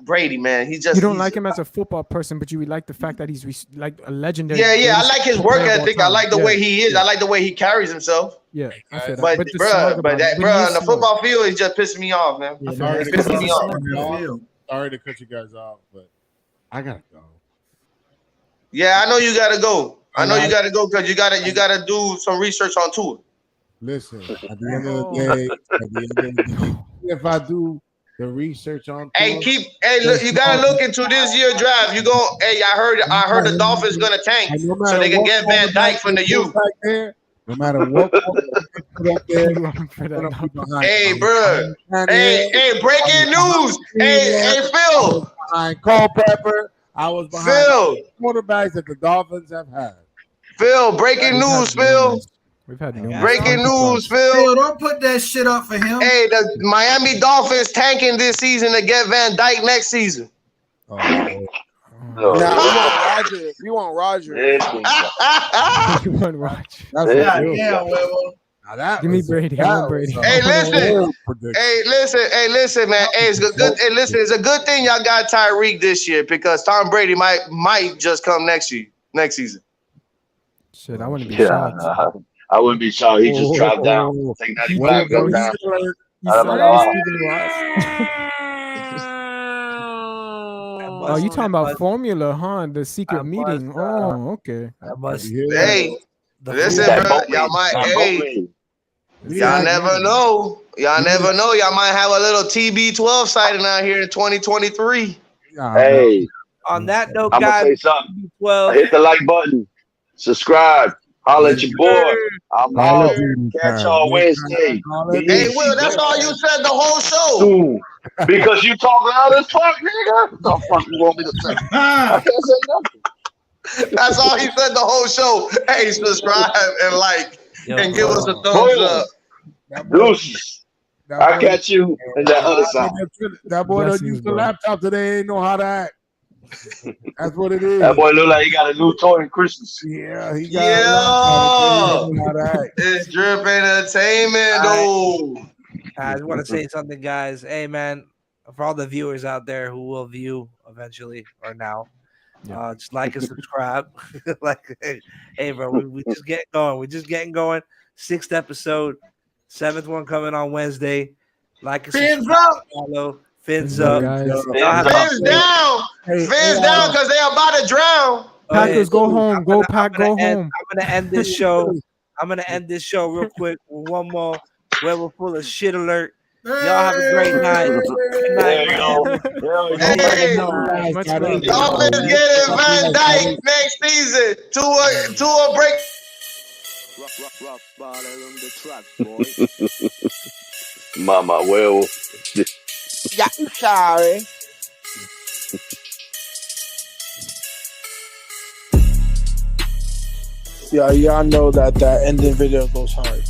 Brady, man. You don't like him as a football person, but you like the fact that he's like a legendary. Yeah. I like his work ethic. I like the way he is. I like the way he carries himself. Yeah, but bro, on the football field, he's just pissing me off, man. Sorry to cut you guys off, but I gotta go. Yeah, I know you gotta go. I know you gotta go because you gotta do some research on Tua. Listen, at the end of the day, if I do the research on look, you gotta look into this year draft. You go, I heard the Dolphins gonna tank so they can get Van Dyke from the U. No matter what, hey, bro. Hey, breaking news. Hey, Phil. Behind Culpepper, I was behind Phil. Quarterbacks that the Dolphins have had. Phil, breaking news, Phil. We've had breaking news, Phil. Phil, don't put that shit up for him. Hey, the Miami Dolphins tanking this season to get Van Dyke next season. We want Roger. You want Roger. Give me Brady. I want Brady. Hey, listen, man. Hey, it's good. Hey, listen, it's a good thing y'all got Tyreek this year because Tom Brady might just come next season. Shit, I wouldn't be shocked. I wouldn't be shocked. He just dropped down. Take 95, go down. Oh, you talking about formula, huh? The secret meeting. Oh, okay. Hey, listen, bro. Y'all might. Hey, y'all never know. Y'all never know. Y'all might have a little TB12 sighting out here in 2023. Hey. On that note, I'm guys, gonna say something. Hit the like button. Subscribe. Holla at your boy. I'm Call out. of Duty Catch time. y'all Wednesday. Hey, Will, that's all you said the whole show. Soon. Because you talk loud as fuck, nigga. What the fuck you want me to say? I can't say nothing. That's all he said the whole show. Hey, subscribe and like and give us a thumbs up. Deuces. I catch you in that other side. That boy don't use the laptop today. Ain't know how to act. That's what it is. That boy look like he got a new toy in Christmas. Yeah, he got it's Drip Entertainment, though. I just want to say something, guys. Hey, man, for all the viewers out there who will view eventually or now, just like and subscribe. hey, bro, we just getting going. We're just getting going. 6th episode, 7th one coming on Wednesday. Like and subscribe. Follow. Fins up. Fins down. Fins down because they're about to drown. Packers, go home. Go Pack, go home. I'm gonna end this show. Real quick with one more We're full of shit alert. Y'all have a great night. Good night. Dolphins getting Van Dyke next season. Tua break. Rough ball on the track, boy. Mama, well. Yeah, I'm sorry. Yeah, y'all know that ending video goes hard.